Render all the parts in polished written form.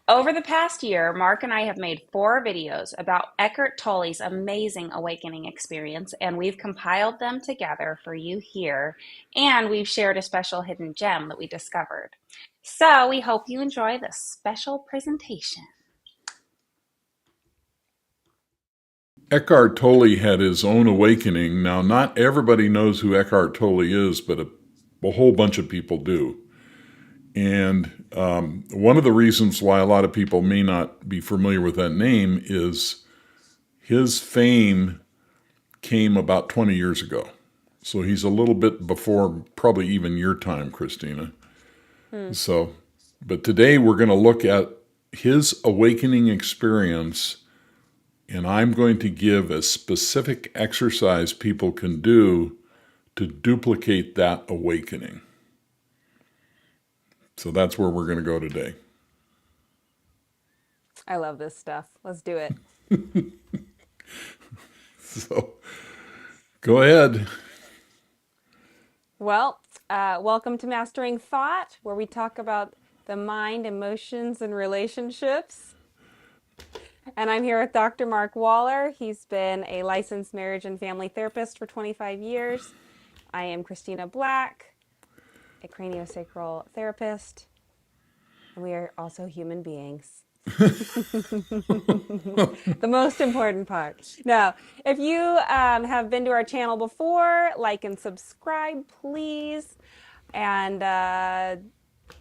Over the past year, Mark and I have made 4 videos about Eckhart Tolle's amazing awakening experience, and we've compiled them together for you here, and we've shared a special hidden gem that we discovered. So we hope you enjoy this special presentation. Eckhart Tolle had his own awakening. Now, not everybody knows who Eckhart Tolle is, but a whole bunch of people do. And one of the reasons why a lot of people may not be familiar with that name is his fame came about 20 years ago. So he's a little bit before probably even your time, Christina. So, but today we're going to look at his awakening experience, and I'm going to give a specific exercise people can do to duplicate that awakening. So that's where we're going to go today. I love this stuff. Let's do it. So go ahead. Well, welcome to Mastering Thought, where we talk about the mind, emotions, and relationships. And I'm here with Dr. Mark Waller. He's been a licensed marriage and family therapist for 25 years. I am Christina Black, a craniosacral therapist, and we are also human beings. The most important part. Now, if you have been to our channel before, like and subscribe, please. And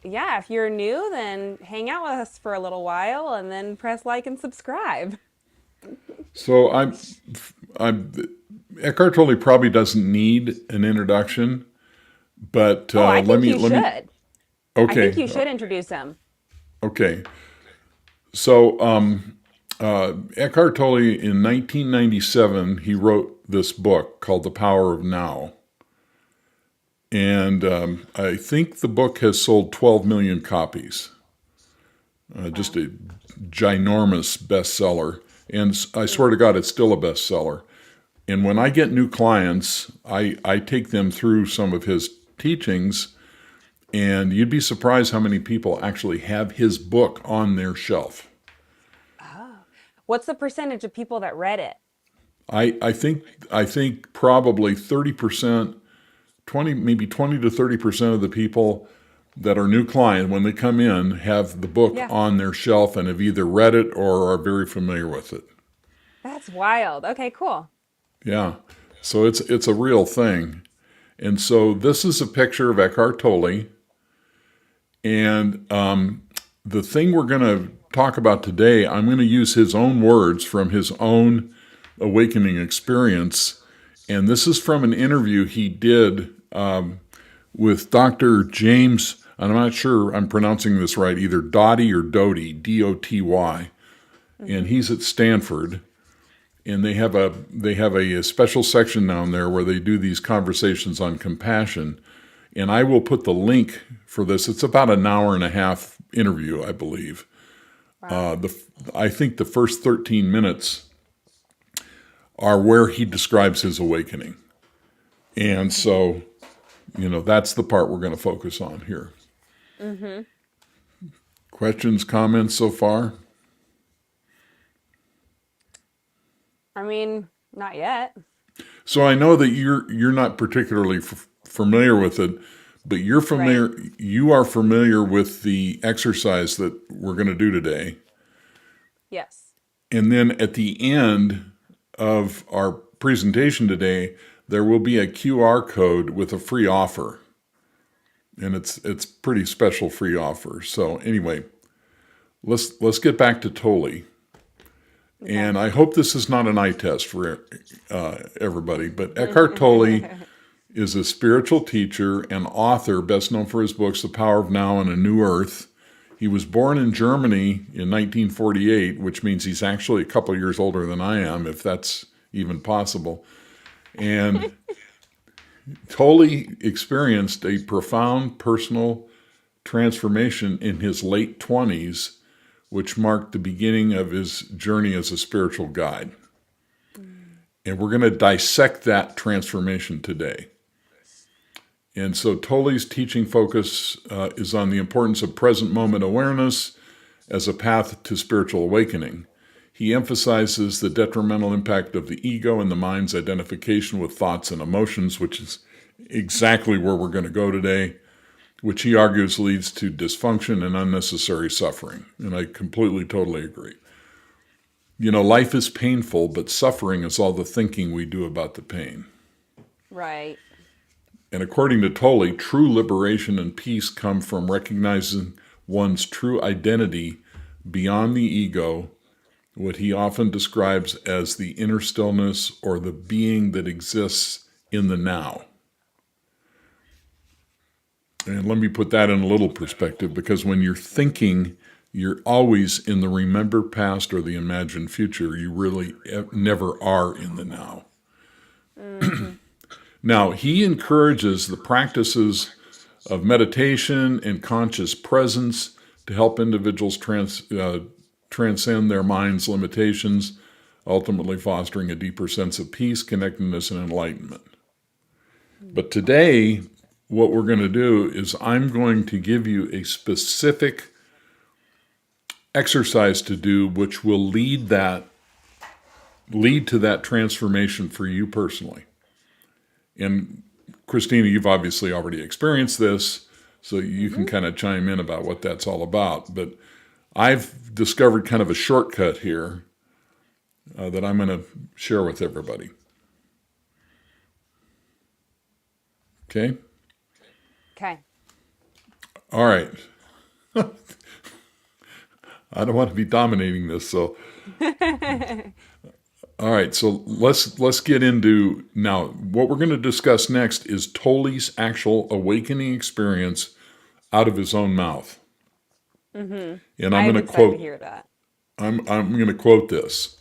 yeah, if you're new, then hang out with us for a little while and then press like and subscribe. So I'm Eckhart Tolle probably doesn't need an introduction, but I let think me you should. I okay. think you should introduce him. Okay. So Eckhart Tolle in 1997 he wrote this book called The Power of Now. And I think the book has sold 12 million copies. Just a ginormous bestseller. And I swear to God, it's still a bestseller. And when I get new clients, I take them through some of his teachings, and you'd be surprised how many people actually have his book on their shelf. What's the percentage of people that read it? I think probably 30%, 20 maybe 20 to 30% of the people that are new clients when they come in have the book Yeah. on their shelf and have either read it or are very familiar with it. That's wild. Okay, cool. Yeah. So it's a real thing. And so this is a picture of Eckhart Tolle. And the thing we're going to talk about today, I'm going to use his own words from his own awakening experience. And this is from an interview he did with Dr. James, and I'm not sure I'm pronouncing this right, either Doty or Doty, D-O-T-Y. And he's at Stanford. And they have a special section down there where they do these conversations on compassion. And I will put the link for this. It's about an hour and a half interview, I believe. Wow. I think the first 13 minutes are where he describes his awakening. And so, that's the part we're going to focus on here. Mm-hmm. Questions, comments so far? I mean, not yet. So I know that you're not particularly familiar with it, but you're familiar. Right. You are familiar with the exercise that we're going to do today, Yes. and then at the end of our presentation today, there will be a QR code with a free offer, and it's pretty special free offer. So anyway, let's get back to Tolle. Okay. And I hope this is not an eye test for everybody, but Eckhart Tolle is a spiritual teacher and author, best known for his books, The Power of Now and A New Earth. He was born in Germany in 1948, which means he's actually a couple years older than I am, if that's even possible. And Tolle experienced a profound personal transformation in his late 20s, which marked the beginning of his journey as a spiritual guide. And we're going to dissect that transformation today. And so Tolle's teaching focus is on the importance of present moment awareness as a path to spiritual awakening. He emphasizes the detrimental impact of the ego and the mind's identification with thoughts and emotions, which is exactly where we're going to go today, which he argues leads to dysfunction and unnecessary suffering. And I completely, totally agree. Life is painful, but suffering is all the thinking we do about the pain. Right. And according to Tolle, true liberation and peace come from recognizing one's true identity beyond the ego, what he often describes as the inner stillness or the being that exists in the now. And let me put that in a little perspective, because when you're thinking, you're always in the remembered past or the imagined future. You really never are in the now. Mm-hmm. Now, he encourages the practices of meditation and conscious presence to help individuals transcend their mind's limitations, ultimately fostering a deeper sense of peace, connectedness, and enlightenment. But today, what we're going to do is I'm going to give you a specific exercise to do, which will lead to that transformation for you personally. And Christina, you've obviously already experienced this, so you can kind of chime in about what that's all about. But I've discovered kind of a shortcut here that I'm going to share with everybody. Okay? Okay. All right. I don't want to be dominating this, so... All right, so let's get into now. What we're going to discuss next is Tolle's actual awakening experience out of his own mouth. Mm-hmm. And I'm going to quote. To hear that. I'm going to quote this.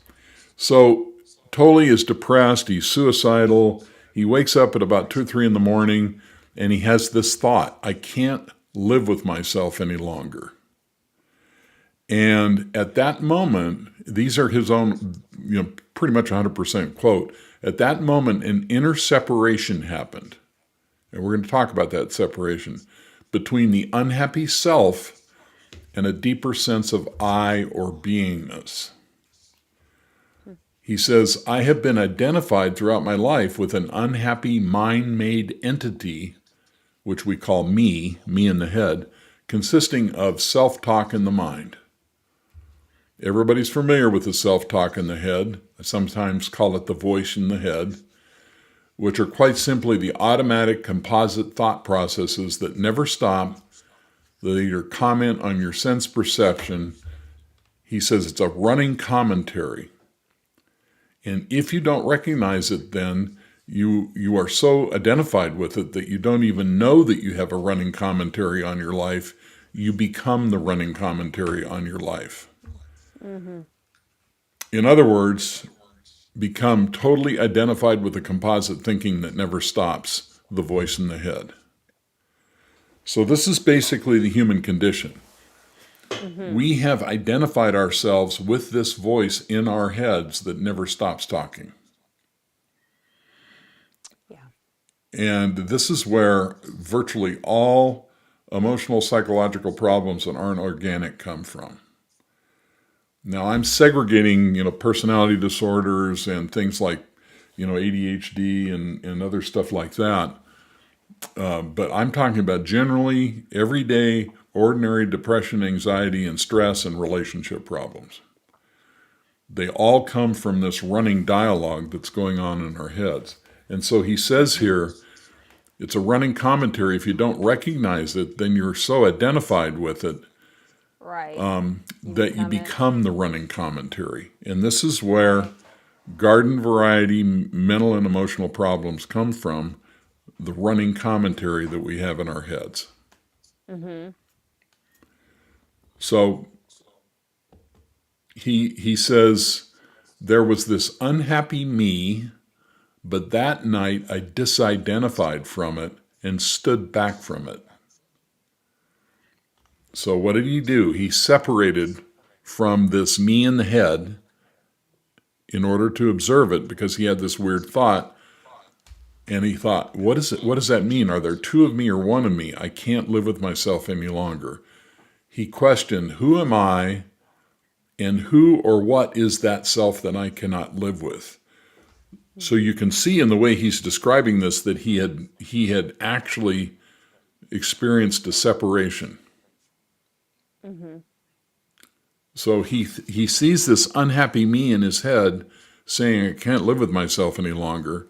So Tolle is depressed. He's suicidal. He wakes up at about 2 or 3 in the morning, and he has this thought: I can't live with myself any longer. And at that moment, these are his own, pretty much 100% quote. At that moment, an inner separation happened. And we're going to talk about that separation between the unhappy self and a deeper sense of I or beingness. He says, I have been identified throughout my life with an unhappy mind-made entity, which we call me in the head, consisting of self-talk in the mind. Everybody's familiar with the self-talk in the head. I sometimes call it the voice in the head, which are quite simply the automatic composite thought processes that never stop, that either comment on your sense perception. He says it's a running commentary. And if you don't recognize it, then you are so identified with it that you don't even know that you have a running commentary on your life. You become the running commentary on your life. Mm-hmm. In other words, become totally identified with the composite thinking that never stops, the voice in the head. So this is basically the human condition. Mm-hmm. We have identified ourselves with this voice in our heads that never stops talking. Yeah. And this is where virtually all emotional, psychological problems that aren't organic come from. Now, I'm segregating, personality disorders and things like, ADHD and other stuff like that. But I'm talking about generally, everyday, ordinary depression, anxiety, and stress and relationship problems. They all come from this running dialogue that's going on in our heads. And so he says here, it's a running commentary. If you don't recognize it, then you're so identified with it, right, that you become the running commentary. And this is where garden variety mental and emotional problems come from, the running commentary that we have in our heads. Mm-hmm. So he says, there was this unhappy me, but that night I disidentified from it and stood back from it. So what did he do? He separated from this me in the head in order to observe it, because he had this weird thought. And he thought, what does that mean? Are there two of me or one of me? I can't live with myself any longer. he questioned, who am I and who or what is that self that I cannot live with? So you can see in the way he's describing this that he had actually experienced a separation. Mm-hmm. So he sees this unhappy me in his head saying, I can't live with myself any longer.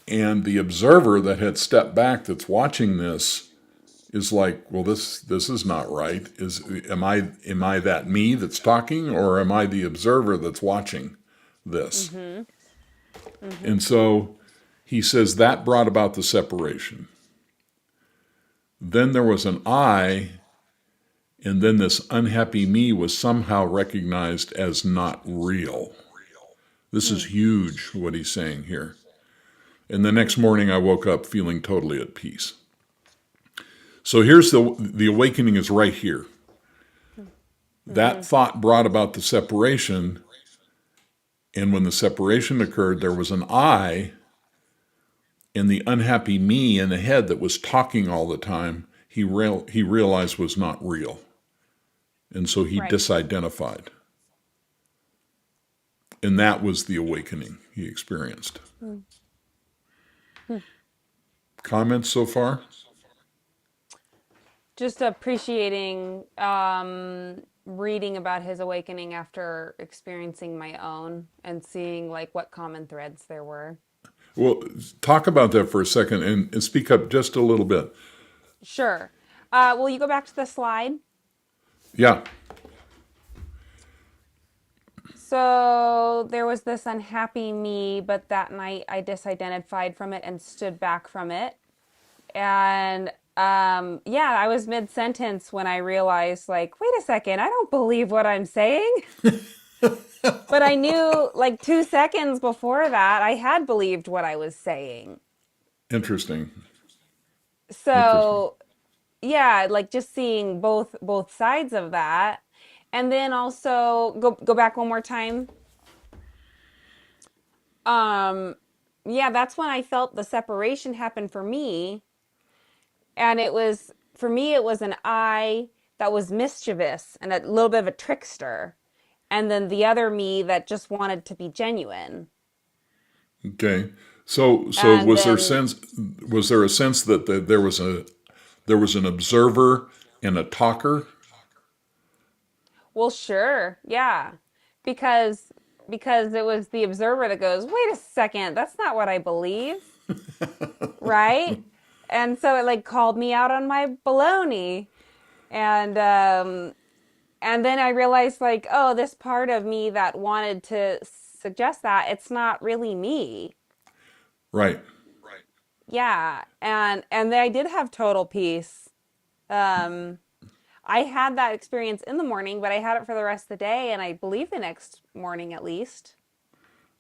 And the observer that had stepped back that's watching this is like, well, this is not right. Am I that me that's talking, or am I the observer that's watching this? Mm-hmm. Mm-hmm. And so he says that brought about the separation. Then there was an I, and then this unhappy me was somehow recognized as not real. This is huge, what he's saying here. And the next morning I woke up feeling totally at peace. So here's the awakening is right here. That thought brought about the separation, and when the separation occurred, there was an I, and the unhappy me in the head that was talking all the time, he realized was not real. And so he Right. disidentified. And that was the awakening he experienced. Comments so far? Just appreciating reading about his awakening after experiencing my own and seeing like what common threads there were. Well, talk about that for a second and speak up just a little bit. Sure. Will you go back to the slide? Yeah. So there was this unhappy me, but that night I disidentified from it and stood back from it. And yeah, I was mid-sentence when I realized, like, wait a second, I don't believe what I'm saying. But I knew like 2 seconds before that, I had believed what I was saying. Interesting. Interesting. So yeah, like just seeing both sides of that. And then also go back one more time. Um, yeah, that's when I felt the separation happen for me. And it was, for me, it was an I that was mischievous and a little bit of a trickster. And then the other me that just wanted to be genuine. Okay. So And then, was there a sense that there was an observer and a talker? well, sure, yeah. Because because it was the observer that goes, wait a second, that's not what I believe, right? And so it like called me out on my baloney. And and then I realized like, oh, this part of me that wanted to suggest that it's not really me. Right. Yeah. And then I did have total peace. Um I had that experience in the morning, but I had it for the rest of the day and I believe the next morning at least.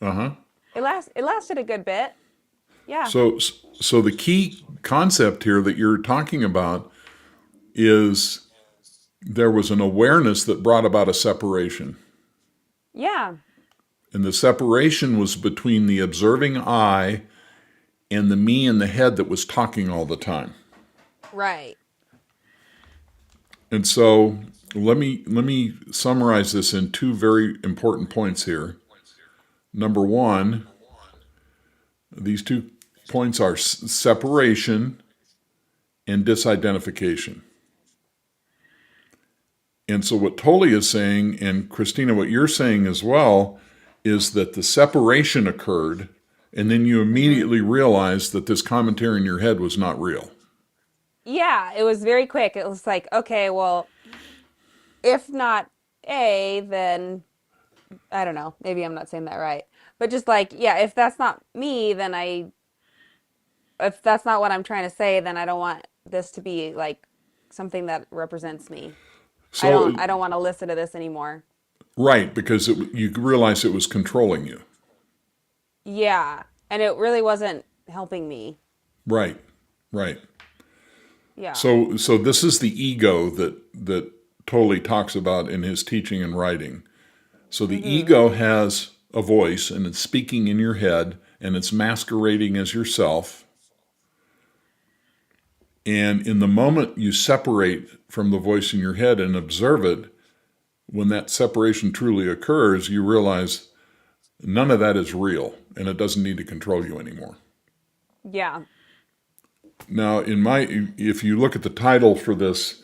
Uh-huh. It lasted a good bit. Yeah. So the key concept here that you're talking about is there was an awareness that brought about a separation. Yeah. And the separation was between the observing I and the me in the head that was talking all the time. Right. And so let me summarize this in two very important points here. Number one, these 2 points are separation and disidentification. And so what Tolle is saying, and Christina, what you're saying as well, is that the separation occurred, and then you Mm-hmm. immediately realized that this commentary in your head was not real. Yeah, it was very quick. It was like, okay, well, if not A, then I don't know. Maybe I'm not saying that right. But just like, yeah, if that's not me, then if that's not what I'm trying to say, then I don't want this to be like something that represents me. So, I don't want to listen to this anymore. right, because you realized it was controlling you. Yeah. And it really wasn't helping me. Right, right. Yeah. So this is the ego that Tolle talks about in his teaching and writing. So the Mm-hmm. ego has a voice, and it's speaking in your head, and it's masquerading as yourself. And in the moment you separate from the voice in your head and observe it, when that separation truly occurs, you realize none of that is real and it doesn't need to control you anymore. Yeah. Now, if you look at the title for this,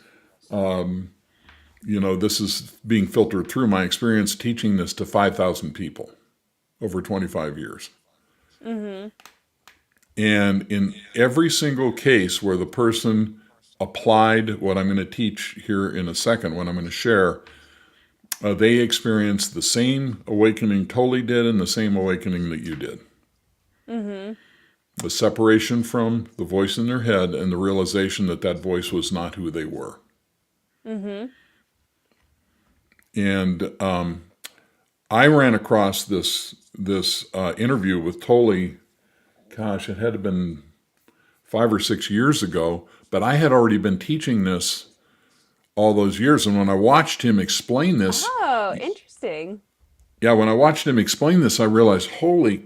this is being filtered through my experience teaching this to 5,000 people over 25 years. Mm-hmm. And in every single case where the person applied what I'm going to teach here in a second, what I'm going to share, they experienced the same awakening Tolle did and the same awakening that you did. Mm-hmm. The separation from the voice in their head and the realization that that voice was not who they were. Mm-hmm. And I ran across this interview with Tolle. Gosh, it had been 5 or 6 years ago, but I had already been teaching this all those years. And when I watched him explain this, Oh, interesting. yeah, when I watched him explain this, I realized, holy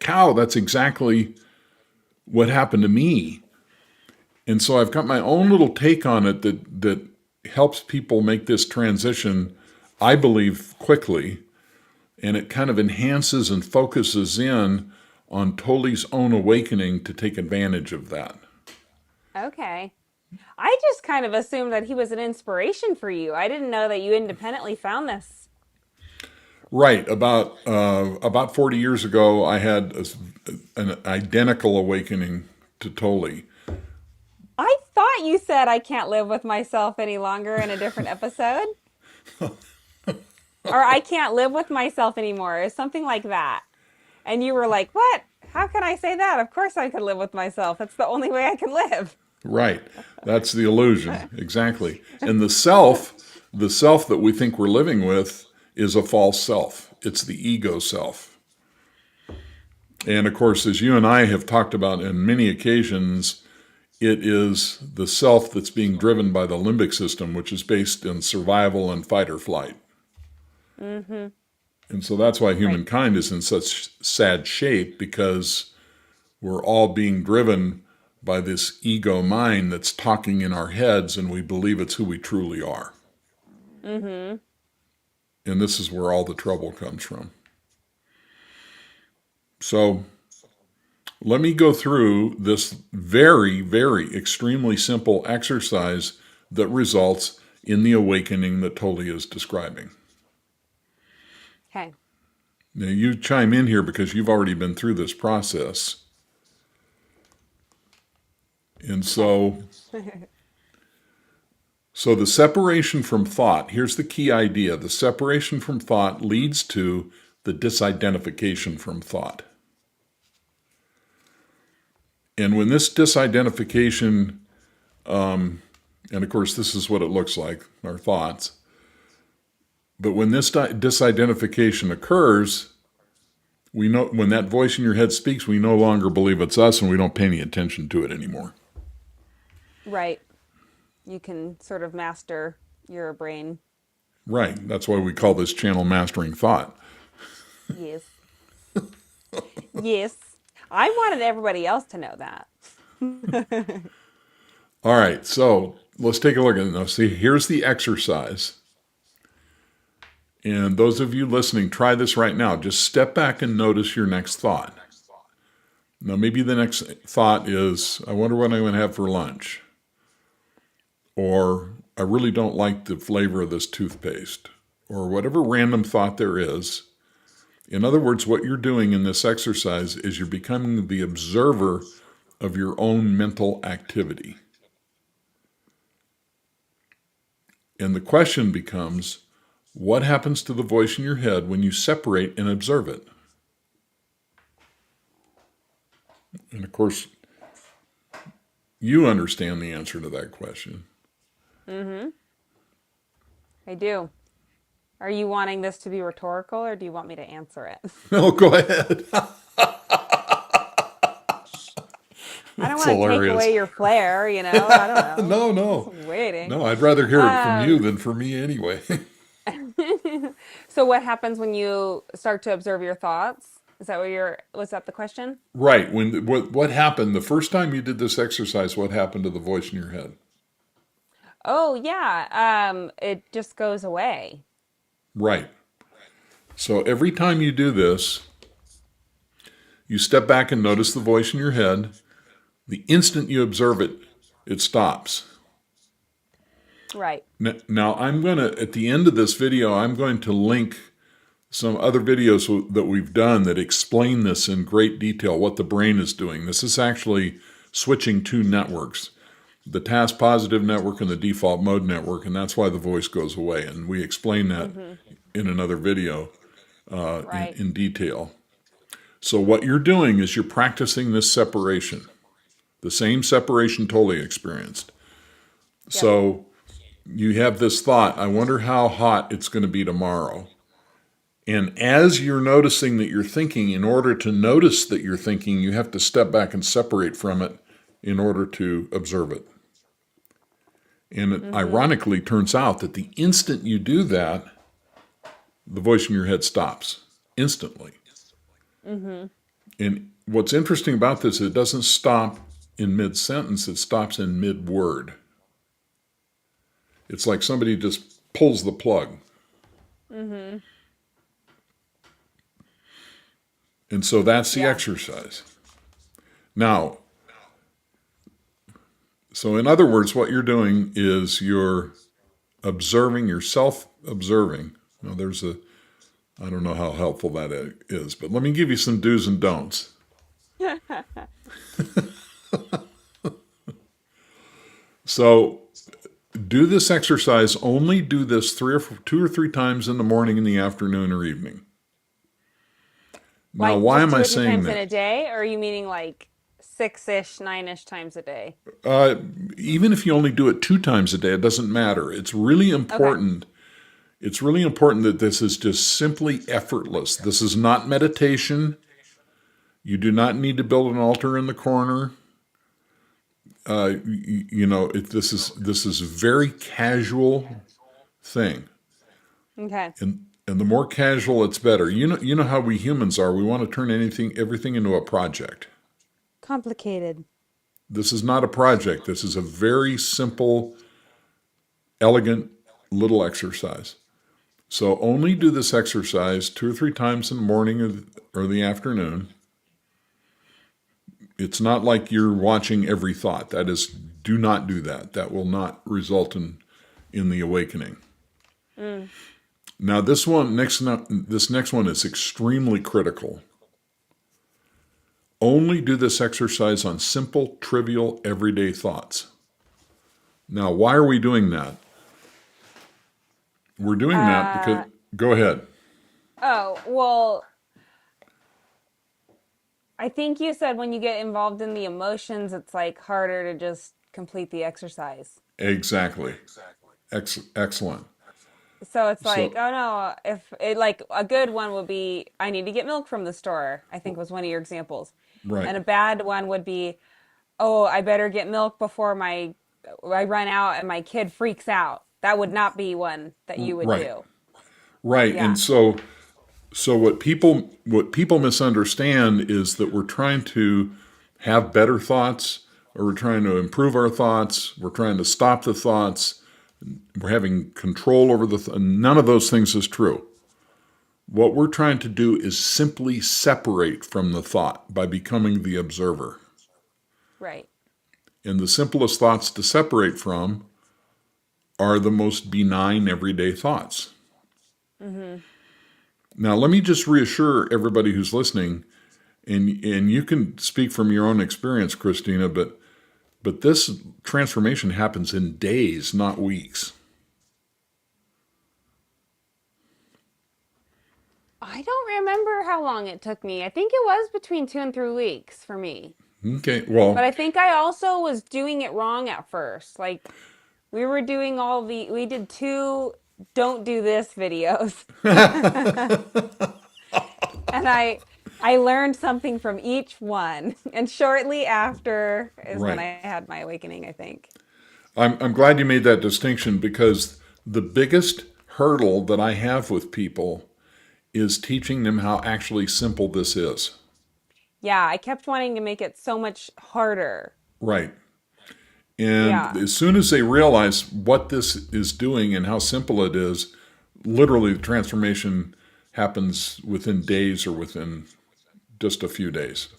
cow, that's exactly what happened to me. And so I've got my own little take on it that helps people make this transition, I believe, quickly. And it kind of enhances and focuses in on Tolle's own awakening to take advantage of that. Okay. I just kind of assumed that he was an inspiration for you. I didn't know that you independently found this. Right. About 40 years ago, I had an identical awakening to Tolle. I thought you said I can't live with myself any longer in a different episode. Or I can't live with myself anymore, or something like that. And you were like, what? How can I say that? Of course I could live with myself. That's the only way I can live. Right. That's the illusion. Exactly. And the self that we think we're living with is a false self. It's the ego self. And of course, as you and I have talked about in many occasions, it is the self that's being driven by the limbic system, which is based in survival and fight or flight. Mm-hmm. And so that's why Right. humankind is in such sad shape, because we're all being driven by this ego mind that's talking in our heads, and we believe it's who we truly are. Mm-hmm. And this is where all the trouble comes from. So let me go through this very, very extremely simple exercise that results in the awakening that Tolle is describing. Okay. Now you chime in here because you've already been through this process. And so the separation from thought, here's the key idea. The separation from thought leads to the disidentification from thought. And when this disidentification, and of course this is what it looks like, our thoughts, but when this disidentification occurs, we know when that voice in your head speaks, we no longer believe it's us and we don't pay any attention to it anymore. Right. You can sort of master your brain. Right. That's why we call this channel Mastering Thought. Yes. Yes. I wanted everybody else to know that. All right. So let's take a look at it now. See, here's the exercise. And those of you listening, try this right now. Just step back and notice your next thought. Now, maybe the next thought is, I wonder what I'm going to have for lunch. Or, I really don't like the flavor of this toothpaste. Or whatever random thought there is. In other words, what you're doing in this exercise is you're becoming the observer of your own mental activity. And the question becomes, what happens to the voice in your head when you separate and observe it? And of course, you understand the answer to that question. Mm-hmm. I do. Are you wanting this to be rhetorical, or do you want me to answer it? No, go ahead. I don't That's want to take hilarious. away your flair, I don't know. No. Just waiting. No, I'd rather hear it from you than from me anyway. So what happens when you start to observe your thoughts? Is that was that the question? Right. What happened the first time you did this exercise? What happened to the voice in your head? Oh, yeah. It just goes away. Right. So every time you do this, you step back and notice the voice in your head. The instant you observe it, it stops. Right. Now I'm going to, at the end of this video, I'm going to link some other videos that we've done that explain this in great detail, what the brain is doing. This is actually switching two networks, the task positive network and the default mode network, and that's why the voice goes away. And we explain that in another video Right. in detail. So what you're doing is you're practicing this separation, the same separation Tolle experienced. Yep. So you have this thought, I wonder how hot it's going to be tomorrow. And as you're noticing that you're thinking, in order to notice that you're thinking, you have to step back and separate from it in order to observe it. And it ironically turns out that the instant you do that, the voice in your head stops instantly. And what's interesting about this, it doesn't stop in mid-sentence, it stops in mid-word. It's like somebody just pulls the plug. And so that's the Yeah. exercise. Now, so in other words, what you're doing is you're observing, you're self-observing. Now I don't know how helpful that is, but let me give you some do's and don'ts. So do this exercise, only do this two or three times in the morning, in the afternoon, or evening. Now, Like why just am two I or three saying times in a that? day, or are you meaning like 6-ish, 9-ish times a day? Even if you only do it 2 times a day, it doesn't matter. It's really Okay. important. It's really important that this is just simply effortless. This is not meditation. You do not need to build an altar in the corner. This is a very casual thing, Okay. and the more casual, it's better. You know how we humans are. We want to turn everything into a project. Complicated. This is not a project. This is a very simple, elegant little exercise. So only do this exercise 2 or 3 times in the morning or the afternoon. It's not like you're watching every thought. That is, do not do that. That will not result in the awakening. Now this next one is extremely critical. Only do this exercise on simple, trivial, everyday thoughts. Now, why are we doing that? We're doing that because, Uh, go ahead. oh, well, I think you said when you get involved in the emotions, it's like harder to just complete the exercise. Exactly. Excellent. So it's like, So, oh no, if it like a good one would be, I need to get milk from the store, I think was one of your examples. right, And a bad one would be, oh, I better get milk before I run out and my kid freaks out. That would not be one that you would right, do. right. And Yeah. so what people misunderstand is that we're trying to have better thoughts, or we're trying to improve our thoughts, we're trying to stop the thoughts, we're having control over none of those things is true. What we're trying to do is simply separate from the thought by becoming the observer. Right. And the simplest thoughts to separate from are the most benign everyday thoughts. Now, let me just reassure everybody who's listening, and you can speak from your own experience, Christina, but this transformation happens in days, not weeks. I don't remember how long it took me. I think it was between 2 and 3 weeks for me. Okay, But well, I think I also was doing it wrong at first. Like we did two don't do this videos. And I learned something from each one. And shortly after is when right. I had my awakening, I think. I'm glad you made that distinction, because the biggest hurdle that I have with people is teaching them how actually simple this is. Yeah, I kept wanting to make it so much harder. Right. And Yeah. as soon as they realize what this is doing and how simple it is, literally the transformation happens within days or within just a few days.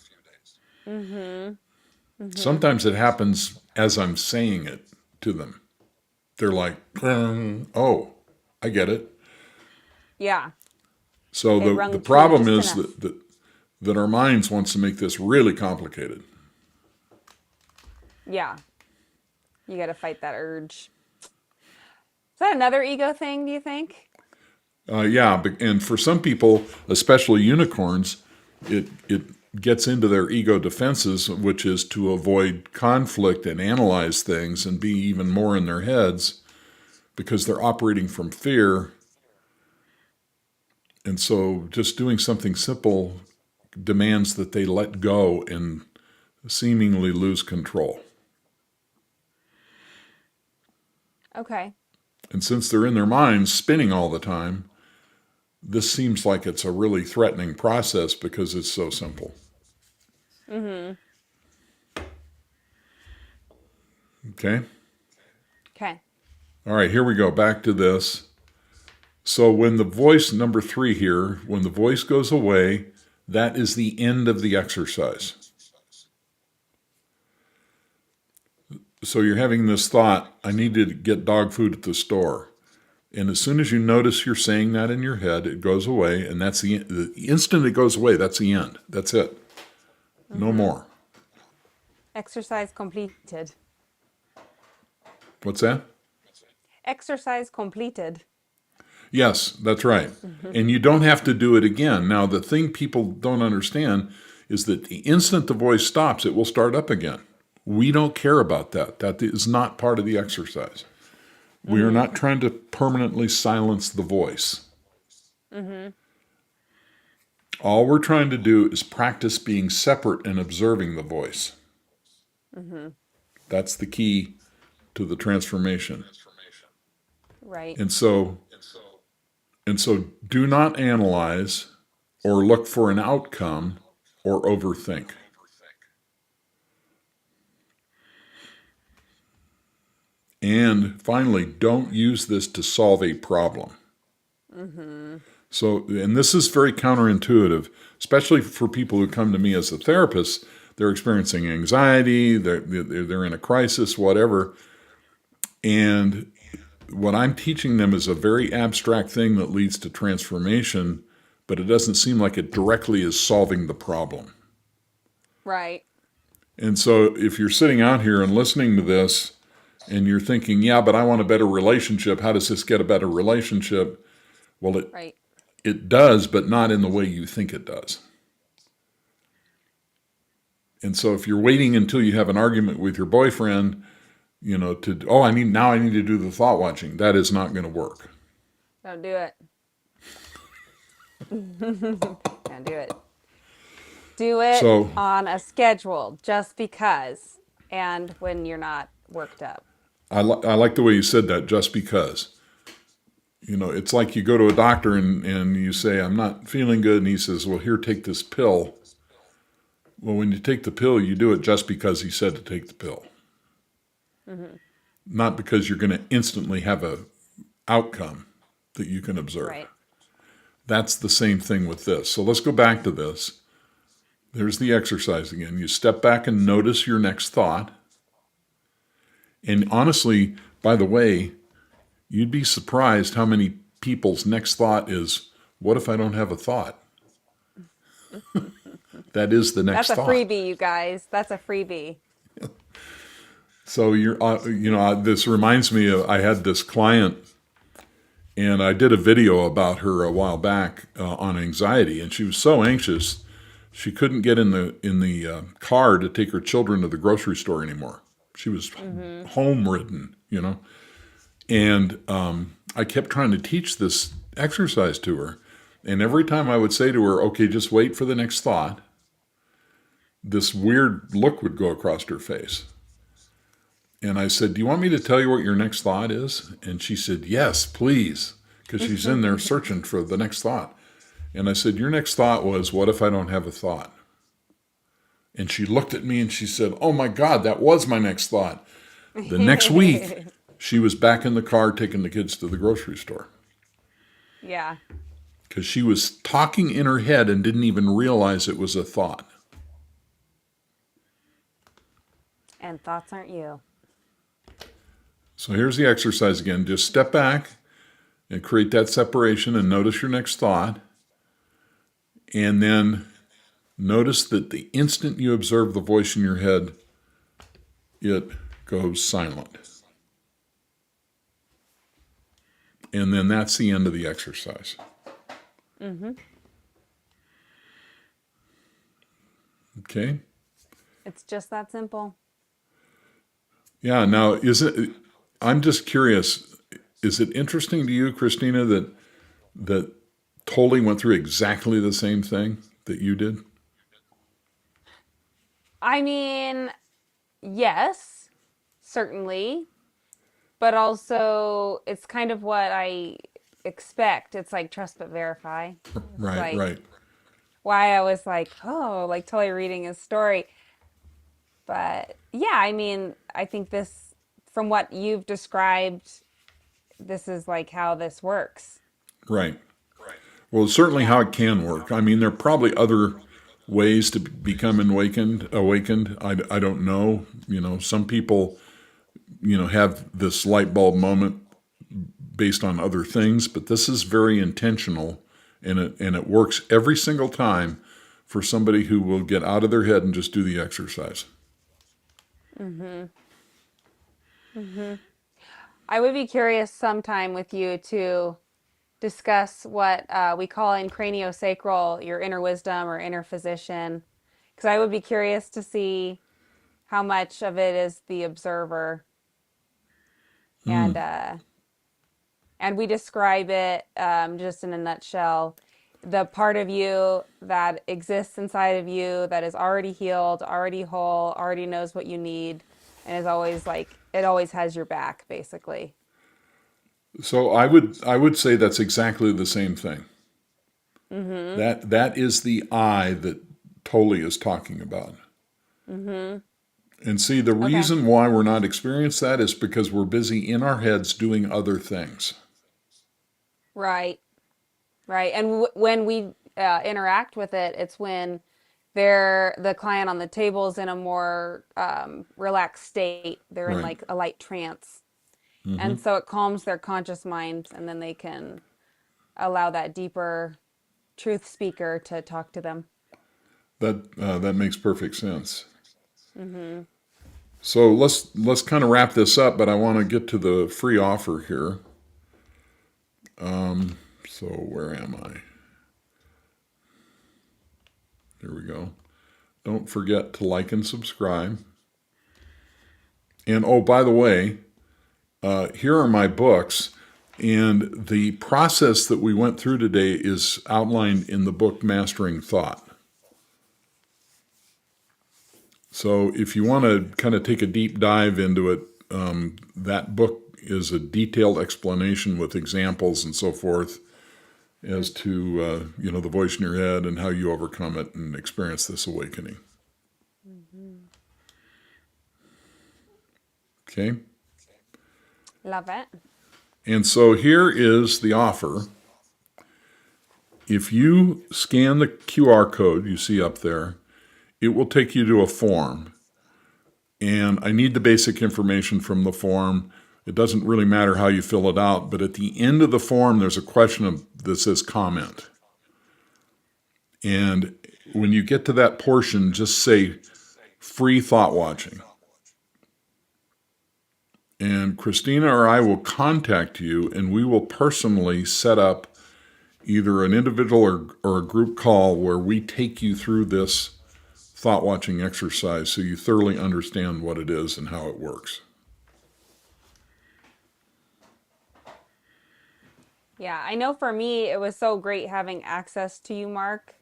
Sometimes it happens as I'm saying it to them. They're like, oh, I get it. Yeah. So It the rung true problem just is enough. that our minds wants to make this really complicated. Yeah. You got to fight that urge. Is that another ego thing, do you think? Yeah, and for some people, especially unicorns, it gets into their ego defenses, which is to avoid conflict and analyze things and be even more in their heads because they're operating from fear. And so just doing something simple demands that they let go and seemingly lose control. Okay. And since they're in their minds spinning all the time, this seems like it's a really threatening process because it's so simple. Okay? Okay. All right, here we go. Back to this. So when the voice, number 3 here, when the voice goes away, that is the end of the exercise. So you're having this thought, I need to get dog food at the store. And as soon as you notice you're saying that in your head, it goes away, and that's the instant it goes away, that's the end. That's it. No more. Exercise completed. What's that? Exercise completed. Yes, that's right. And you don't have to do it again. Now, the thing people don't understand is that the instant the voice stops, it will start up again. We don't care about that. That is not part of the exercise. We are not trying to permanently silence the voice. All we're trying to do is practice being separate and observing the voice. That's the key to the transformation. Right. And so do not analyze or look for an outcome or overthink. And finally, don't use this to solve a problem. So, and this is very counterintuitive, especially for people who come to me as a therapist. They're experiencing anxiety, they're in a crisis, whatever. And what I'm teaching them is a very abstract thing that leads to transformation, but it doesn't seem like it directly is solving the problem. Right. And so if you're sitting out here and listening to this and you're thinking, yeah, but I want a better relationship, how does this get a better relationship? Well, it does, but not in the way you think it does. And so if you're waiting until you have an argument with your boyfriend, I need to do the thought watching, that is not going to work. Don't do it. Don't do it. Do it on a schedule just because, and when you're not worked up. I like the way you said that, just because. It's like you go to a doctor and you say, I'm not feeling good, and he says, well, here, take this pill. Well, when you take the pill, you do it just because he said to take the pill. Not because you're going to instantly have a outcome that you can observe. Right. That's the same thing with this. So let's go back to this. There's the exercise again. You step back and notice your next thought. And honestly, by the way, you'd be surprised how many people's next thought is, what if I don't have a thought? That is the next thought. That's a freebie, you guys. That's a freebie. So this reminds me of, I had this client, and I did a video about her a while back on anxiety, and she was so anxious she couldn't get in the car to take her children to the grocery store anymore. She was home ridden, and I kept trying to teach this exercise to her, and every time I would say to her, "Okay, just wait for the next thought," this weird look would go across her face. And I said, "Do you want me to tell you what your next thought is?" And she said, "Yes, please," because she's in there searching for the next thought. And I said, your next thought was, what if I don't have a thought? And she looked at me and she said, oh my God, that was my next thought. The next week, she was back in the car taking the kids to the grocery store Yeah. because she was talking in her head and didn't even realize it was a thought. And thoughts aren't you. So here's the exercise again. Just step back and create that separation and notice your next thought. And then notice that the instant you observe the voice in your head, it goes silent. And then that's the end of the exercise. Mm-hmm. Okay? It's just that simple. Yeah, now I'm just curious, is it interesting to you, Christina, that Tolle went through exactly the same thing that you did? I mean, yes, certainly. But also, it's kind of what I expect. It's like trust but verify. It's Right, like right. why I was like, oh, like totally reading his story. But yeah, I mean, I think this, from what you've described, this is like how this works. Right. Well, it's certainly how Yeah. it can work. I mean, there are probably other ways to become awakened. I don't know. Some people, have this light bulb moment based on other things, but this is very intentional and it works every single time for somebody who will get out of their head and just do the exercise. Mm-hmm. Mm-hmm. I would be curious sometime with you to discuss what we call in craniosacral your inner wisdom or inner physician, because I would be curious to see how much of it is the observer, and we describe it just in a nutshell. The part of you that exists inside of you that is already healed, already whole, already knows what you need, and is always like it always has your back, basically. So I would say that's exactly the same thing. Mm-hmm. That is the I that Tolle is talking about. Mm-hmm. And see, the Okay. reason why we're not experiencing that is because we're busy in our heads doing other things. Right. Right. And when we interact with it, it's when the client on the table is in a more relaxed state. They're in Right. like a light trance. Hmm. And so it calms their conscious mind, and then they can allow that deeper truth speaker to talk to them. That makes perfect sense. Mm-hmm. So let's kind of wrap this up, but I want to get to the free offer here. So where am I? Here we go. Don't forget to like and subscribe. And oh, by the way, here are my books. And the process that we went through today is outlined in the book Mastering Thought. So if you want to kind of take a deep dive into it, that book is a detailed explanation with examples and so forth as to the voice in your head and how you overcome it and experience this awakening. Mm-hmm. Okay? Love it. And so here is the offer. If you scan the QR code you see up there, it will take you to a form. And I need the basic information from the form. It doesn't really matter how you fill it out, but at the end of the form, there's a question that says comment. And when you get to that portion, just say free thought watching. And Christina or I will contact you, and we will personally set up either an individual or a group call where we take you through this thought watching exercise so you thoroughly understand what it is and how it works. Yeah, I know for me, it was so great having access to you, Mark,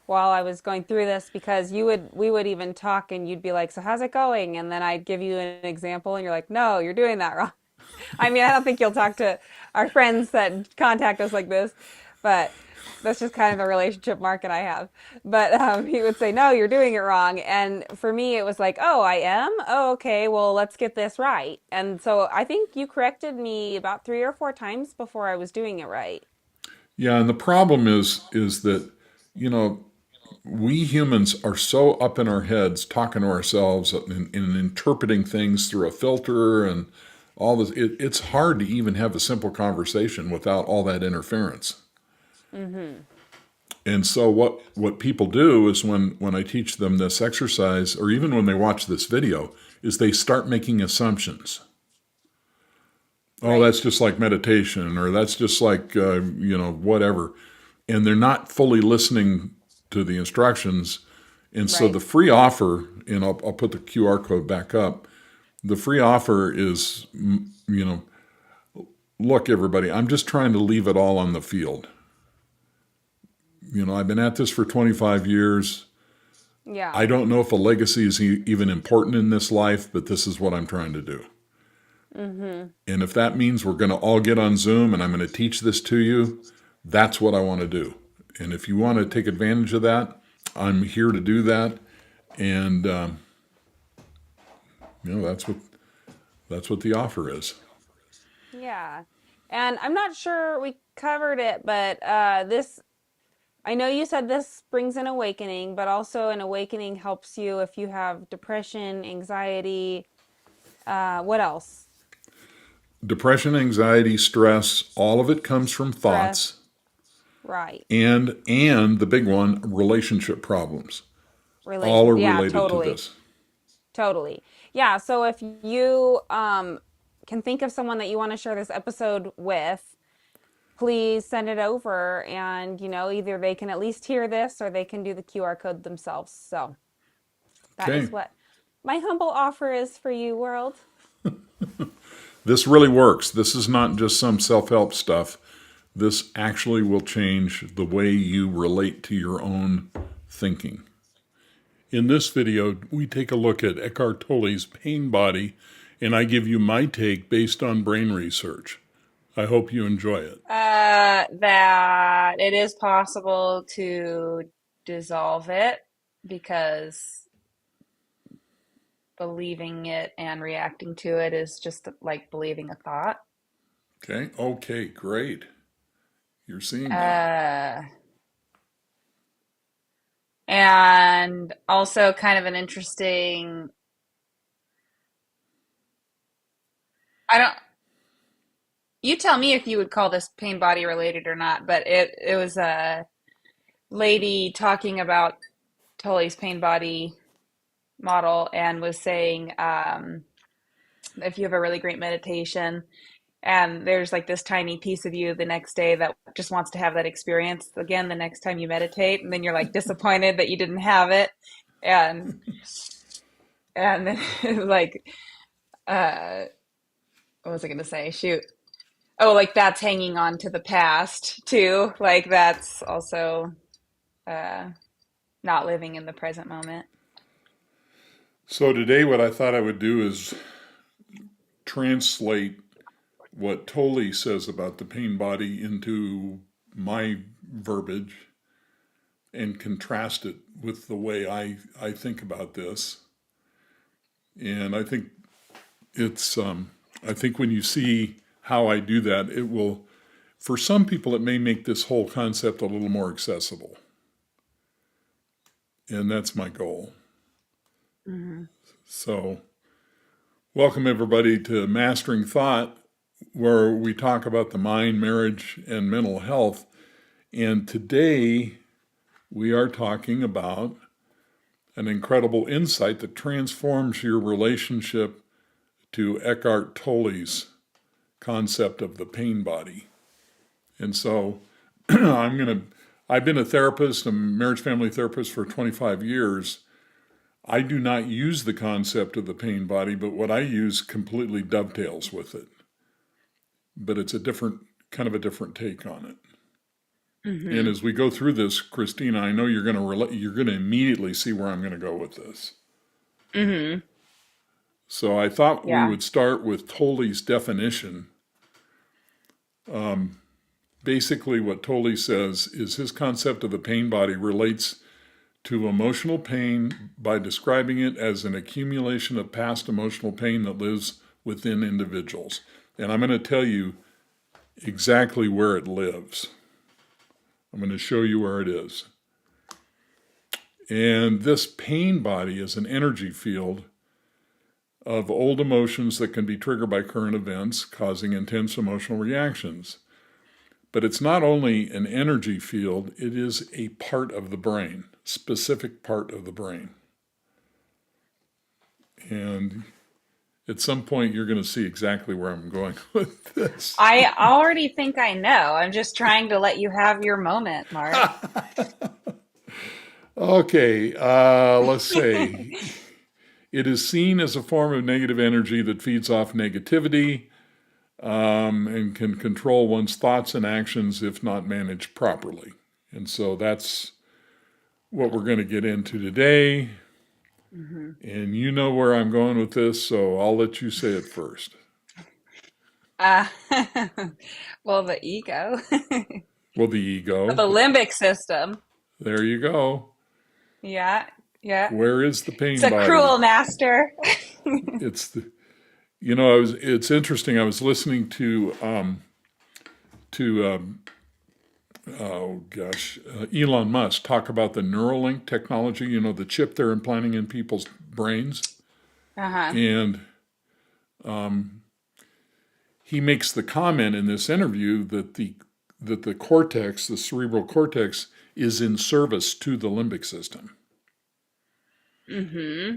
while I was going through this, because we would even talk and you'd be like, so how's it going? And then I'd give you an example and you're like, no, you're doing that wrong. I mean, I don't think you'll talk to our friends that contact us like this, But that's just kind of the relationship Mark and I have. But he would say, "No, you're doing it wrong." And for me, it was like, "Oh, I am? Oh, okay. Well, let's get this right." And so I think you corrected me about 3 or 4 times before I was doing it right. Yeah, and the problem is that, you know, we humans are so up in our heads talking to ourselves and interpreting things through a filter and all this. It's hard to even have a simple conversation without all that interference. Mm-hmm. And so what people do is when I teach them this exercise, or even when they watch this video, is they start making assumptions. Oh, Right. that's just like meditation, or that's just like whatever, and they're not fully listening to the instructions. And so Right. the free offer, and I'll put the QR code back up. The free offer is, look, everybody, I'm just trying to leave it all on the field. I've been at this for 25 years. Yeah. I don't know if a legacy is even important in this life, but this is what I'm trying to do. Mm-hmm. And if that means we're going to all get on Zoom and I'm going to teach this to you, that's what I want to do. And if you want to take advantage of that, I'm here to do that. And that's what the offer is. Yeah. And I'm not sure we covered it, but I know you said this brings an awakening, but also an awakening helps you if you have depression, anxiety. What else? Depression, anxiety, stress, all of it comes from thoughts, Stress. Right. and the big one, relationship problems. All Relation. are Yeah, related to totally. this. Totally. Yeah, so if you can think of someone that you want to share this episode with, please send it over and either they can at least hear this or they can do the QR code themselves. So, that Okay. is what my humble offer is for you, world. This really works. This is not just some self-help stuff. This actually will change the way you relate to your own thinking. In this video, we take a look at Eckhart Tolle's pain body, and I give you my take based on brain research. I hope you enjoy it. That it is possible to dissolve it because believing it and reacting to it is just like believing a thought. Okay? Okay, great. You're seeing that. Uh, and also kind of an interesting, I don't, you tell me if you would call this pain body related or not, but it was a lady talking about Tully's pain body model and was saying if you have a really great meditation and there's like this tiny piece of you the next day that just wants to have that experience again the next time you meditate, and then you're like disappointed that you didn't have it, and then like uh what was I going to say, shoot, oh, like that's hanging on to the past too, like that's also uh not living in the present moment. So today what I thought I would do is translate what Tolle says about the pain body into my verbiage and contrast it with the way I think about this. And it's I think when you see how I do that, it will, for some people, it may make this whole concept a little more accessible. And that's my goal. Hmm. So, welcome everybody to Mastering Thought, where we talk about the mind, marriage, and mental health. And today we are talking about an incredible insight that transforms your relationship to Eckhart Tolle's concept of the pain body. And so I've been a therapist, a marriage family therapist for 25 years. I do not use the concept of the pain body, but what I use completely dovetails with it. But it's kind of a different take on it. And Hmm. as we go through this, Christina, I know you're going to immediately see where I'm going to go with this. Hmm. So I thought we Yeah. would start with Tolle's definition. basically what Tolle says is his concept of the pain body relates to emotional pain by describing it as an accumulation of past emotional pain that lives within individuals. And I'm going to tell you exactly where it lives. I'm going to show you where it is. And this pain body is an energy field of old emotions that can be triggered by current events, causing intense emotional reactions. But it's not only an energy field, it is a part of the brain, specific part of the brain. And at some point, you're going to see exactly where I'm going with this. I already think I know. I'm just trying to let you have your moment, Mark. Okay, let's say it is seen as a form of negative energy that feeds off negativity and can control one's thoughts and actions if not managed properly. And so that's what we're going to get into today. Mm-hmm. And you know where I'm going with this, so I'll let you say it first. Uh, well, the ego, Well, the ego. the limbic system. There you go. Yeah, yeah. Where is the It's pain a body? cruel master. It's the, it's interesting. I was listening to Elon Musk talk about the Neuralink technology, the chip they're implanting in people's brains. Uh-huh. And he makes the comment in this interview that the cortex, the cerebral cortex, is in service to the limbic system. Mm-hmm.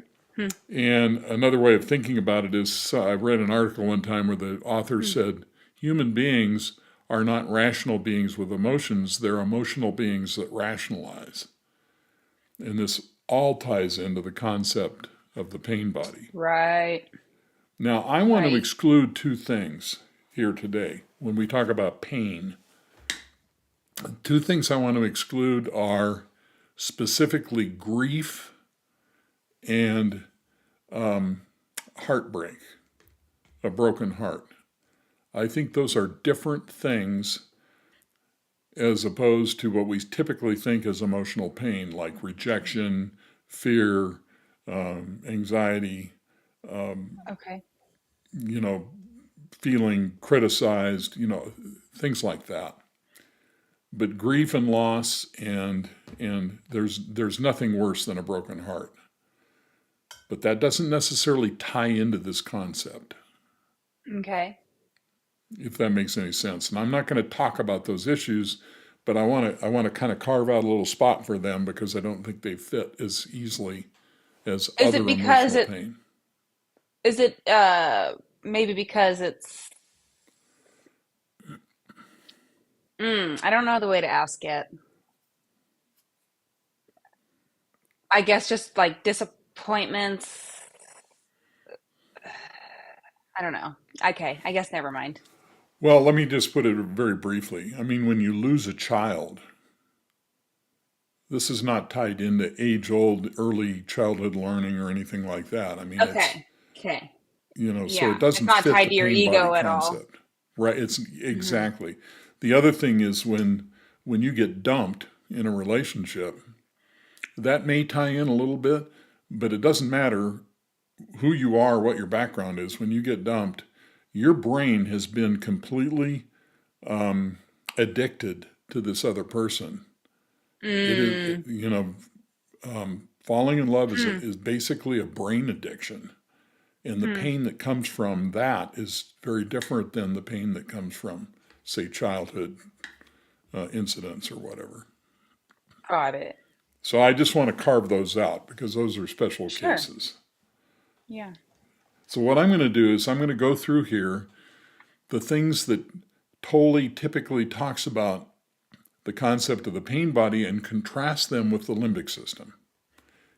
And another way of thinking about it is, I read an article one time where the author said, human beings are not rational beings with emotions, they're emotional beings that rationalize. And this all ties into the concept of the pain body. Right. Now, I want to Right. exclude two things here today when we talk about pain. Two things I want to exclude are specifically grief and heartbreak, a broken heart. I think those are different things as opposed to what we typically think as emotional pain, like rejection, fear, anxiety, Okay. feeling criticized, things like that. But grief and loss, and there's nothing worse than a broken heart. But that doesn't necessarily tie into this concept, Okay. if that makes any sense. And I'm not going to talk about those issues, but I want to kind of carve out a little spot for them because I don't think they fit as easily as Is it other because emotional it pain. is it maybe because it's I don't know the way to ask it. I guess just like disappointments. I don't know. Okay, I guess never mind. Well, let me just put it very briefly. I mean, when you lose a child, this is not tied into age-old early childhood learning or anything like that. I mean, it's, Okay. Okay. so it Yeah. It's doesn't not fit tied the to your pain body ego at all. concept, right? It's Hmm. exactly. The other thing is when you get dumped in a relationship, that may tie in a little bit, but it doesn't matter who you are, what your background is. When you get dumped, your brain has been completely addicted to this other person. It is, Mm. falling in love Hmm. is basically a brain addiction. And the Hmm. pain that comes from that is very different than the pain that comes from, say, childhood incidents or whatever. Got it. So I just want to carve those out because those are special Sure. cases. Yeah. So what I'm going to do is I'm going to go through here the things that Tolle typically talks about the concept of the pain body and contrast them with the limbic system.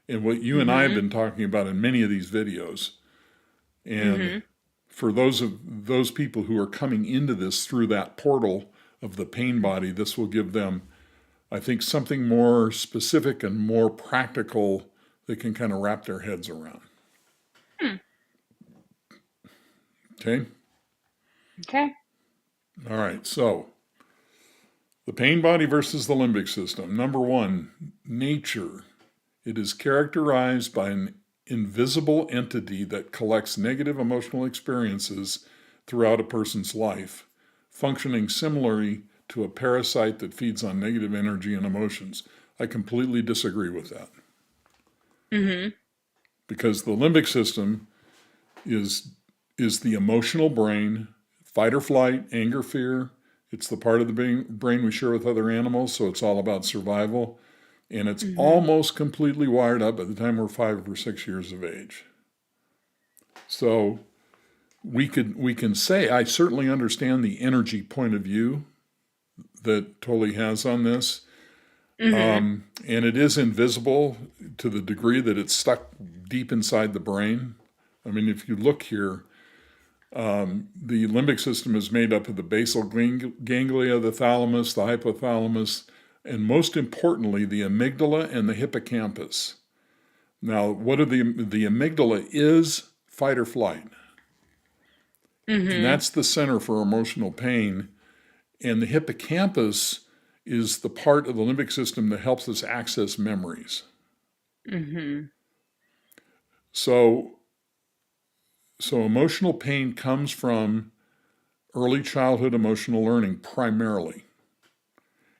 And what you and I have Mm-hmm. been talking about in many of these videos. And Mm-hmm. for those people who are coming into this through that portal of the pain body, this will give them, I think, something more specific and more practical they can kind of wrap their heads around. Hmm. Okay? Okay. All right. So The pain body versus the limbic system. Number one, nature. It is characterized by an invisible entity that collects negative emotional experiences throughout a person's life, functioning similarly to a parasite that feeds on negative energy and emotions. I completely disagree with that. Mm-hmm. Because the limbic system is the emotional brain, fight or flight, anger, fear. It's the part of the brain we share with other animals, so it's all about survival. And it's Mm-hmm. almost completely wired up by the time we're 5 or 6 years of age. So we can say, I certainly understand the energy point of view that Tolle has on this. Mm-hmm. And it is invisible to the degree that it's stuck deep inside the brain. I mean, if you look here, the limbic system is made up of the basal ganglia, the thalamus, the hypothalamus, and most importantly, the amygdala and the hippocampus. Now, what are the amygdala is fight or flight. And Mm-hmm. that's the center for emotional pain. And the hippocampus is the part of the limbic system that helps us access memories. Mm-hmm. So emotional pain comes from early childhood emotional learning primarily.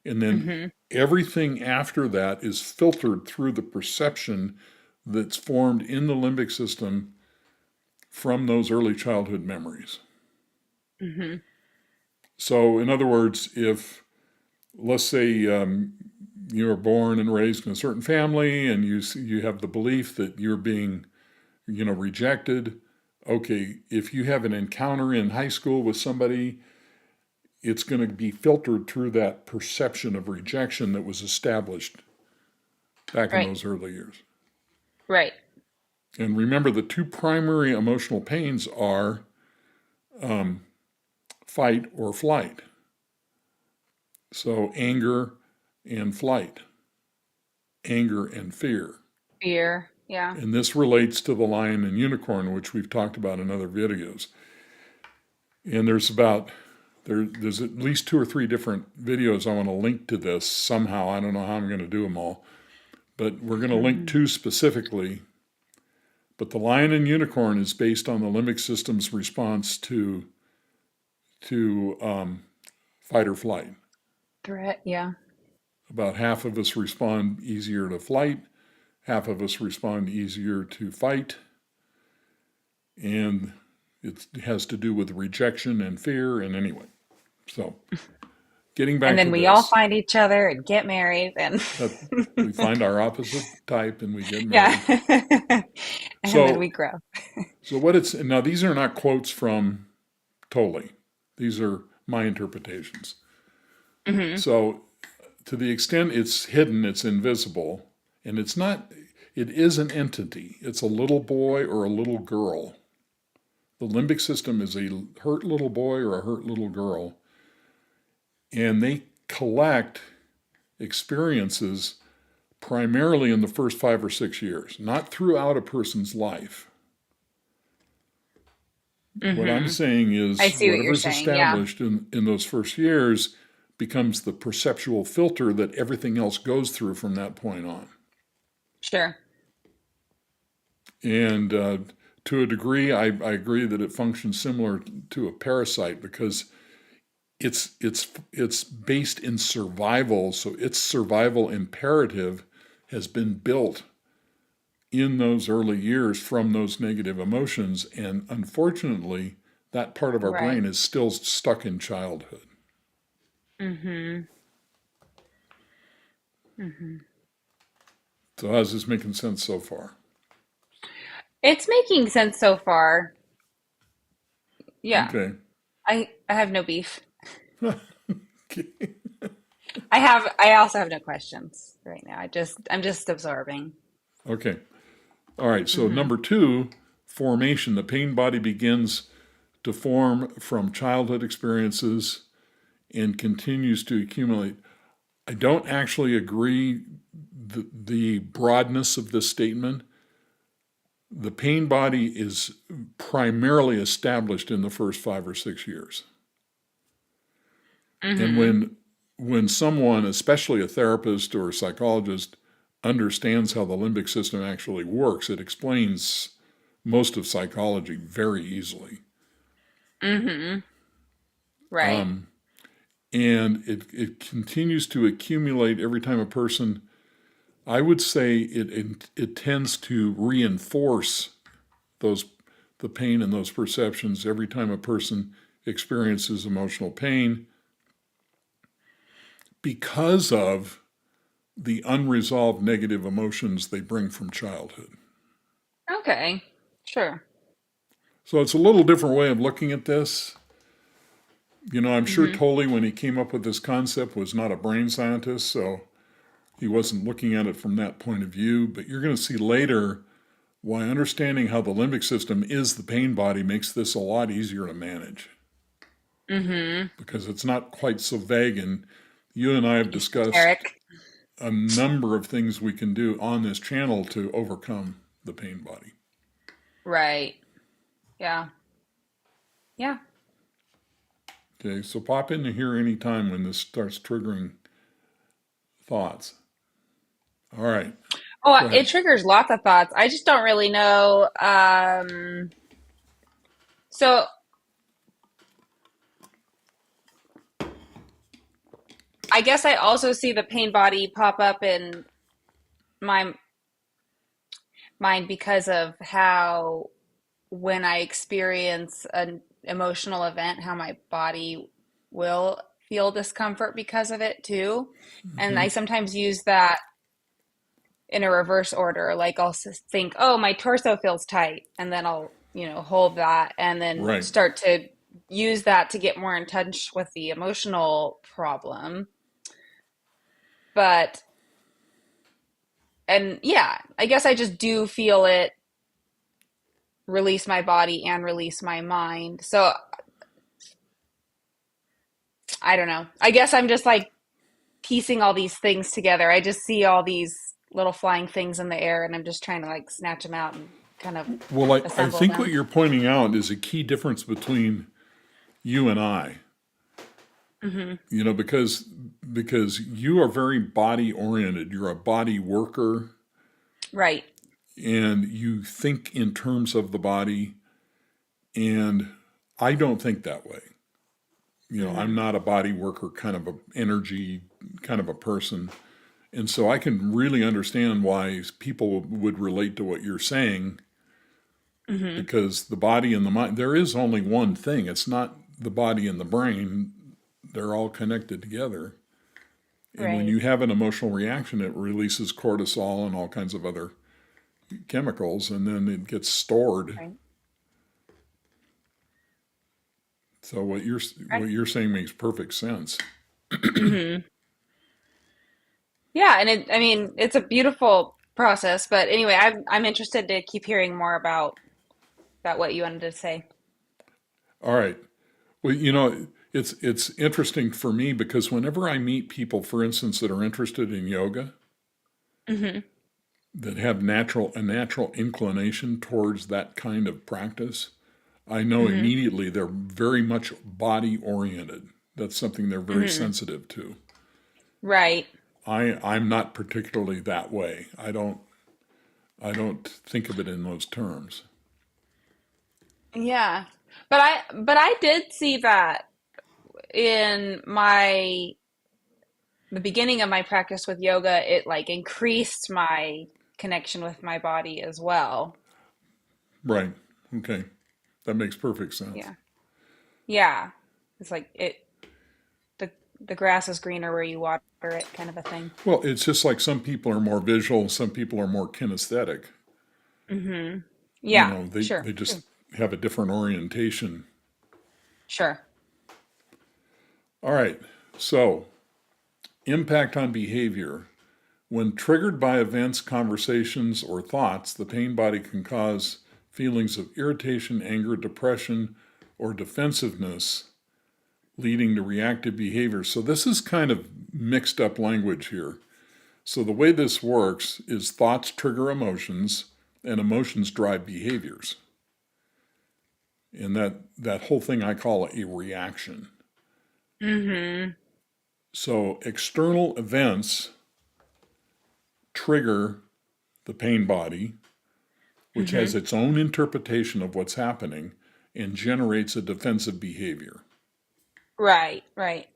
And then Mm-hmm. everything after that is filtered through the perception that's formed in the limbic system from those early childhood memories. Mm-hmm. So, in other words, if, let's say, you were born and raised in a certain family and you have the belief that you're being, rejected, okay, if you have an encounter in high school with somebody, it's going to be filtered through that perception of rejection that was established back in Right. those early years. Right. And remember, the two primary emotional pains are fight or flight. So anger and flight, anger and fear. Fear. Yeah. And this relates to the lion and unicorn, which we've talked about in other videos. And there's at least 2 or 3 different videos I want to link to this somehow. I don't know how I'm going to do them all, but we're going to link Mm-hmm. 2 specifically. But the lion and unicorn is based on the limbic system's response to fight or flight. Threat. Yeah. About half of us respond easier to flight, half of us respond easier to fight, and it has to do with rejection and fear. And anyway, so getting And back to then we all this, find each other and get married and that we find our opposite type and we get yeah. married. And then we So, grow. what it's now, these are not quotes from Tolle. These are my interpretations. Mm-hmm. So, to the extent it's hidden, it's invisible, and it's not. It is an entity. It's a little boy or a little girl. The limbic system is a hurt little boy or a hurt little girl, and they collect experiences primarily in the first 5 or 6 years, not throughout a person's life. What I'm Mm-hmm. saying I is see what you're whatever's saying. Yeah. established in those first years becomes the perceptual filter that everything else goes through from that point on. Sure. And to a degree, I agree that it functions similar to a parasite because it's based in survival, so its survival imperative has been built in those early years from those negative emotions, and unfortunately, that part of our Right. brain is still stuck in childhood. Mm-hmm. Mm-hmm. So how's this making sense so far? It's making sense so far. Yeah. Okay. I have no beef. Okay. I also have no questions right now. I'm just absorbing. Okay. All right. So Mm-hmm. number 2, formation. The pain body begins to form from childhood experiences and continues to accumulate. I don't actually agree the broadness of this statement. The pain body is primarily established in the first 5 or 6 years. And Mm-hmm. when when someone, especially a therapist or a psychologist, understands how the limbic system actually works, it explains most of psychology very easily. Mm-hmm. Right. And it continues to accumulate every time a person, I would say it tends to reinforce those the pain and those perceptions every time a person experiences emotional pain because of the unresolved negative emotions they bring from childhood. Okay. Sure. So it's a little different way of looking at this. I'm sure Mm-hmm. Tolle, when he came up with this concept, was not a brain scientist, so he wasn't looking at it from that point of view. But you're going to see later why understanding how the limbic system is the pain body makes this a lot easier to manage Mm-hmm. because it's not quite so vague. And you and I have discussed Esoteric. a number of things we can do on this channel to overcome the pain body. Right. Yeah. Yeah. Okay, so pop in here anytime when this starts triggering thoughts. All right, Oh, go it ahead. triggers lots of thoughts. I just don't really know. So I guess I also see the pain body pop up in my mind because of how when I experience an emotional event, how my body will feel discomfort because of it too. And Mm-hmm. I sometimes use that in a reverse order. Like I'll think, oh, my torso feels tight. And then I'll, hold that and then Right. start to use that to get more in touch with the emotional problem. But, and yeah, I guess I just do feel it release my body and release my mind. So I don't know. I guess I'm just like piecing all these things together. I just see all these little flying things in the air and I'm just trying to like snatch them out and kind of Well, I assemble think what them. you're pointing out is a key difference between you and I. Hmm. Because you are very body oriented. You're a body worker, Right. and you think in terms of the body. And I don't think that way. I'm Hmm. not a body worker kind of a energy kind of a person. And so I can really understand why people would relate to what you're saying Hmm. because the body and the mind, there is only one thing. It's not the body and the brain, they're all connected together. And when Right. you have an emotional reaction, it releases cortisol and all kinds of other chemicals, and then it gets stored. Right. So what you're Right. what you're saying makes perfect sense. Hmm. Yeah, and I mean, it's a beautiful process. But anyway, I'm interested to keep hearing more about what you wanted to say. All right. Well, it's interesting for me because whenever I meet people, for instance, that are interested in yoga, Hmm. that have a natural inclination towards that kind of practice, I know Hmm. immediately they're very much body oriented. That's something they're very Hmm. sensitive to. Right. I'm not particularly that way. I don't think of it in those terms. Yeah. But I did see that in the beginning of my practice with yoga, it like increased my connection with my body as well. Right. Okay. That makes perfect sense. Yeah. Yeah. It's like the the grass is greener where you water it kind of a thing. Well, it's just like some people are more visual, some people are more kinesthetic. Hmm. You Yeah, know, they, sure. they just have a different orientation. Sure. All right. So, impact on behavior. When triggered by events, conversations, or thoughts, the pain body can cause feelings of irritation, anger, depression, or defensiveness, leading to reactive behavior. So, this is kind of mixed up language here. So, the way this works is thoughts trigger emotions, and emotions drive behaviors. And that whole thing I call a reaction. Hmm. So external events trigger the pain body, which has its own interpretation of what's happening and generates a defensive behavior. Right, right.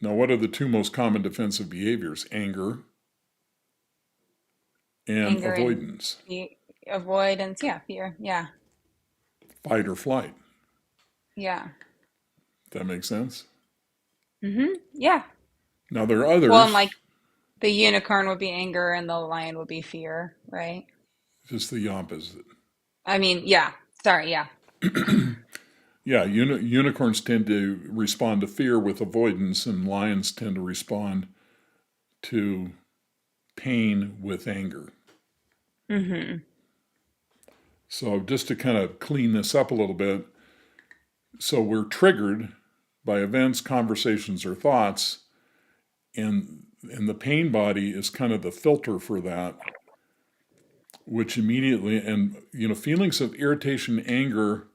Now, what are the two most common defensive behaviors? Anger and Anger and avoidance, avoidance. Yeah, fear. Yeah, fight or flight. yeah. That makes sense? Yeah. Now, there are Well, and others, like the unicorn would be anger and the lion would be fear, right? just the opposite. I mean, yeah. Sorry, yeah. Yeah, unicorns tend to respond to fear with avoidance, and lions tend to respond to pain with anger. So, just to kind of clean this up a little bit, so we're triggered by events, conversations, or thoughts, and the pain body is kind of the filter for that, which immediately, and feelings of irritation, anger,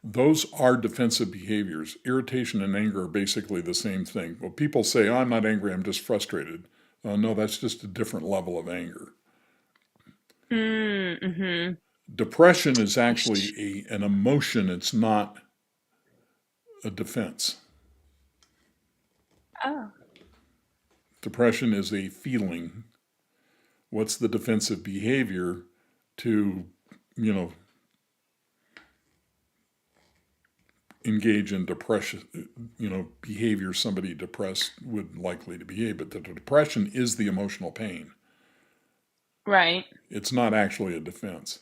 those are defensive behaviors. Irritation and anger are basically the same thing. Well, people say, oh, I'm not angry, I'm just frustrated. No, that's just a different level of anger. Mm-hmm. Depression is actually an emotion, it's not a defense. Oh. Depression is a feeling. What's the defensive behavior to, you know, engage in depression, behavior somebody depressed would likely to behave, but the depression is the emotional pain. Right. It's not actually a defense.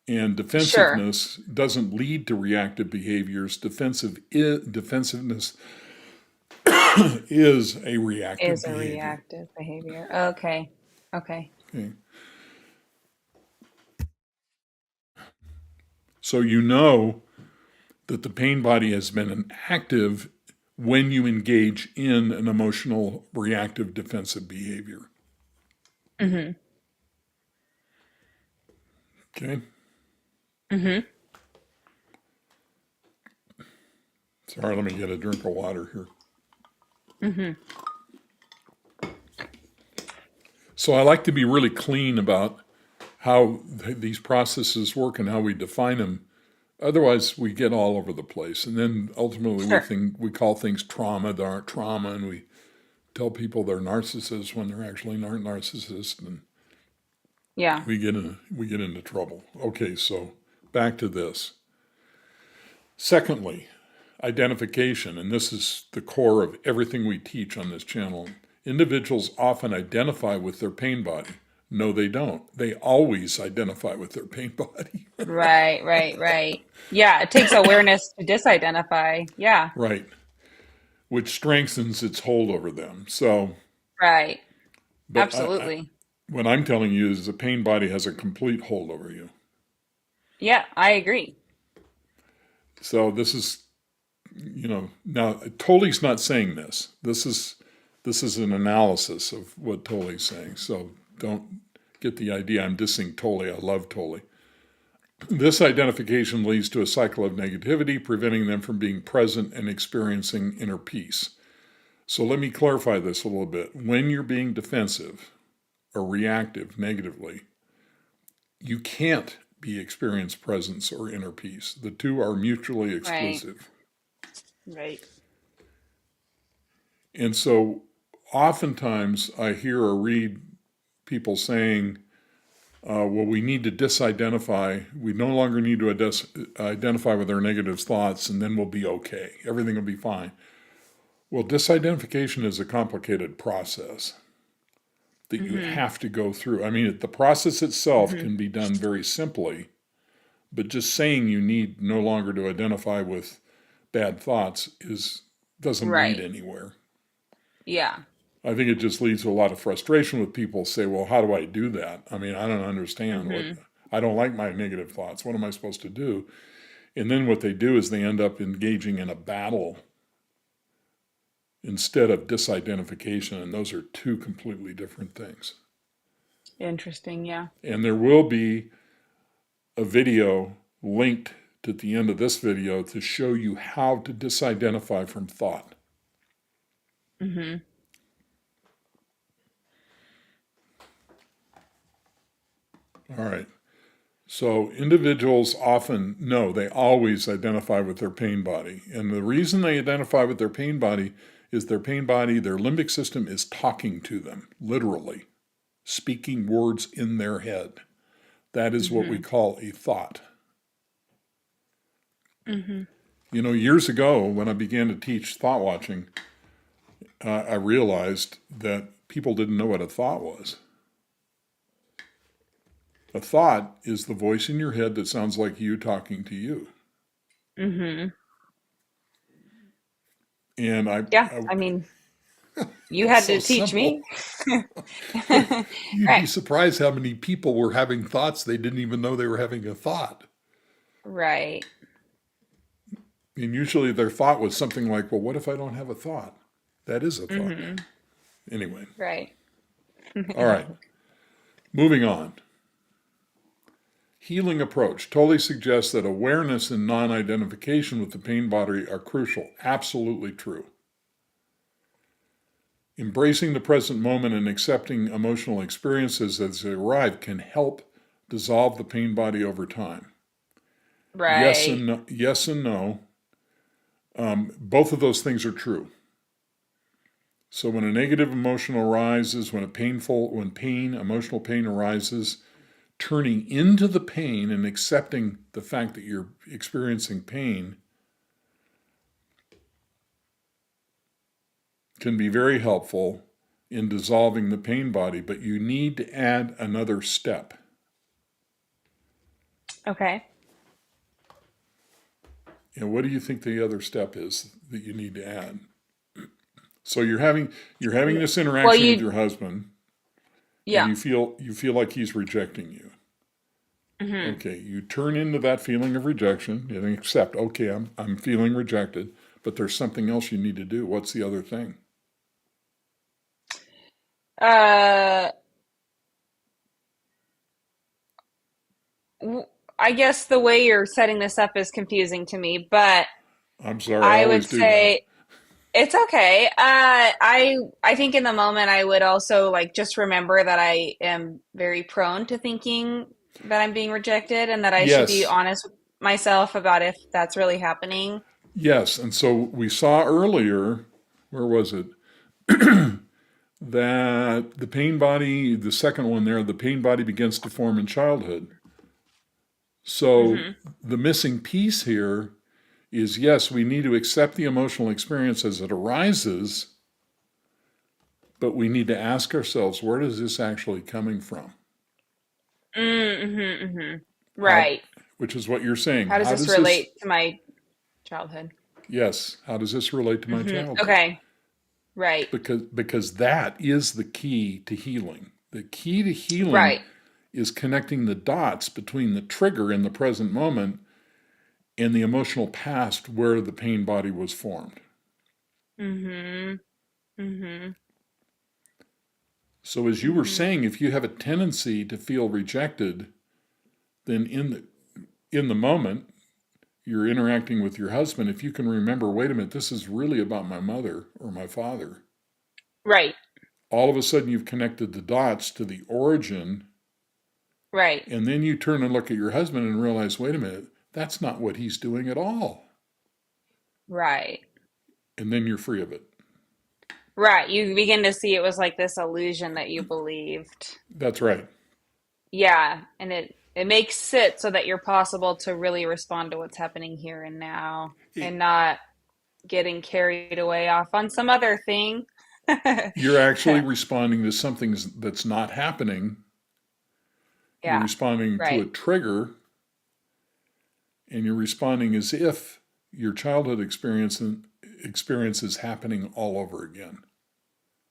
And Sure. defensiveness doesn't lead to reactive behaviors. Defensiveness is a reactive Is a behavior. reactive behavior. Okay. Okay. Okay. So you know that the pain body has been active when you engage in an emotional reactive defensive behavior. Mm-hmm. Okay. Mm-hmm. Sorry, let me get a drink of water here. Mm-hmm. So I like to be really clean about how these processes work and how we define them. Otherwise, we get all over the place, and then ultimately Sure. we call things trauma that aren't trauma, and we tell people they're narcissists when they're actually not narcissists, and Yeah. we get into trouble. Okay, so back to this. Secondly, identification, and this is the core of everything we teach on this channel. Individuals often identify with their pain body. No, they don't. They always identify with their pain body. Right, right, right. Yeah, it takes awareness to disidentify. Yeah. Right, which strengthens its hold over them. So, Right. but Absolutely. what I'm telling you is the pain body has a complete hold over you. Yeah, I agree. So this is, now Tolle's not saying this. This is an analysis of what Tolle's saying. So don't get the idea I'm dissing Tolle. I love Tolle. This identification leads to a cycle of negativity, preventing them from being present and experiencing inner peace. So let me clarify this a little bit. When you're being defensive or reactive negatively, you can't experience presence or inner peace. The two are mutually Right. exclusive. Right. And so oftentimes I hear or read people saying, well, we need to disidentify. We no longer need to identify with our negative thoughts, and then we'll be okay. Everything will be fine. Well, disidentification is a complicated process that you Mm-hmm. have to go through. I mean, the process itself Mm-hmm. can be done very simply, but just saying you need no longer to identify with bad thoughts doesn't lead Right. anywhere. Yeah. I think it just leads to a lot of frustration with people say, well, how do I do that? I mean, I don't understand Mm-hmm. I don't like my negative thoughts. What am I supposed to do? And then what they do is they end up engaging in a battle instead of disidentification. And those are two completely different things. Interesting. Yeah. And there will be a video linked at the end of this video to show you how to disidentify from thought. Mm-hmm. All right. So individuals they always identify with their pain body. And the reason they identify with their pain body is their pain body, their limbic system is talking to them, literally, speaking words in their head. That is what we call a thought. Mm-hmm. You know, years ago when I began to teach thought watching, I realized that people didn't know what a thought was. A thought is the voice in your head that sounds like you talking to you. Mm-hmm. And Yeah, I mean, you had so to teach simple. me. You'd be Right. surprised how many people were having thoughts they didn't even know they were having a thought. Right. And usually their thought was something like, well, what if I don't have a thought? That is a thought. Mm-hmm. Anyway, Right. all right, moving on. Healing approach. Tolle suggests that awareness and non-identification with the pain body are crucial. Absolutely true. Embracing the present moment and accepting emotional experiences as they arrive can help dissolve the pain body over time. Yes Right. and no. Yes and no. Both of those things are true. So when a negative emotion arises, when emotional pain arises, turning into the pain and accepting the fact that you're experiencing pain can be very helpful in dissolving the pain body, but you need to add another step. Okay. And what do you think the other step is that you need to add? So you're having this Well, interaction with your husband, and yeah. you feel like he's rejecting you. Mm-hmm. Okay, you turn into that feeling of rejection and accept, okay, I'm feeling rejected, but there's something else you need to do. What's the other thing? Uh, w- I guess the way you're setting this up is confusing to me, but I'm sorry, I I would always do that. say it's okay. I think in the moment I would also like just remember that I am very prone to thinking that I'm being rejected and that I should be Yes, honest with myself about if that's really happening. yes. And so we saw earlier, where was it? That the pain body, the second one there, the pain body begins to form in childhood. So Mm-hmm. the missing piece here is yes, we need to accept the emotional experience as it arises, but we need to ask ourselves, where is this actually coming from? Mm-hmm, mm-hmm. How, Right. which is what you're saying. How does How this does this, relate to my childhood? yes, how does this relate to my Mm-hmm. childhood? Okay. Right. Because that is the key to healing. The key to healing Right. is connecting the dots between the trigger in the present moment and the emotional past where the pain body was formed. Mm-hmm. Mm-hmm. So as you were Mm-hmm. saying, if you have a tendency to feel rejected, then in the moment you're interacting with your husband, if you can remember, wait a minute, this is really about my mother or my father, Right. all of a sudden you've connected the dots to the origin, Right. and then you turn and look at your husband and realize, wait a minute, that's not what he's doing at all. Right. And then you're free of it. Right. You begin to see it was like this illusion that you believed. That's right. Yeah, and it makes it so that you're possible to really respond to what's happening here and now and not getting carried away off on some other thing. You're actually responding to something that's not happening. You're Yeah, responding to a right. trigger, and you're responding as if your childhood experience is happening all over again.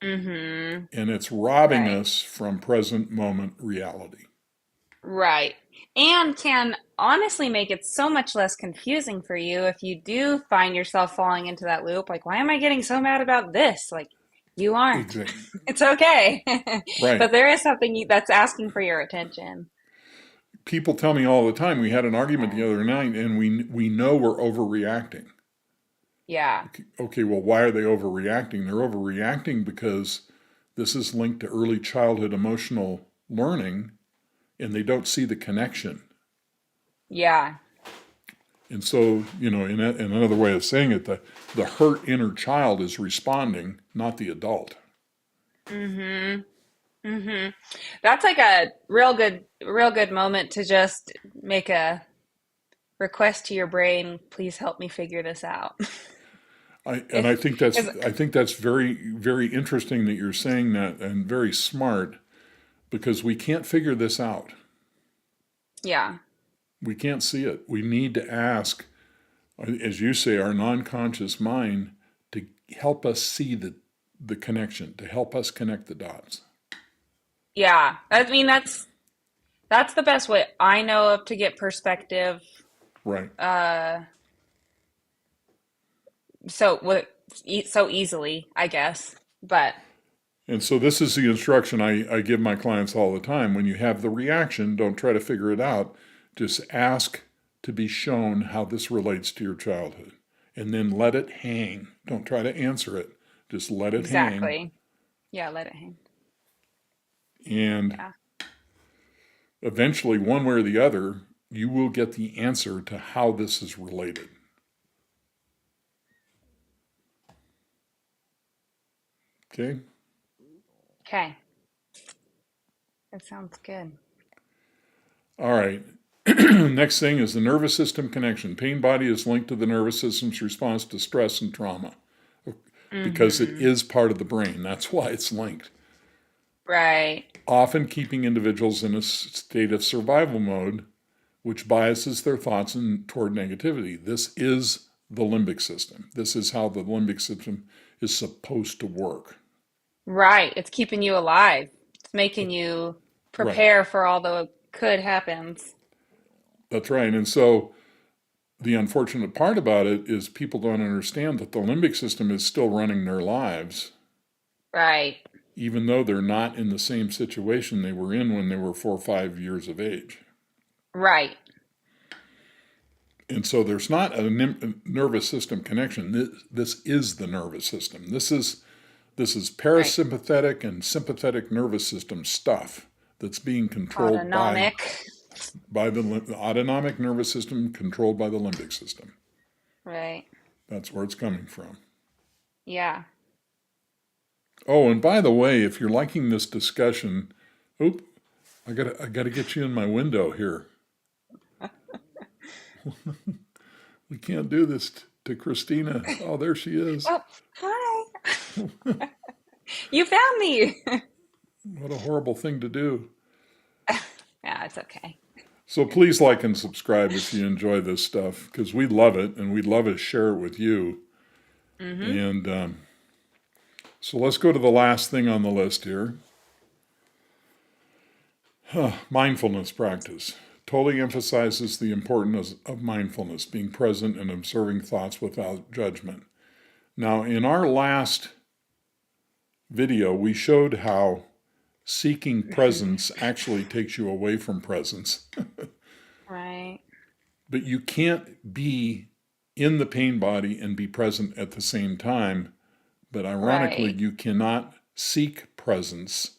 Mm-hmm. And it's robbing Right. us from present moment reality. Right. And can honestly make it so much less confusing for you if you do find yourself falling into that loop. Like, why am I getting so mad about this? Like, you aren't. Exactly. It's okay. Right. But there is something that's asking for your attention. people tell me all the time, we had an argument the other night and we know we're overreacting. Yeah. Okay, well, why are they overreacting? They're overreacting because this is linked to early childhood emotional learning and they don't see the connection. Yeah. And so, in another way of saying it, the hurt inner child is responding, not the adult. Mm-hmm. Mm-hmm. That's like a real good moment to just make a request to your brain, please help me figure this out. And I If, think 'cause- that's very, very interesting that you're saying that, and very smart, because we can't figure this out. yeah, We can't see it. We need to ask, as you say, our non-conscious mind to help us see the connection, to help us connect the dots. yeah. I mean, that's the best way I know of to get perspective. Right. Uh, so what so easily, I guess. But And so this is the instruction I give my clients all the time. When you have the reaction, don't try to figure it out. Just ask to be shown how this relates to your childhood. And then let it hang. Don't try to answer it. Just let it hang. exactly. Yeah, let it hang. And Yeah. eventually, one way or the other, you will get the answer to how this is related. Okay? Okay. That sounds good. All right. Next thing is the nervous system connection. Pain body is linked to the nervous system's response to stress and trauma because it Mm-hmm. is part of the brain. That's why it's linked. Right. Often keeping individuals in a state of survival mode, which biases their thoughts toward negativity. This is the limbic system. This is how the limbic system is supposed to work. Right. It's keeping you alive. It's making you Right. prepare for all the could happens. That's right. And so the unfortunate part about it is people don't understand that the limbic system is still running their lives, Right. even though they're not in the same situation they were in when they were 4 or 5 years of age. Right. And so there's not a nervous system connection. This is the nervous system. This is Right. parasympathetic and sympathetic nervous system stuff that's being controlled Autonomic. by the autonomic nervous system, controlled by the limbic system. Right. That's where it's coming from. Yeah. Oh, and by the way, if you're liking this discussion, oop, I gotta get you in my window here. We can't do this to Christina. Oh, there she is. Oh, hi. You found me. What a horrible thing to do. Yeah, it's okay. So please like and subscribe if you enjoy this stuff, because we love it and we'd love to share it with you. Mm-hmm. And so let's go to the last thing on the list here. Mindfulness practice. Tolle emphasizes the importance of mindfulness, being present and observing thoughts without judgment. Now, in our last video, we showed how seeking presence actually takes you away from presence. Right. But you can't be in the pain body and be present at the same time. But ironically, Right. you cannot seek presence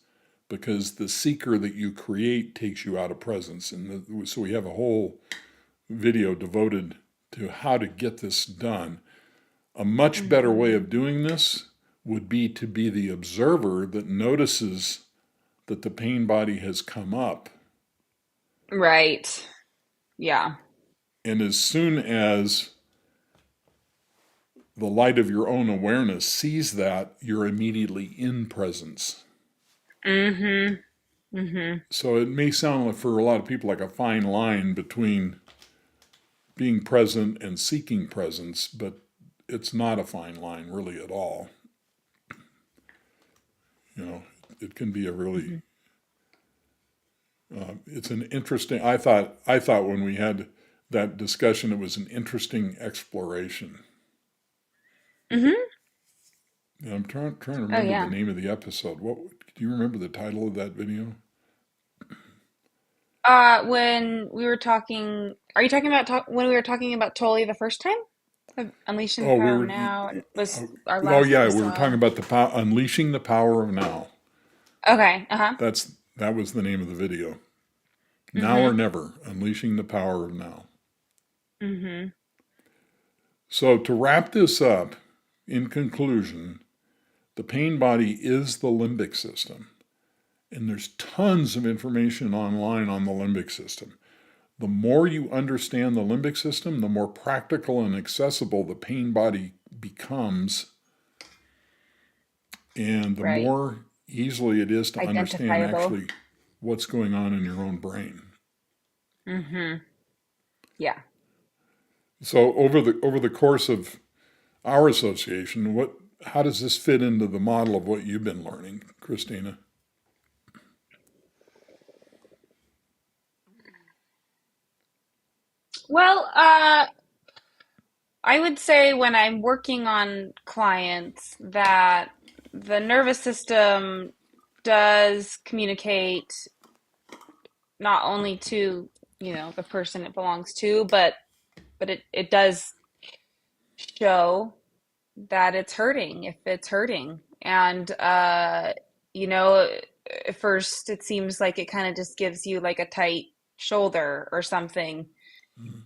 because the seeker that you create takes you out of presence. And so we have a whole video devoted to how to get this done. A much better way Mm-hmm. of doing this would be to be the observer that notices that the pain body has come up. Right. Yeah. And as soon as the light of your own awareness sees that, you're immediately in presence. Mm-hmm. Mm-hmm. So it may sound like, for a lot of people, like a fine line between being present and seeking presence, but it's not a fine line really at all. It can be a really Mm-hmm. it's an interesting. I thought when we had that discussion, it was an interesting exploration. Mm-hmm. And I'm trying to Oh remember the yeah. name of the episode. What do you remember the title of that video? When we were talking, are you talking about when we were talking about Tully the first time? Unleashing the Oh, we Power of were. Now was our Oh, last yeah, we were talking episode. about unleashing the power of now. Okay, uh-huh. That was the name of the video. Now or Mm-hmm. never, unleashing the power of now. Mm-hmm. So to wrap this up, in conclusion, the pain body is the limbic system, and there's tons of information online on the limbic system. The more you understand the limbic system, the more practical and accessible the pain body becomes, and the Right. more easily it is to understand Identifiable. actually what's going on in your own brain. Mm-hmm. Yeah. So over the course of our association, how does this fit into the model of what you've been learning, Christina? Well, I would say when I'm working on clients that the nervous system does communicate not only to, the person it belongs to, but it does show that it's hurting if it's hurting. And you know, at first it seems like it kind of just gives you like a tight shoulder or something.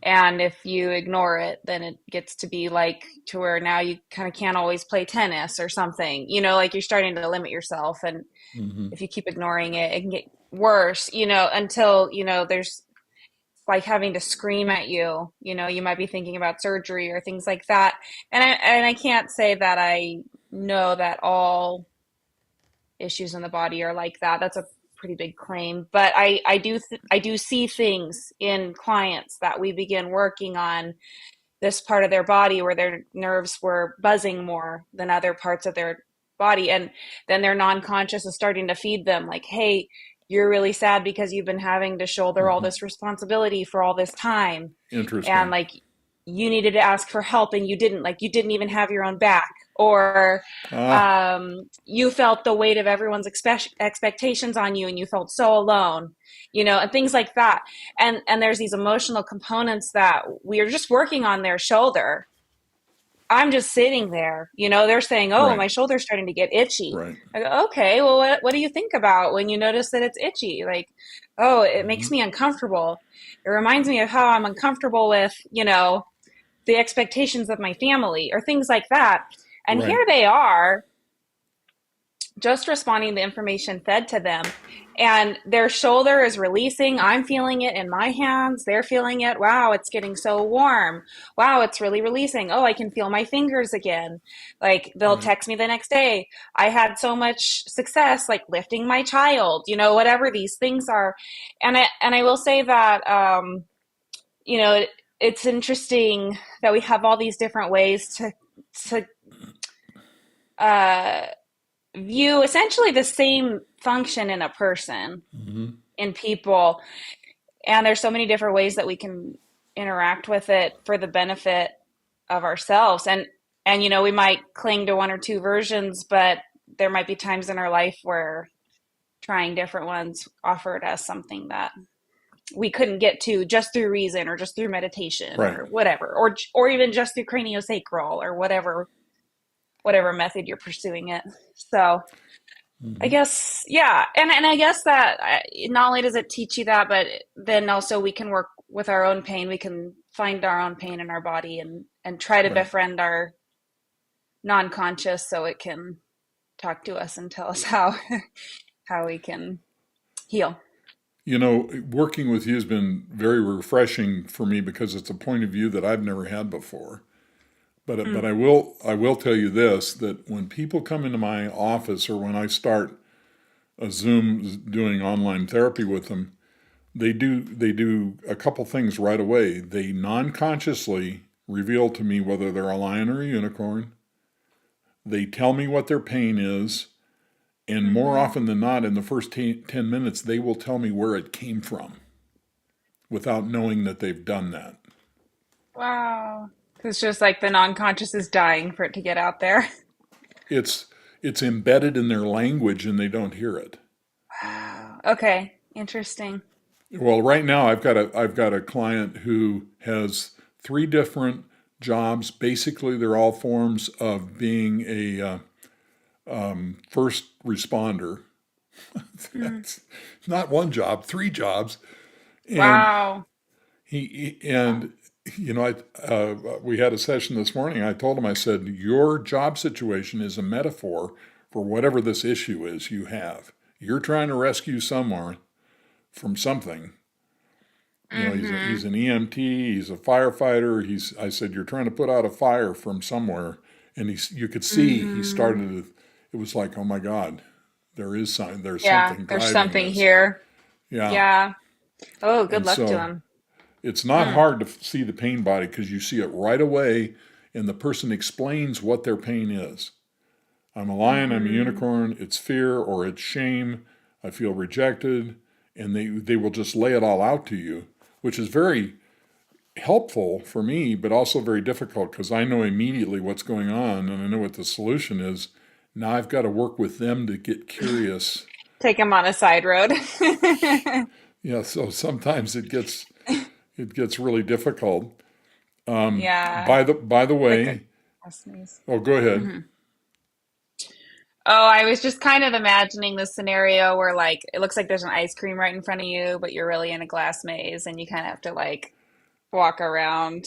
And if you ignore it, then it gets to be like to where now you kind of can't always play tennis or something. Like you're starting to limit yourself. And Mm-hmm. if you keep ignoring it, it can get worse, until, there's like having to scream at you. You might be thinking about surgery or things like that. And I can't say that I know that all issues in the body are like that. That's a pretty big claim, but I do see things in clients that we begin working on this part of their body where their nerves were buzzing more than other parts of their body. And then their non-conscious is starting to feed them like, hey, you're really sad because you've been having to shoulder all Mm-hmm. this responsibility for all this time. And Interesting. like you needed to ask for help and you didn't even have your own back. Or Ah, you felt the weight of everyone's expectations on you and you felt so alone, and things like that. And there's these emotional components that we are just working on their shoulder. I'm just sitting there, they're saying, oh, right, my shoulder's starting to get itchy. right. I go, okay, well, what do you think about when you notice that it's itchy? Like, oh, it Mm-hmm. makes me uncomfortable. It reminds me of how I'm uncomfortable with, the expectations of my family or things like that. And Right. here they are just responding to the information fed to them, and their shoulder is releasing. I'm feeling it in my hands, they're feeling it. Wow, it's getting so warm. Wow, it's really releasing. Oh, I can feel my fingers again. Like they'll Right. text me the next day, I had so much success like lifting my child, whatever these things are. And I will say that you know it, it's interesting that we have all these different ways to uh view essentially the same function in a person, Mm-hmm. in people. And there's so many different ways that we can interact with it for the benefit of ourselves. And we might cling to one or two versions, but there might be times in our life where trying different ones offered us something that we couldn't get to just through reason or just through meditation Right. or whatever, or even just through craniosacral or whatever method you're pursuing it. So I Mm-hmm. guess, yeah. And I guess that not only does it teach you that, but then also we can work with our own pain. We can find our own pain in our body and try to Right. befriend our non-conscious so it can talk to us and tell us how we can heal. Working with you has been very refreshing for me because it's a point of view that I've never had before. But Mm. I will tell you this, that when people come into my office or when I start a Zoom doing online therapy with them, they do a couple things right away. They non-consciously reveal to me whether they're a lion or a unicorn. They tell me what their pain is, and more Mm-hmm. often than not, in the first 10 minutes, they will tell me where it came from without knowing that they've done that. Wow. It's just like the non-conscious is dying for it to get out there. It's it's embedded in their language and they don't hear it. Wow. Okay. Interesting. Well, right now I've got a client who has three different jobs. Basically, they're all forms of being a first responder. Mm. That's not one job, three jobs, and Wow. and we had a session this morning. I told him, I said, your job situation is a metaphor for whatever this issue is you have. You're trying to rescue someone from something. He's Mm-hmm. an EMT, he's a firefighter. I said, you're trying to put out a fire from somewhere, and you could see he Mm-hmm. started to, it was like, oh my God, there's Yeah, something there's driving something this. here. Yeah. Yeah. Oh, good And luck to so him. it's not Hmm. hard to see the pain body because you see it right away, and the person explains what their pain is. I'm a lion, I'm a Mm-hmm. unicorn, it's fear or it's shame, I feel rejected, and they will just lay it all out to you, which is very helpful for me, but also very difficult because I know immediately what's going on and I know what the solution is. Now I've got to work with them to get curious. Take him on a side road. Yeah, so sometimes it gets really difficult. Yeah, By the like a way, sneeze. oh, go ahead. Hmm. Oh, I was just kind of imagining the scenario where like it looks like there's an ice cream right in front of you, but you're really in a glass maze and you kind of have to like walk around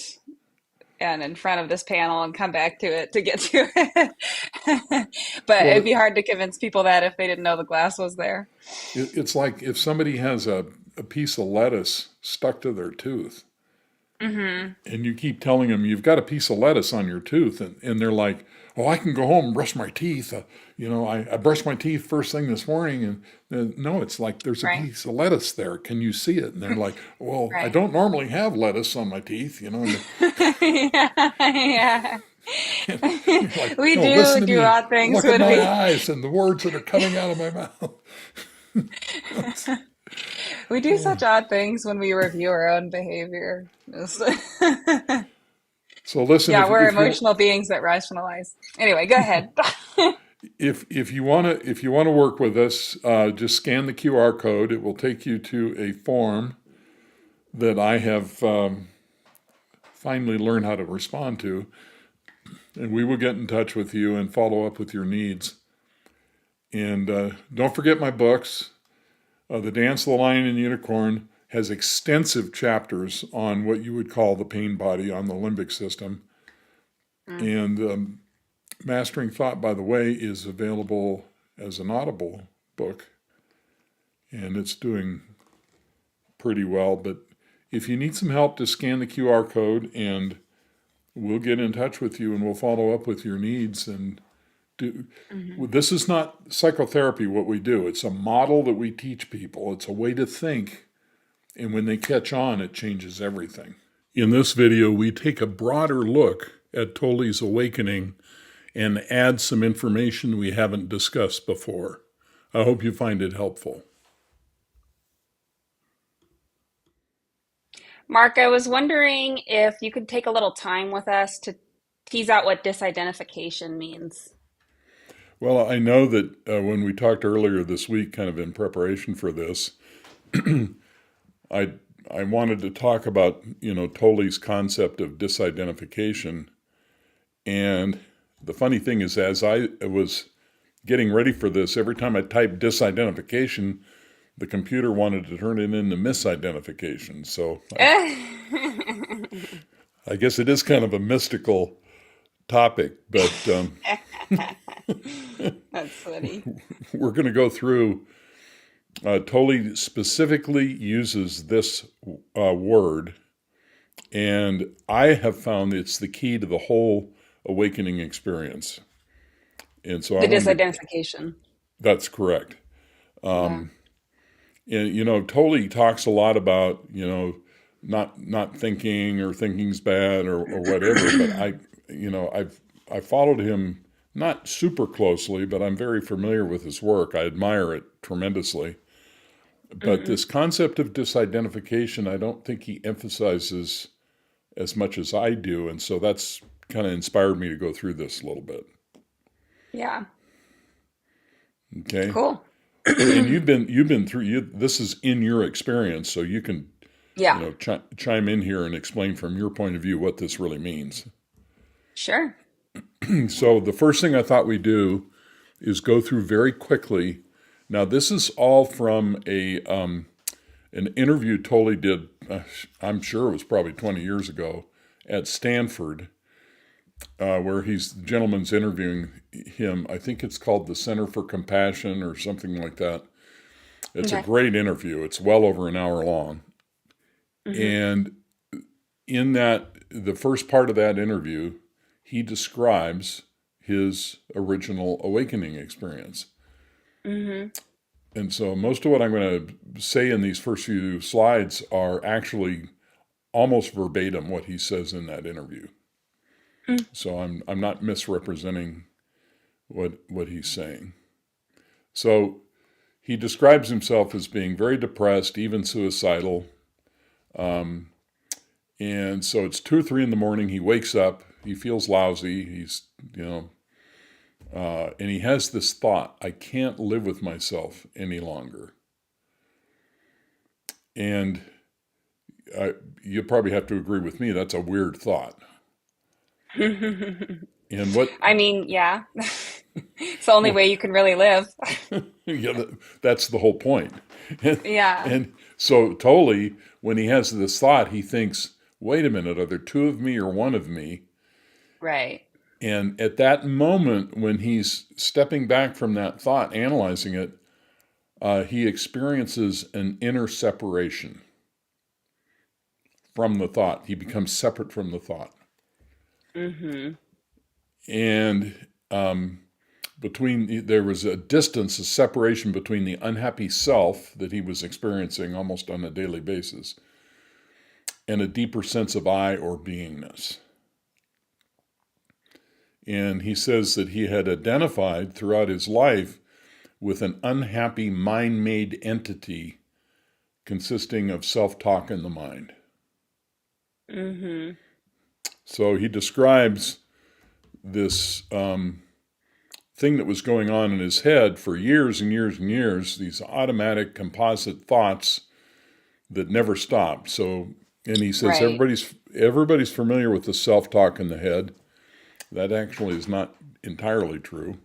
and in front of this panel and come back to it to get to it. But it'd Well, be hard to convince people that if they didn't know the glass was there. it's like if somebody has a piece of lettuce stuck to their tooth, Hmm. and you keep telling them you've got a piece of lettuce on your tooth, and they're like, oh, I can go home and brush my teeth. I brushed my teeth first thing this morning, and no, it's like there's a Right. piece of lettuce there. Can you see it? And they're like, well, I Right. don't normally have lettuce on my teeth, Yeah, yeah. and you're like, We no, do listen to do me, odd things look at when my we eyes and the words that are coming out of my mouth. we do such odd things when we review our own behavior. So listen, Yeah, we're emotional beings that rationalize. Anyway, go ahead. if you want to work with us, just scan the QR code. It will take you to a form that I have finally learned how to respond to, and we will get in touch with you and follow up with your needs. And don't forget my books. The Dance of the Lion and Unicorn has extensive chapters on what you would call the pain body on the limbic system. Mm. And Mastering Thought, by the way, is available as an Audible book, and it's doing pretty well. But if you need some help, just scan the QR code and we'll get in touch with you and we'll follow up with your needs. And do Mhm. this is not psychotherapy, what we do. It's a model that we teach people. It's a way to think. And when they catch on, it changes everything. In this video, we take a broader look at Tolle's awakening and add some information we haven't discussed before. I hope you find it helpful. Mark, I was wondering if you could take a little time with us to tease out what disidentification means. Well, I know that when we talked earlier this week, kind of in preparation for this, I I wanted to talk about Tolle's concept of disidentification. And the funny thing is, as I was getting ready for this, every time I typed disidentification, the computer wanted to turn it into misidentification. So I guess it is kind of a mystical topic, but That's funny. we're going to go through. Tolle specifically uses this word, and I have found it's the key to the whole awakening experience. And so I The wanted to, disidentification. that's correct. Yeah. And Tolle talks a lot about not thinking or thinking's bad or whatever. But I followed him not super closely, but I'm very familiar with his work. I admire it tremendously. But Mm-mm. this concept of disidentification, I don't think he emphasizes as much as I do, and so that's kind of inspired me to go through this a little bit. Yeah. Okay. Cool. And you've been through this is in your experience, so you can Yeah, chime in here and explain from your point of view what this really means. sure. So the first thing I thought we'd do is go through very quickly. Now this is all from a an interview Tolle did. I'm sure it was probably 20 years ago at Stanford, where the gentleman's interviewing him. I think it's called the Center for Compassion or something like that. It's a Okay. great interview. It's well over an hour long. Mm-hmm. And in the first part of that interview, he describes his original awakening experience. Mm-hmm. And so most of what I'm going to say in these first few slides are actually almost verbatim what he says in that interview. So I'm not misrepresenting what he's saying. So he describes himself as being very depressed, even suicidal. And so it's 2 or 3 in the morning. He wakes up. He feels lousy. And he has this thought: I can't live with myself any longer. And you probably have to agree with me. That's a weird thought. And what? I mean, yeah. It's the only Well, way you can really live. yeah, that's the whole point. And, Yeah. and so Tolle, when he has this thought, he thinks, "Wait a minute, are there two of me or one of me?" Right. And at that moment, when he's stepping back from that thought, analyzing it, he experiences an inner separation from the thought. He becomes separate from the thought. Mm-hmm. And there was a distance, a separation between the unhappy self that he was experiencing almost on a daily basis and a deeper sense of I or beingness. And he says that he had identified throughout his life with an unhappy mind-made entity consisting of self-talk in the mind. Mm-hmm. So he describes this thing that was going on in his head for years and years and years, these automatic composite thoughts that never stopped. So, and he says Right. everybody's familiar with the self-talk in the head. That actually is not entirely true,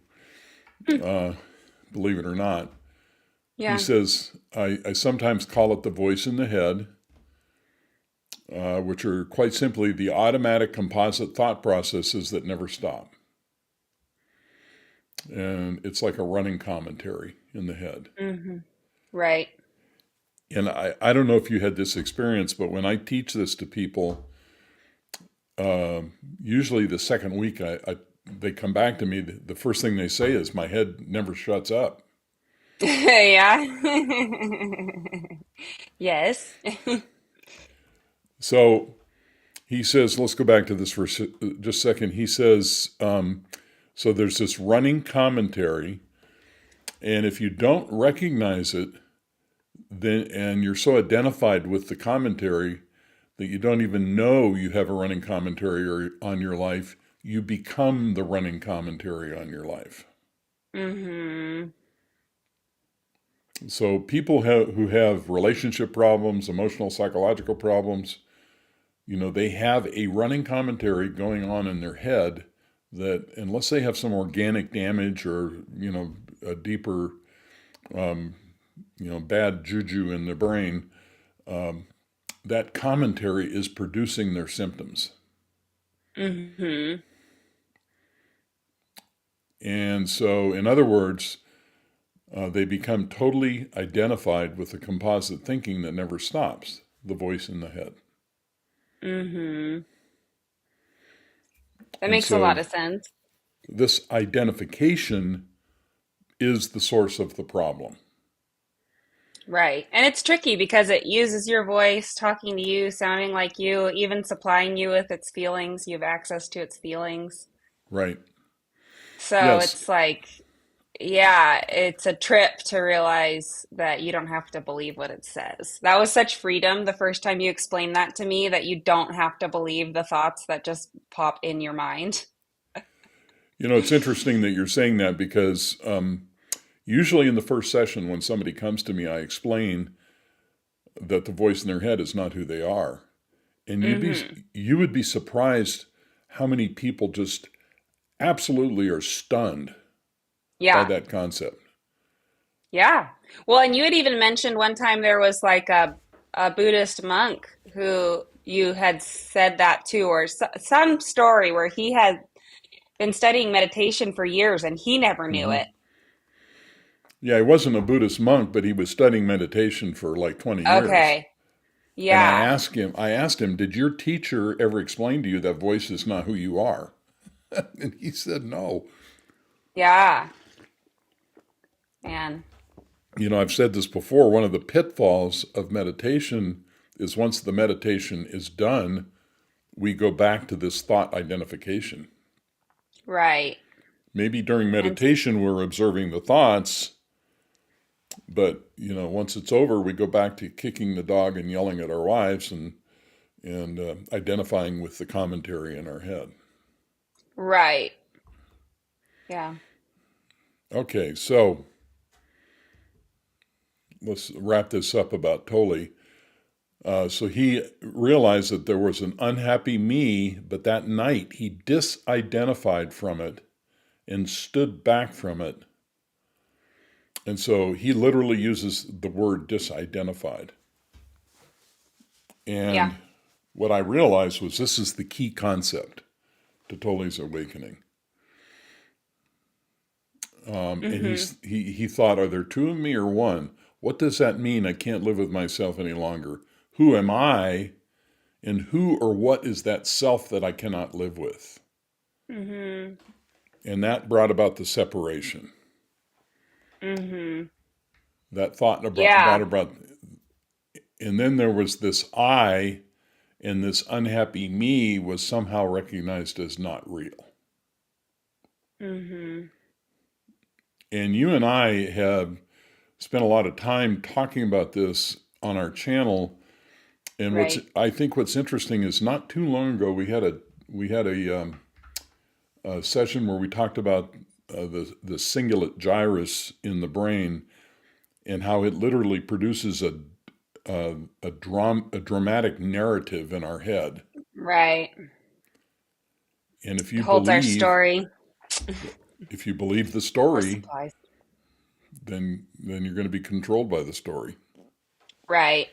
believe it or not. He Yeah. says, I sometimes call it the voice in the head, which are quite simply the automatic composite thought processes that never stop. And it's like a running commentary in the head. Mm-hmm. Right. And I don't know if you had this experience, but when I teach this to people, usually the second week they come back to me, the first thing they say is, my head never shuts up. Yeah. Yes. So he says, let's go back to this for just a second. He says, so there's this running commentary, and if you don't recognize it, then and you're so identified with the commentary that you don't even know you have a running commentary on your life, you become the running commentary on your life. Mm-hmm. So people who have relationship problems, emotional, psychological problems, they have a running commentary going on in their head that, unless they have some organic damage or, a deeper, bad juju in their brain, that commentary is producing their symptoms. Mm-hmm. And so, in other words, they become totally identified with the composite thinking that never stops, the voice in the head. Mm-hmm. That And makes a lot so of sense. this identification is the source of the problem. Right. And it's tricky because it uses your voice, talking to you, sounding like you, even supplying you with its feelings. You have access to its feelings. Right. So Yes. it's like, yeah, it's a trip to realize that you don't have to believe what it says. That was such freedom the first time you explained that to me, that you don't have to believe the thoughts that just pop in your mind. It's interesting that you're saying that because, Usually in the first session, when somebody comes to me, I explain that the voice in their head is not who they are. And Mm-hmm. you would be surprised how many people just absolutely are stunned by Yeah. that concept. Yeah. Well, and you had even mentioned one time there was like a Buddhist monk who you had said that to, or some story where he had been studying meditation for years and he never knew Hmm. it. Yeah, he wasn't a Buddhist monk, but he was studying meditation for like 20 years. Okay. And Yeah. I asked him, did your teacher ever explain to you that voice is not who you are? And he said, no. Yeah. Man. I've said this before. One of the pitfalls of meditation is once the meditation is done, we go back to this thought identification. Right. Maybe during And meditation, we're observing the thoughts, but once it's over, we go back to kicking the dog and yelling at our wives and identifying with the commentary in our head. right. Yeah. Okay, so let's wrap this up about Tolle. So he realized that there was an unhappy me, but that night he disidentified from it and stood back from it. And so he literally uses the word disidentified. Yeah. And what I realized was this is the key concept to Tolle's awakening. And Mm-hmm. he thought, are there two of me or one? What does that mean? I can't live with myself any longer. Who am I? And who or what is that self that I cannot live with? Mm-hmm. And that brought about the separation. Mm-hmm. That thought brought Yeah. about, and then there was this I, and this unhappy me was somehow recognized as not real. Mm-hmm. And you and I have spent a lot of time talking about this on our channel. And Right. I think what's interesting is not too long ago we had a session where we talked about the cingulate gyrus in the brain and how it literally produces a dramatic narrative in our head. Right. And It holds our story if you believe the or story, supplies. then you're going to be controlled by the story. Right.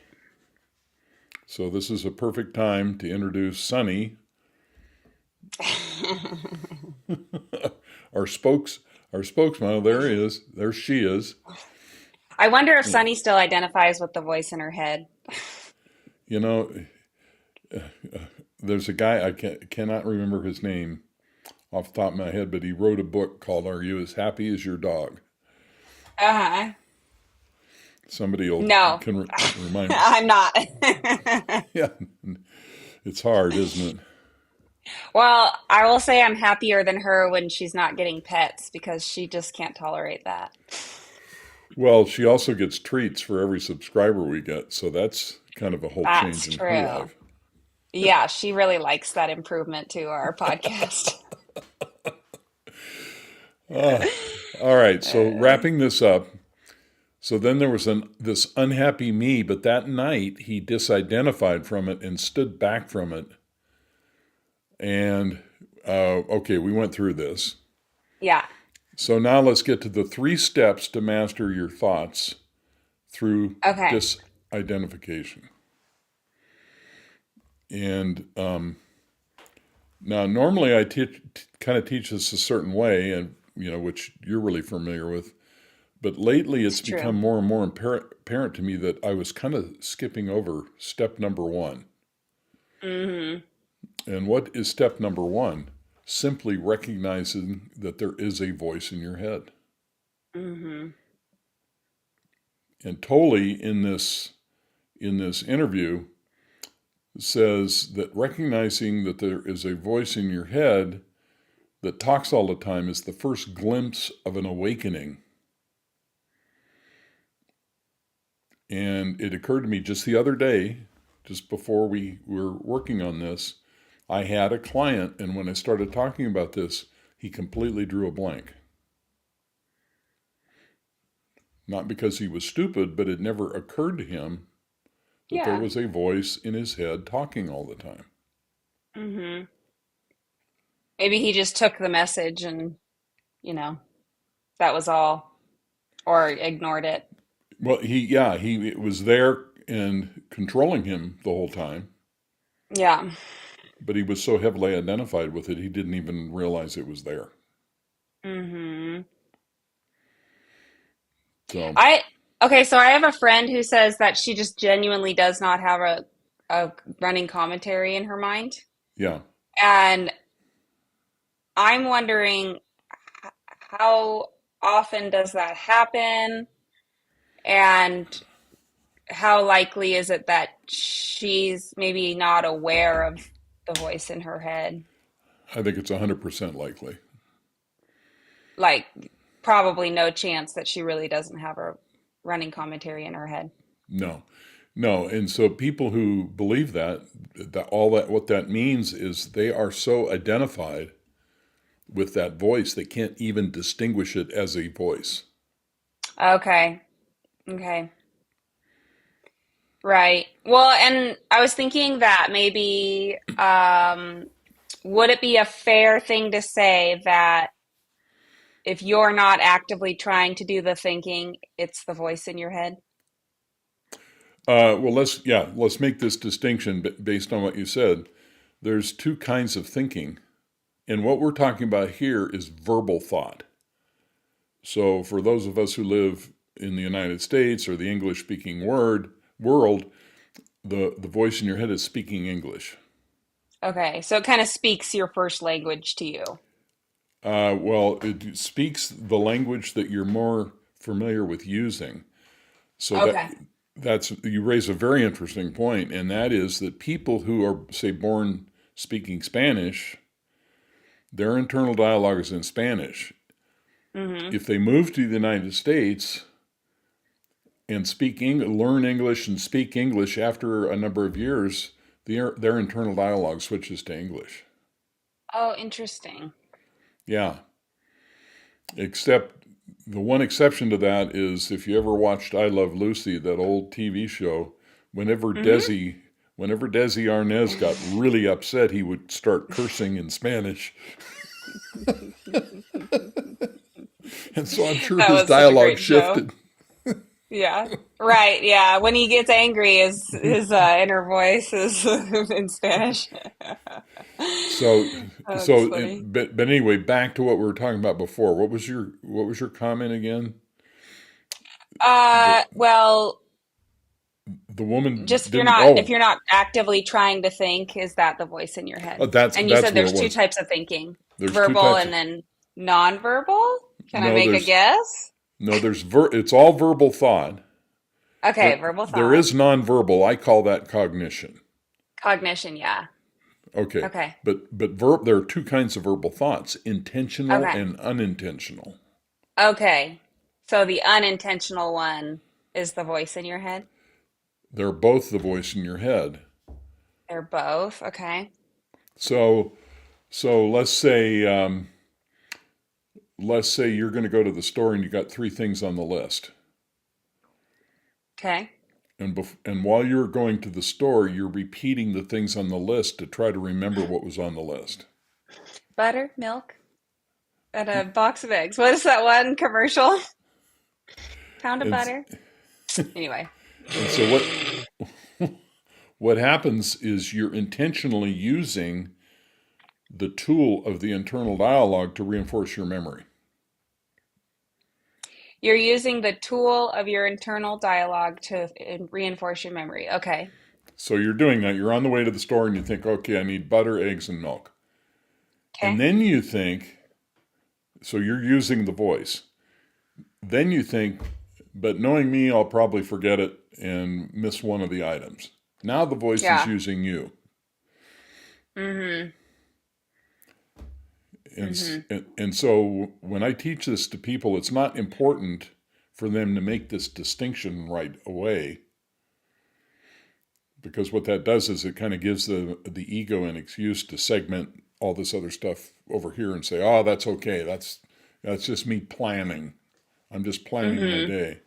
So this is a perfect time to introduce Sunny, our spokes our spokesman. Oh, there he is. There she is. I wonder if Yeah. Sunny still identifies with the voice in her head. You know, there's a guy cannot remember his name off the top of my head, but he wrote a book called "Are You as Happy as Your Dog?" Uh-huh. Somebody No, can remind me. I'm not. Yeah, it's hard, isn't it? Well, I will say I'm happier than her when she's not getting pets because she just can't tolerate that. Well, she also gets treats for every subscriber we get, so that's kind of a whole change That's in her true. life. Yeah, she really likes that improvement to our podcast. Ah, all right. So wrapping this up. So then there was this unhappy me, but that night he disidentified from it and stood back from it. And okay, we went through this. Yeah. So now let's get to the 3 steps to master your thoughts through Okay. disidentification. And now normally I kind of teach this a certain way, and which you're really familiar with. But lately it's It's become true. more and more apparent to me that I was kind of skipping over step number 1. Mm-hmm. And what is step number 1? Simply recognizing that there is a voice in your head. Mm-hmm. And Tolle in this interview says that recognizing that there is a voice in your head that talks all the time is the first glimpse of an awakening. And it occurred to me just the other day, just before we were working on this, I had a client, and when I started talking about this, he completely drew a blank. Not because he was stupid, but it never occurred to him that there Yeah. was a voice in his head talking all the time. Hmm. Maybe he just took the message and, you know, that was all, or ignored it. Well, he it was there and controlling him the whole time, Yeah. but he was so heavily identified with it, he didn't even realize it was there. Hmm. So, I okay, so I have a friend who says that she just genuinely does not have a running commentary in her mind. yeah. And I'm wondering how often does that happen? And how likely is it that she's maybe not aware of the voice in her head? I think it's 100% likely. Like, probably no chance that she really doesn't have a running commentary in her head. No, no. And so people who believe that all that, what that means is they are so identified with that voice, they can't even distinguish it as a voice. Okay. Okay. Right. Well, and I was thinking that maybe would it be a fair thing to say that if you're not actively trying to do the thinking, it's the voice in your head? Well, let's make this distinction based on what you said. There's two kinds of thinking, and what we're talking about here is verbal thought. So, for those of us who live in the United States or the English-speaking world, the voice in your head is speaking English. Okay, so it kind of speaks your first language to you. Well, it speaks the language that you're more familiar with using. So Okay. that's you raise a very interesting point, and that is that people who are, say, born speaking Spanish, their internal dialogue is in Spanish. Mm-hmm. If they move to the United States and learn English and speak English after a number of years, their internal dialogue switches to English. Oh, interesting. Yeah, except the one exception to that is if you ever watched I Love Lucy, that old TV show, whenever Mm-hmm. Desi whenever Desi Arnaz got really upset, he would start cursing in Spanish. And so I'm sure That his was such a dialogue great show. shifted. Yeah. Right. Yeah. When he gets angry, his inner voice is in Spanish. So That's funny. but anyway, back to what we were talking about before. What was your comment again? The Well, the woman just didn't. if Oh, you're not actively trying to think, is that the voice in your head? And you that's said where it there's two was. types of thinking, There's two verbal types and of then nonverbal. Can I no. make a guess? It's all verbal thought. Okay, There verbal there thought. is nonverbal. I call that cognition. Cognition, yeah. Okay, Okay. there are two kinds of verbal thoughts: intentional Okay. and unintentional. Okay. So the unintentional one is the voice in your head? They're both the voice in your head. They're both. Okay. So so let's say you're going to go to the store and you got three things on the list. Okay. And while you're going to the store, you're repeating the things on the list to try to remember what was on the list. Butter, milk, and a box of eggs. What is that one commercial? Pound of And butter. Anyway. and so what happens is you're intentionally using the tool of the internal dialogue to reinforce your memory. You're using the tool of your internal dialogue to reinforce your memory. Okay. So you're doing that. You're on the way to the store and you think, okay, I need butter, eggs, and milk. And Okay. then you think, so you're using the voice. Then you think, but knowing me, I'll probably forget it and miss one of the items. Now the voice is Yeah. using you. Mm-hmm. And, Mm-hmm. and so when I teach this to people, it's not important for them to make this distinction right away, because what that does is it kind of gives the ego an excuse to segment all this other stuff over here and say, oh, that's okay. That's just me planning. I'm just planning my Mm-hmm. day.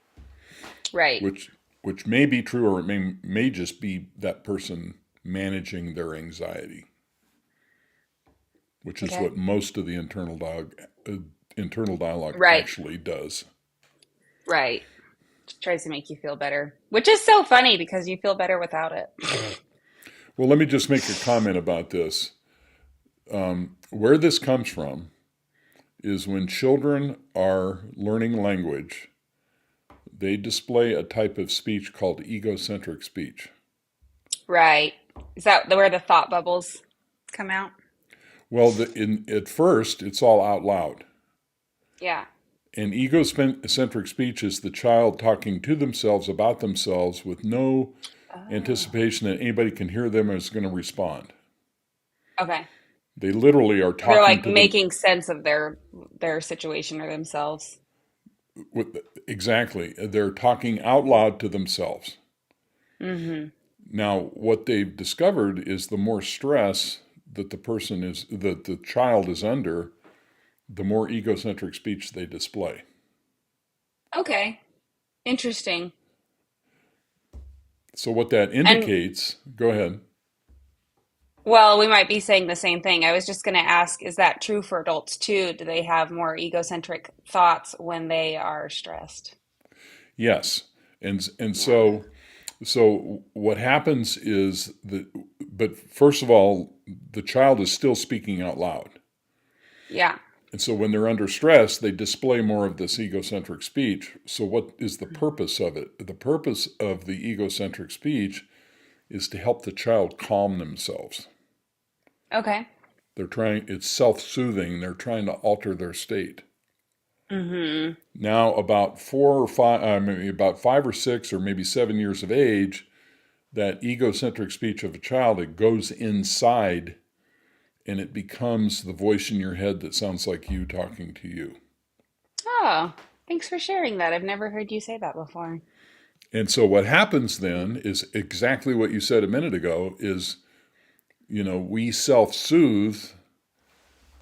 Right. which may be true, or it may just be that person managing their anxiety, which is Okay. what most of the internal dialogue Right. actually does. Right. Tries to make you feel better, which is so funny because you feel better without it. Well, let me just make a comment about this. Where this comes from is when children are learning language, they display a type of speech called egocentric speech. Right. Is that where the thought bubbles come out? Well, at first, it's all out loud. Yeah. And egocentric speech is the child talking to themselves about themselves with no Oh. anticipation that anybody can hear them or is going to respond. Okay. They literally are They're talking like to them. making sense of their situation or themselves. Exactly. They're talking out loud to themselves. Mm-hmm. Now, what they've discovered is the more stress that that the child is under, the more egocentric speech they display. Okay. Interesting. So what that And indicates, go ahead. well, we might be saying the same thing. I was just going to ask, is that true for adults too? Do they have more egocentric thoughts when they are stressed? Yes. And Yeah. so what happens is that, but first of all, the child is still speaking out loud. Yeah. And so when they're under stress, they display more of this egocentric speech. So what is the purpose of it? The purpose of the egocentric speech is to help the child calm themselves. Okay. It's self-soothing. They're trying to alter their state. Mm-hmm. Now, about 4 or 5, maybe about 5 or 6 or maybe 7 years of age, that egocentric speech of a child, it goes inside and it becomes the voice in your head that sounds like you talking to you. Oh, thanks for sharing that. I've never heard you say that before. And so what happens then is exactly what you said a minute ago is, we self-soothe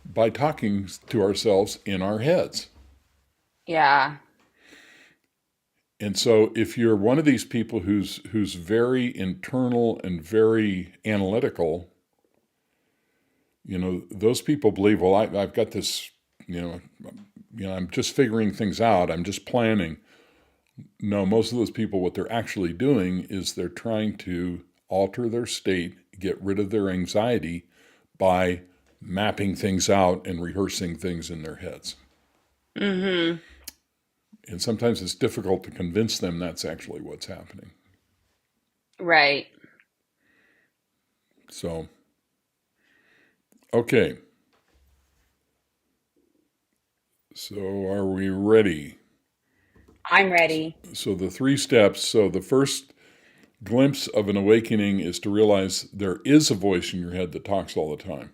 by talking to ourselves in our heads. Yeah. And so if you're one of these people who's very internal and very analytical, those people believe, well, I've got this, I'm just figuring things out. I'm just planning. No, most of those people, what they're actually doing is they're trying to alter their state, get rid of their anxiety by mapping things out and rehearsing things in their heads. Mm-hmm. And sometimes it's difficult to convince them that's actually what's happening. Right. So, okay. So, are we ready? I'm ready. So, the 3 steps. So, the first glimpse of an awakening is to realize there is a voice in your head that talks all the time.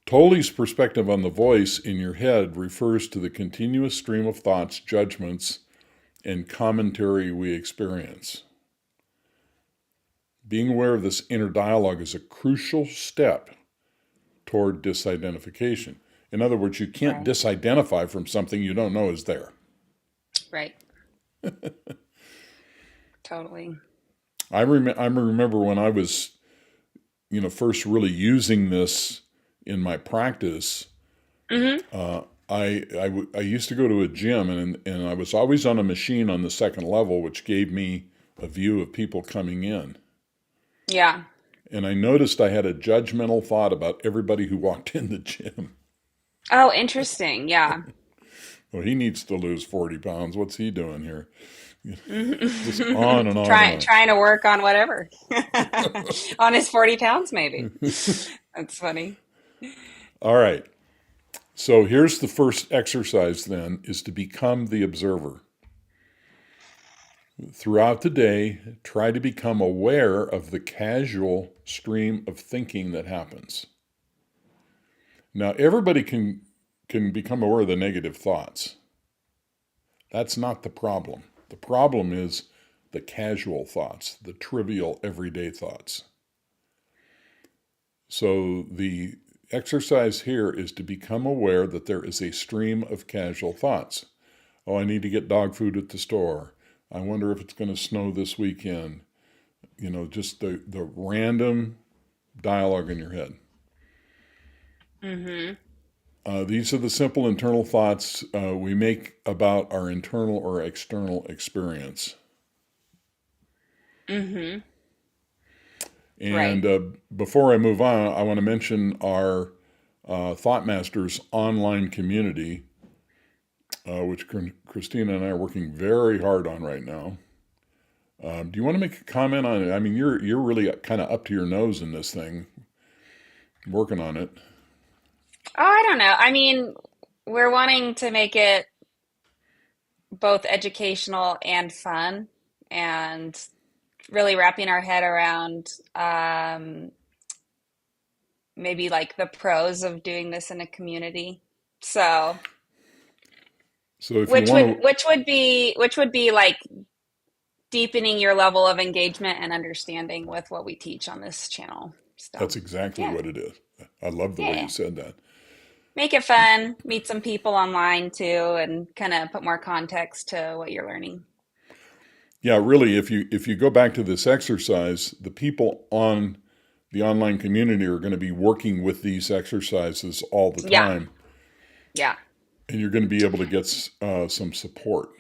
Tolle's perspective on the voice in your head refers to the continuous stream of thoughts, judgments, and commentary we experience. Being aware of this inner dialogue is a crucial step toward disidentification. In other words, you can't Right. disidentify from something you don't know is there. Right. Totally. I remember when I was, first really using this in my practice. Mm-hmm. I used to go to a gym and I was always on a machine on the second level, which gave me a view of people coming in. Yeah. And I noticed I had a judgmental thought about everybody who walked in the gym. Oh, interesting. Yeah. Well, he needs to lose 40 pounds. What's he doing here? Just on Mhm. and on and Trying to work on whatever. On his 40 pounds, maybe. on. That's funny. All right. So here's the first exercise then, is to become the observer. Throughout the day, try to become aware of the casual stream of thinking that happens. Now, everybody can become aware of the negative thoughts. That's not the problem. The problem is the casual thoughts, the trivial everyday thoughts. So the exercise here is to become aware that there is a stream of casual thoughts. Oh, I need to get dog food at the store. I wonder if it's going to snow this weekend. Just the random dialogue in your head. Mm-hmm. These are the simple internal thoughts we make about our internal or external experience. Mm-hmm. Right. And before I move on, I want to mention our Thought Masters online community, which Christina and I are working very hard on right now. Do you want to make a comment on it? I mean, you're really kind of up to your nose in this thing, working on it. Oh, I don't know. I mean, we're wanting to make it both educational and fun, and really wrapping our head around maybe like the pros of doing this in a community. So, So if you which want would to, which would be like deepening your level of engagement and understanding with what we teach on this channel. So, that's exactly yeah, what it is. I love the way you yeah. said that. Make it fun, meet some people online too, and kind of put more context to what you're learning. Yeah, really, if you go back to this exercise, the people on the online community are going to be working with these exercises all the Yeah, time, yeah, and you're going to be able to get some support.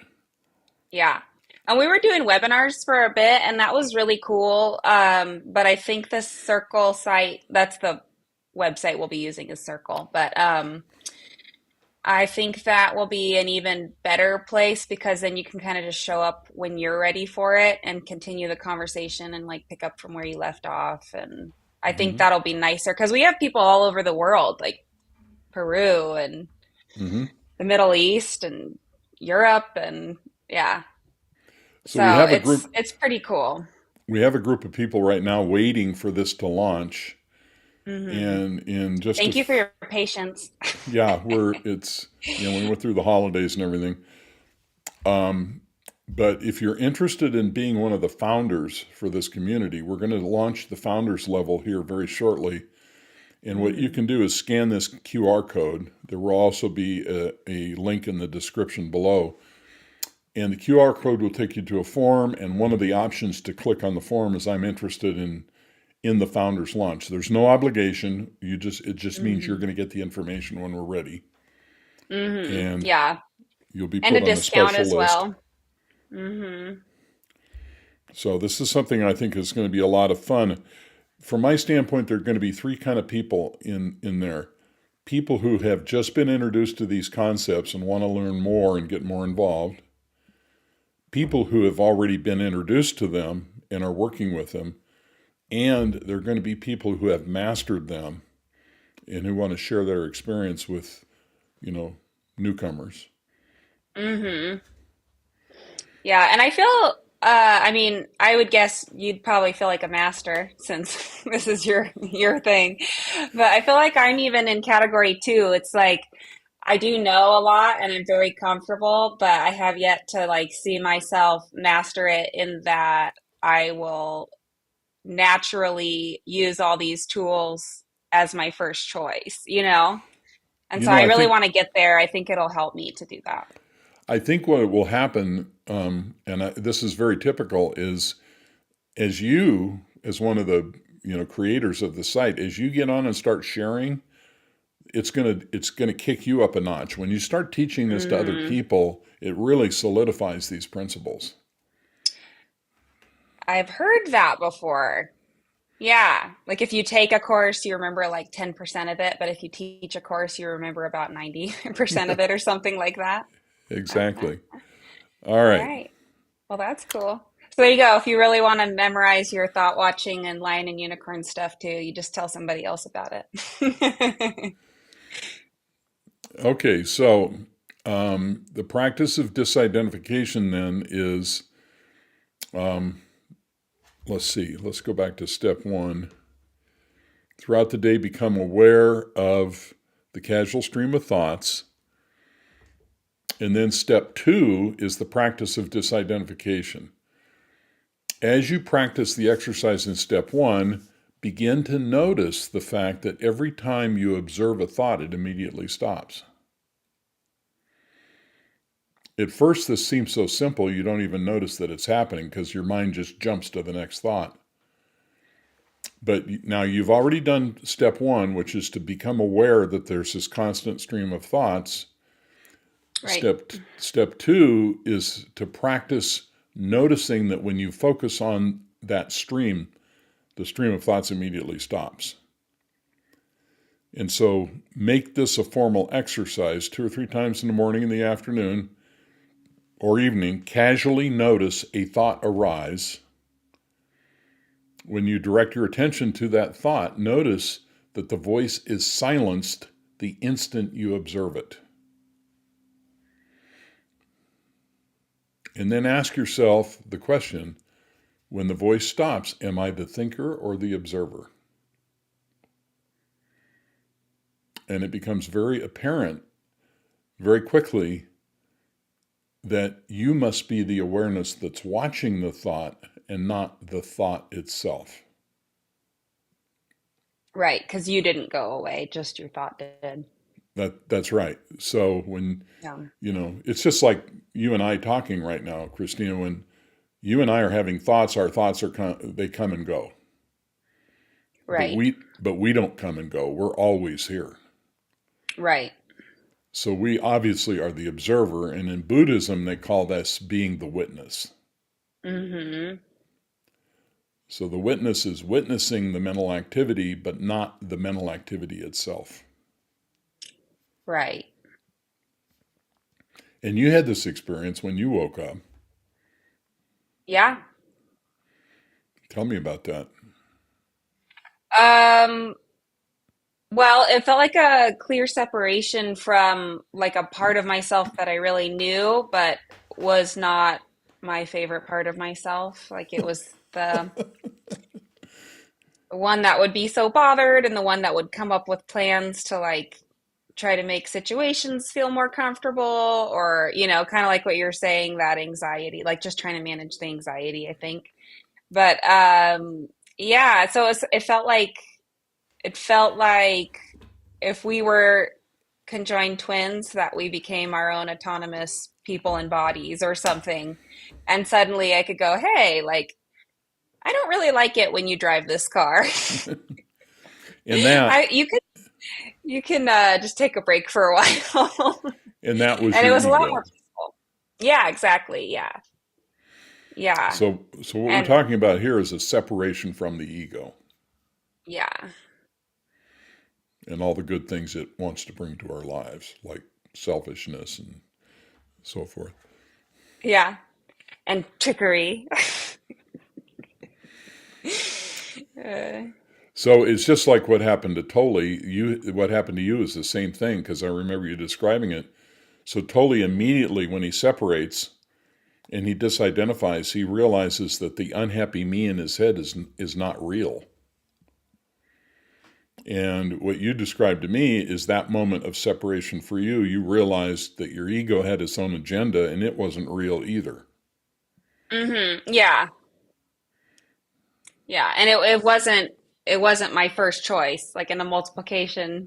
yeah. And we were doing webinars for a bit, and that was really cool. But I think the Circle site, that's the website we'll be using is Circle. But I think that will be an even better place because then you can kind of just show up when you're ready for it and continue the conversation and like pick up from where you left off. And I think Hmm. that'll be nicer because we have people all over the world, like Peru and Hmm. the Middle East and Europe and yeah. So we So have a it's group. it's pretty cool. We have a group of people right now waiting for this to launch, Hmm. and in just Thank you for your patience. yeah, we went through the holidays and everything. But if you're interested in being one of the founders for this community, we're going to launch the founders level here very shortly. And what you Hmm. can do is scan this QR code. There will also be a link in the description below. And the QR code will take you to a form. And one of the options to click on the form is I'm interested in the founders launch. There's no obligation. It just means you're Hmm. going to get the information when we're ready. Hmm. And Yeah. you'll be And a put on a discount special as list. well. Hmm. So this is something I think is going to be a lot of fun. From my standpoint, there are going to be three kind of people in there. People who have just been introduced to these concepts and want to learn more and get more involved. People who have already been introduced to them and are working with them. And there are going to be people who have mastered them and who want to share their experience with, you know, newcomers. Hmm. Yeah, and I feel, I mean, I would guess you'd probably feel like a master since this is your thing. But I feel like I'm even in category two. It's like I do know a lot and I'm very comfortable, but I have yet to like see myself master it in that I will naturally use all these tools as my first choice, you know? And You so know, I I really think want to get there. I think it'll help me to do that. I think what will happen, this is very typical, is as you, as one of the creators of the site, as you get on and start sharing, it's gonna kick you up a notch. When you start teaching this to other Hmm. people, it really solidifies these principles. I've heard that before. Yeah. Like if you take a course, you remember like 10% of it, but if you teach a course, you remember about 90% of it or something like that. Exactly. All All right. right. Well, that's cool. So there you go. If you really want to memorize your thought watching and lion and unicorn stuff too, you just tell somebody else about it. Okay. So the practice of disidentification then is, um, let's see. Let's go back to step one. Throughout the day, become aware of the casual stream of thoughts. And then step two is the practice of disidentification. As you practice the exercise in step one, begin to notice the fact that every time you observe a thought, it immediately stops. at first this seems so simple you don't even notice that it's happening because your mind just jumps to the next thought. But now you've already done step one, which is to become aware that there's this constant stream of thoughts. Right. Step two is to practice noticing that when you focus on that stream, the stream of thoughts immediately stops. And so make this a formal exercise 2 or 3 times in the morning and the afternoon or evening. Casually notice a thought arise. When you direct your attention to that thought, notice that the voice is silenced the instant you observe it. And then ask yourself the question, when the voice stops, am I the thinker or the observer? And it becomes very apparent very quickly that you must be the awareness that's watching the thought and not the thought itself. Right, because you didn't go away, just your thought did. That's right. So when, Yeah. it's just like you and I talking right now, Christina, when you and I are having thoughts, our thoughts they come and go. But Right. we don't come and go. We're always here. Right. So we obviously are the observer, and in Buddhism they call this being the witness. Mm-hmm. So the witness is witnessing the mental activity, but not the mental activity itself. Right. And you had this experience when you woke up. Yeah. Tell me about that. Um, well, it felt like a clear separation from like a part of myself that I really knew, but was not my favorite part of myself. Like it was the one that would be so bothered and the one that would come up with plans to like try to make situations feel more comfortable or, kind of like what you're saying, that anxiety, like just trying to manage the anxiety, I think. But yeah, so it felt like if we were conjoined twins that we became our own autonomous people and bodies or something. And suddenly I could go, "Hey, like I don't really like it when you drive this car. And that You can just take a break for a while." and that was And it your was a lot more ego. peaceful. Yeah, exactly. Yeah. Yeah. So what we're And talking about here is a separation from the ego yeah. and all the good things it wants to bring to our lives, like selfishness and so forth. Yeah. And trickery. Uh, So it's just like what happened to Tolle. What happened to you is the same thing because I remember you describing it. So Tolle immediately, when he separates and he disidentifies, he realizes that the unhappy me in his head is not real. And what you described to me is that moment of separation for you. You realized that your ego had its own agenda and it wasn't real either. yeah. Yeah. And it wasn't my first choice. Like in a multiple choice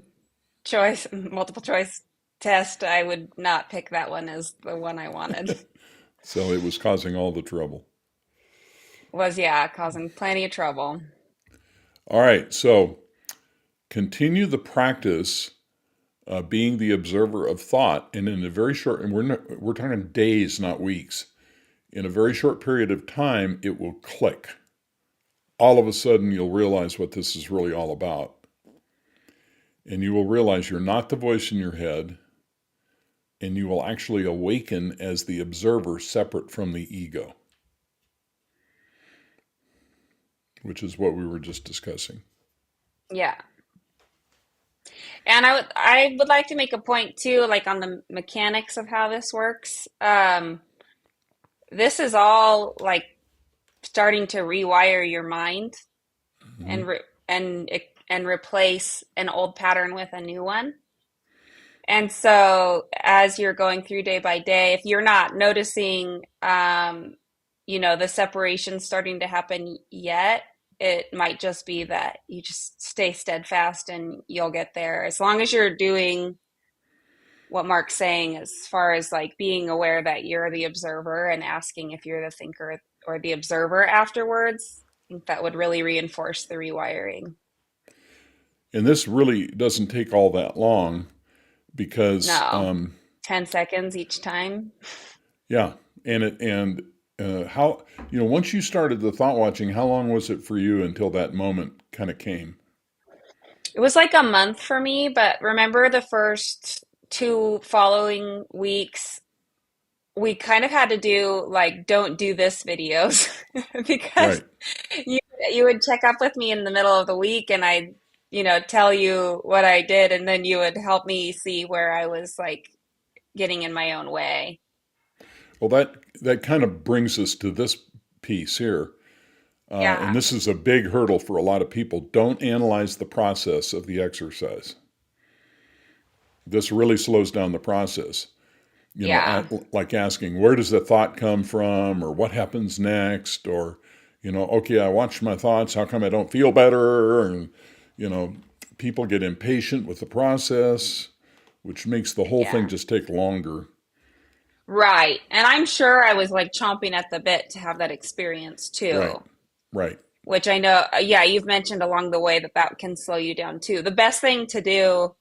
test, I would not pick that one as the one I wanted. So it was causing all the trouble. Was, yeah, causing plenty of trouble. All right, so continue the practice being the observer of thought, and in a very short, and we're talking days, not weeks. In a very short period of time, it will click. All of a sudden, you'll realize what this is really all about, and you will realize you're not the voice in your head, and you will actually awaken as the observer, separate from the ego, which is what we were just discussing. Yeah. And I would like to make a point too, like on the mechanics of how this works. This is all like starting to rewire your mind Mm-hmm. and replace an old pattern with a new one. And so as you're going through day by day, if you're not noticing, the separation starting to happen yet, it might just be that you just stay steadfast and you'll get there. As long as you're doing what Mark's saying as far as like being aware that you're the observer and asking if you're the thinker or the observer afterwards. I think that would really reinforce the rewiring. And this really doesn't take all that long because, No, 10 seconds each time. yeah, and how once you started the thought watching, how long was it for you until that moment kind of came? It was like a month for me, but remember the first two following weeks, we kind of had to do like don't do this videos because Right. you you would check up with me in the middle of the week and I'd, tell you what I did and then you would help me see where I was like getting in my own way. Well, that kind of brings us to this piece here. And Yeah. this is a big hurdle for a lot of people. Don't analyze the process of the exercise. This really slows down the process. Yeah. Like asking, where does the thought come from, or what happens next, or, okay, I watched my thoughts. How come I don't feel better? And, you know, people get impatient with the process, which makes the whole thing Yeah. just take longer. Right. And I'm sure I was like chomping at the bit to have that experience Right, too, right, which I know, yeah, you've mentioned along the way that that can slow you down too. The best thing to do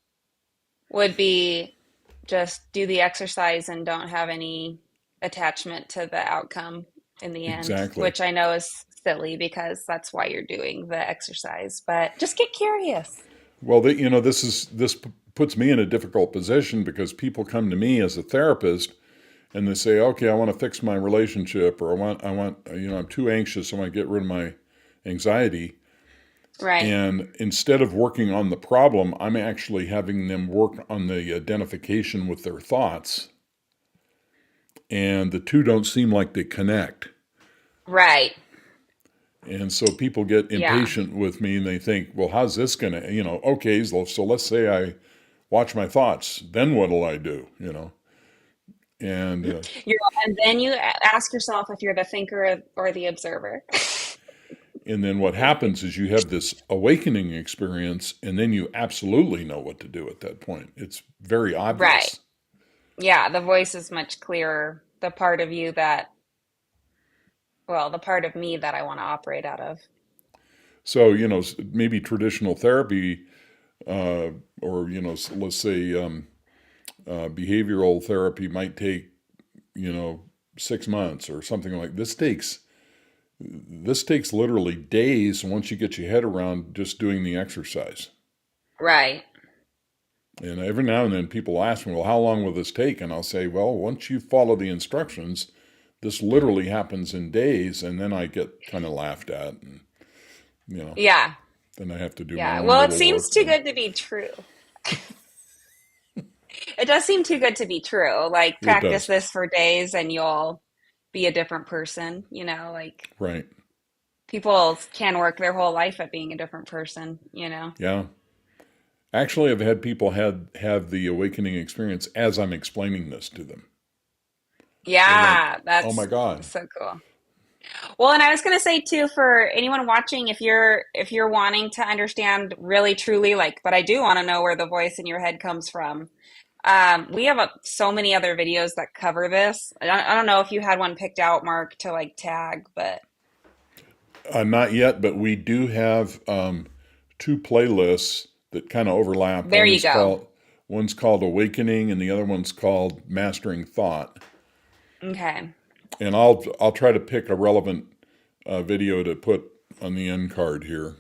would be just do the exercise and don't have any attachment to the outcome in the end, exactly. which I know is silly because that's why you're doing the exercise, but just get curious. Well, this puts me in a difficult position because people come to me as a therapist and they say, okay, I want to fix my relationship, or I'm too anxious. I want to get rid of my anxiety. Right. And instead of working on the problem, I'm actually having them work on the identification with their thoughts. And the two don't seem like they connect. Right. And so people get Yeah. impatient with me and they think, well, how's this going to, okay, so let's say I watch my thoughts. Then what'll I do, And And then you ask yourself if you're the thinker or the observer. and then what happens is you have this awakening experience, and then you absolutely know what to do at that point. It's very Right. obvious. Yeah, the voice is much clearer. The part of you that, well, the part of me that I want to operate out of. So, maybe traditional therapy, uh, or, let's say behavioral therapy might take, you know, 6 months or something like this takes literally days once you get your head around just doing the exercise. Right. And every now and then people ask me, well, how long will this take? And I'll say, well, once you follow the instructions, this literally happens in days. And then I get kind of laughed at. And, you know, Yeah. then I have to do my Yeah. own Well, it little seems work too then. good to be true. It does seem too good to be true. Like, It practice does. this for days and you'll be a different person. Like Right. people can work their whole life at being a different person. Yeah. Actually, I've had people have the awakening experience as I'm explaining this to them. They're like, Yeah, oh my that's God. so cool. Well, and I was going to say too, for anyone watching, if you're wanting to understand really truly, like, but I do want to know where the voice in your head comes from. We have so many other videos that cover this. I don't know if you had one picked out, Mark, to like tag, but Not yet, but we do have two playlists that kind of overlap. there you go. One's called Awakening, and the other one's called Mastering Thought. Okay. And I'll try to pick a relevant video to put on the end card here.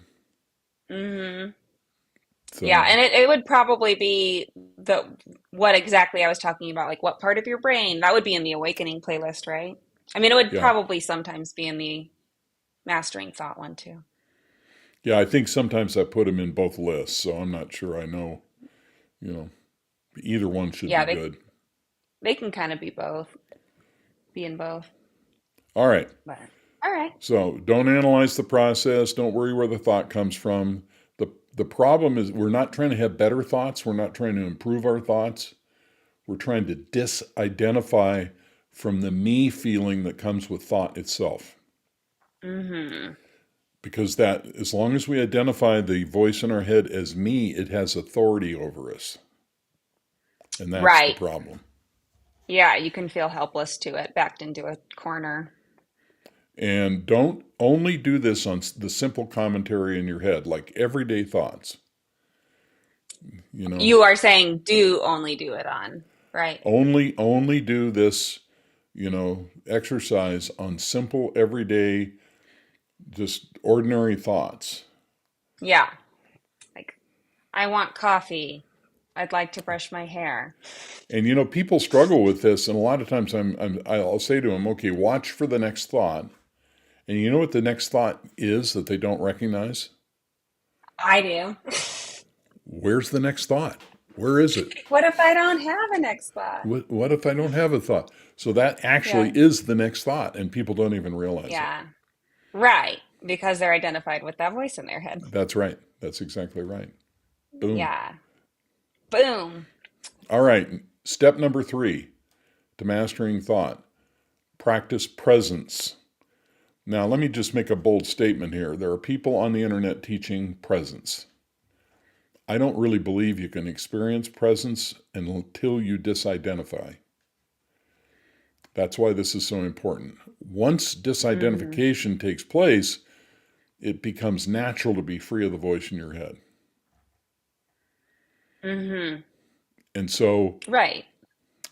Hmm. Yeah, So and it would probably be the what exactly I was talking about, like what part of your brain. That would be in the awakening playlist, right? I mean, it would yeah, probably sometimes be in the mastering thought one too. yeah, I think sometimes I put them in both lists, so I'm not sure I know. You know, either one should be Yeah, they good. they can kind of be in both. All right. But all right. So don't analyze the process. Don't worry where the thought comes from. The problem is we're not trying to have better thoughts. We're not trying to improve our thoughts. We're trying to disidentify from the me feeling that comes with thought itself. Mm-hmm. Because that, as long as we identify the voice in our head as me, it has authority over us. And that's the Right. problem. Yeah, you can feel helpless to it, backed into a corner. And don't only do this on the simple commentary in your head, like everyday thoughts. You know, You are saying do only do it on, right? only do this, exercise on simple everyday, just ordinary thoughts. Yeah. Like, I want coffee. I'd like to brush my hair. And people struggle with this, and a lot of times I'll say to them, okay, watch for the next thought. And you know what the next thought is that they don't recognize? I do. Where's the next thought? Where is it? What if I don't have a next thought? What if I don't have a thought? So that actually Yeah. is the next thought, and people don't even realize it. Yeah. Right. Because they're identified with that voice in their head. That's right. That's exactly right. Boom. Yeah. Boom. All right. Step number 3 to mastering thought: practice presence. Now, let me just make a bold statement here. There are people on the internet teaching presence. I don't really believe you can experience presence until you disidentify. That's why this is so important. Once Mm-hmm. disidentification takes place, it becomes natural to be free of the voice in your head. Mm-hmm. And so Right.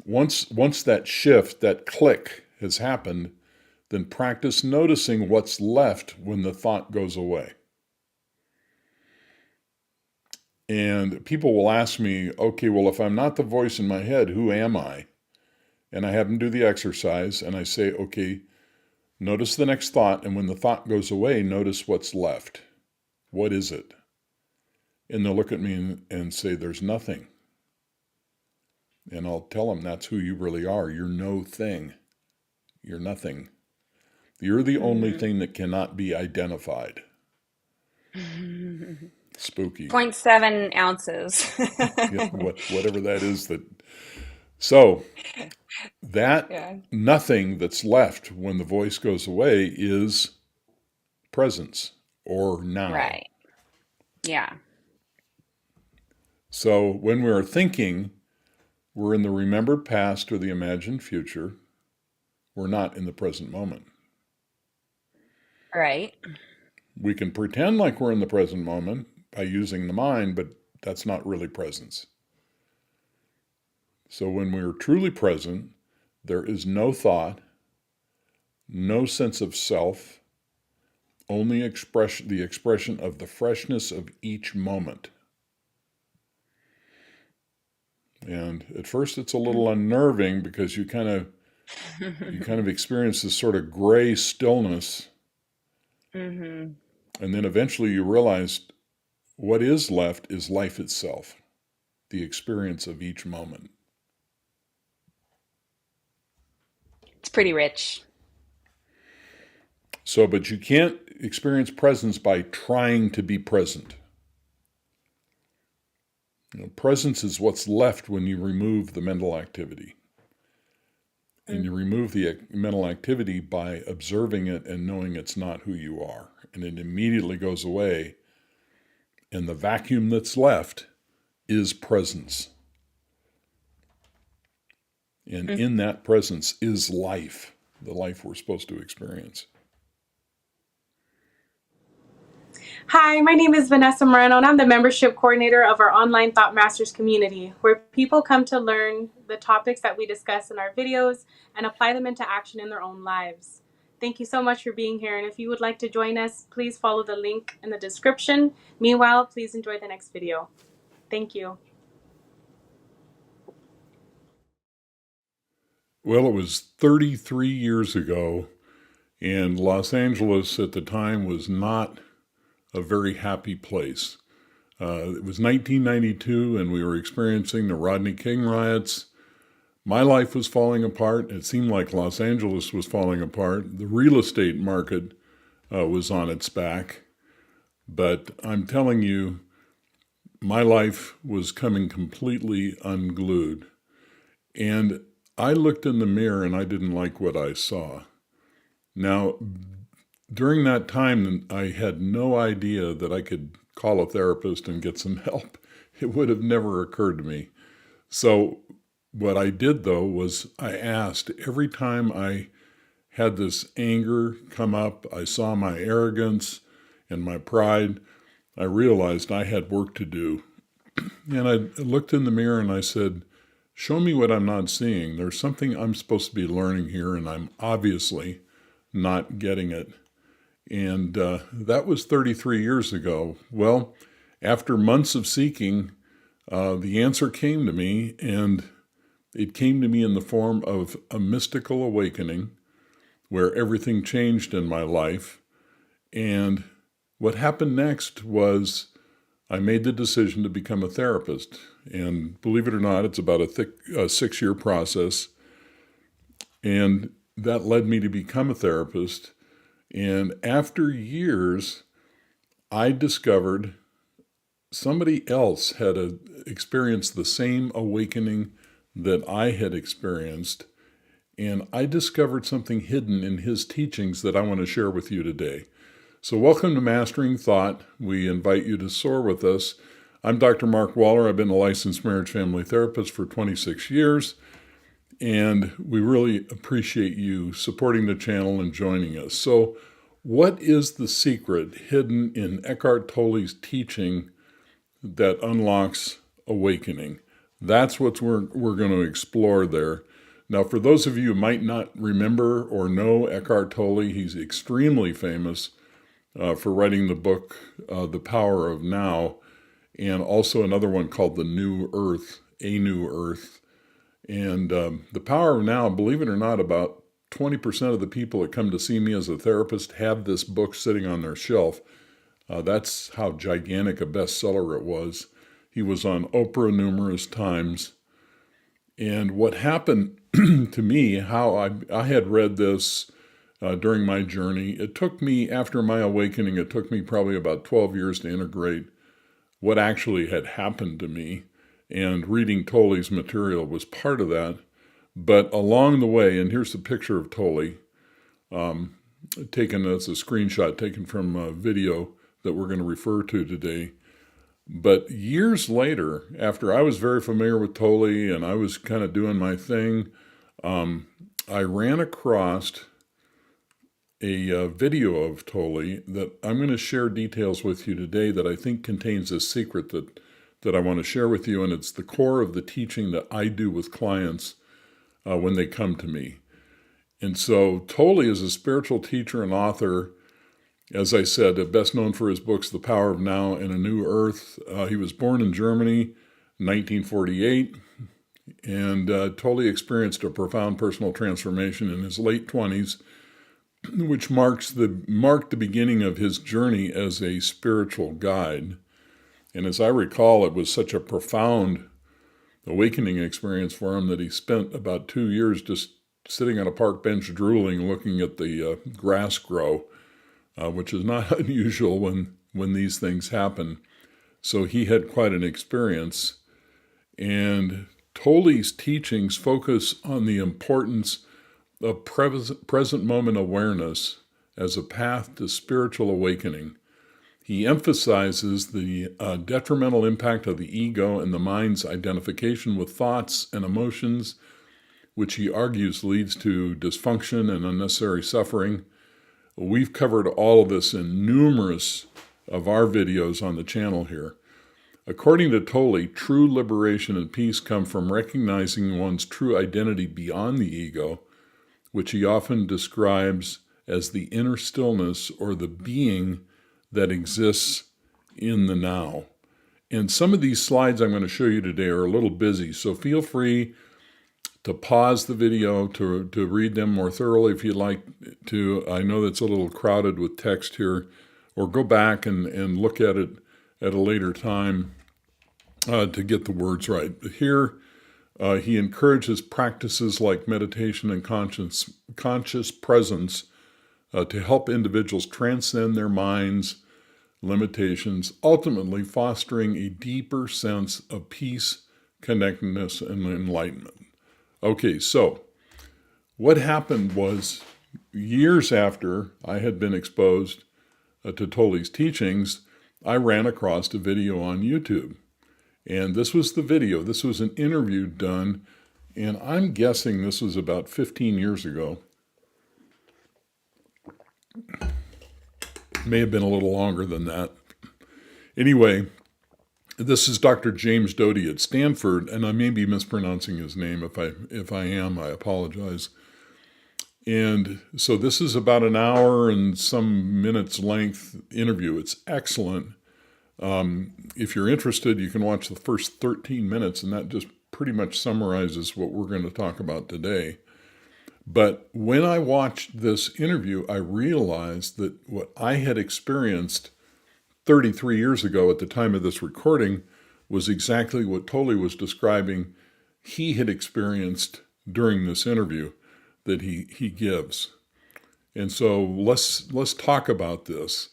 once that shift, that click has happened, then practice noticing what's left when the thought goes away. And people will ask me, okay, well, if I'm not the voice in my head, who am I? And I have them do the exercise, and I say, okay, notice the next thought, and when the thought goes away, notice what's left. What is it? And they'll look at me and say, there's nothing. And I'll tell them that's who you really are. You're no thing. You're nothing. You're the only Mm-hmm. thing that cannot be identified. Spooky. Point 0.7 ounces. Yeah, whatever that is. So that Yeah. nothing that's left when the voice goes away is presence or now. Right. Yeah. So when we are thinking, we're in the remembered past or the imagined future. We're not in the present moment. Right. We can pretend like we're in the present moment by using the mind, but that's not really presence. So when we're truly present, there is no thought, no sense of self, only the expression of the freshness of each moment. And at first it's a little unnerving because you kind of experience this sort of gray stillness, Mm-hmm. and then eventually you realize what is left is life itself, the experience of each moment. It's pretty rich. So, but you can't experience presence by trying to be present. Presence is what's left when you remove the mental activity. And you remove the mental activity by observing it and knowing it's not who you are. And it immediately goes away. And the vacuum that's left is presence. And Mm. in that presence is life, the life we're supposed to experience. Hi, my name is Vanessa Moreno, and I'm the membership coordinator of our online Thought Masters community, where people come to learn the topics that we discuss in our videos and apply them into action in their own lives. Thank you so much for being here, and if you would like to join us, please follow the link in the description. Meanwhile, please enjoy the next video. Thank you. Well, it was 33 years ago, and Los Angeles at the time was not a very happy place. It was 1992, and we were experiencing the Rodney King riots. My life was falling apart. It seemed like Los Angeles was falling apart. The real estate market was on its back. But I'm telling you, my life was coming completely unglued. And I looked in the mirror and I didn't like what I saw. Now, during that time, I had no idea that I could call a therapist and get some help. It would have never occurred to me. So what I did, though, was I asked every time I had this anger come up, I saw my arrogance and my pride, I realized I had work to do. And I looked in the mirror and I said, show me what I'm not seeing. There's something I'm supposed to be learning here, and I'm obviously not getting it. And that was 33 years ago. Well, after months of seeking, the answer came to me, and it came to me in the form of a mystical awakening where everything changed in my life. And what happened next was I made the decision to become a therapist. And believe it or not, it's about a 6-year process. And that led me to become a therapist. And after years, I discovered somebody else had experienced the same awakening that I had experienced. And I discovered something hidden in his teachings that I want to share with you today. So welcome to Mastering Thought. We invite you to soar with us. I'm Dr. Mark Waller. I've been a licensed marriage family therapist for 26 years. And we really appreciate you supporting the channel and joining us. So what is the secret hidden in Eckhart Tolle's teaching that unlocks awakening? That's what we're going to explore there. Now, for those of you who might not remember or know Eckhart Tolle, he's extremely famous for writing the book, The Power of Now, and also another one called The New Earth, A New Earth. And The Power of Now, believe it or not, about 20% of the people that come to see me as a therapist have this book sitting on their shelf. That's how gigantic a bestseller it was. He was on Oprah numerous times. And what happened to me, how I had read this during my journey, it took me, after my awakening, it took me probably about 12 years to integrate what actually had happened to me. And reading Tolle's material was part of that. But along the way, and here's the picture of Tolle, taken as a screenshot taken from a video that we're going to refer to today. But years later, after I was very familiar with Tolle and I was kind of doing my thing, I ran across a video of Tolle that I'm going to share details with you today that I think contains a secret that I want to share with you, and it's the core of the teaching that I do with clients when they come to me. And so Tolle is a spiritual teacher and author, as I said, best known for his books, The Power of Now and A New Earth. He was born in Germany in 1948, and Tolle experienced a profound personal transformation in his late 20s, which marked the beginning of his journey as a spiritual guide. And as I recall, it was such a profound awakening experience for him that he spent about 2 years just sitting on a park bench drooling, looking at the grass grow, which is not unusual when these things happen. So he had quite an experience. And Tolle's teachings focus on the importance of present moment awareness as a path to spiritual awakening. He emphasizes the detrimental impact of the ego and the mind's identification with thoughts and emotions, which he argues leads to dysfunction and unnecessary suffering. We've covered all of this in numerous of our videos on the channel here. According to Tolle, true liberation and peace come from recognizing one's true identity beyond the ego, which he often describes as the inner stillness or the being that exists in the now. And some of these slides I'm going to show you today are a little busy, so feel free to pause the video to read them more thoroughly if you'd like to. I know that's a little crowded with text here, or go back and look at it at a later time to get the words right. Here, he encourages practices like meditation and conscious presence to help individuals transcend their minds' limitations, ultimately fostering a deeper sense of peace, connectedness, and enlightenment. Okay, so what happened was years after I had been exposed to Tolle's teachings, I ran across a video on YouTube. And this was the video. This was an interview done, and I'm guessing this was about 15 years ago. May have been a little longer than that. Anyway, this is Dr. James Doty at Stanford, and I may be mispronouncing his name. If I am, I apologize. And so this is about an hour and some minutes length interview. It's excellent. If you're interested, you can watch the first 13 minutes, and that just pretty much summarizes what we're going to talk about today. But when I watched this interview, I realized that what I had experienced 33 years ago at the time of this recording was exactly what Tolle was describing he had experienced during this interview that he gives. And so let's talk about this.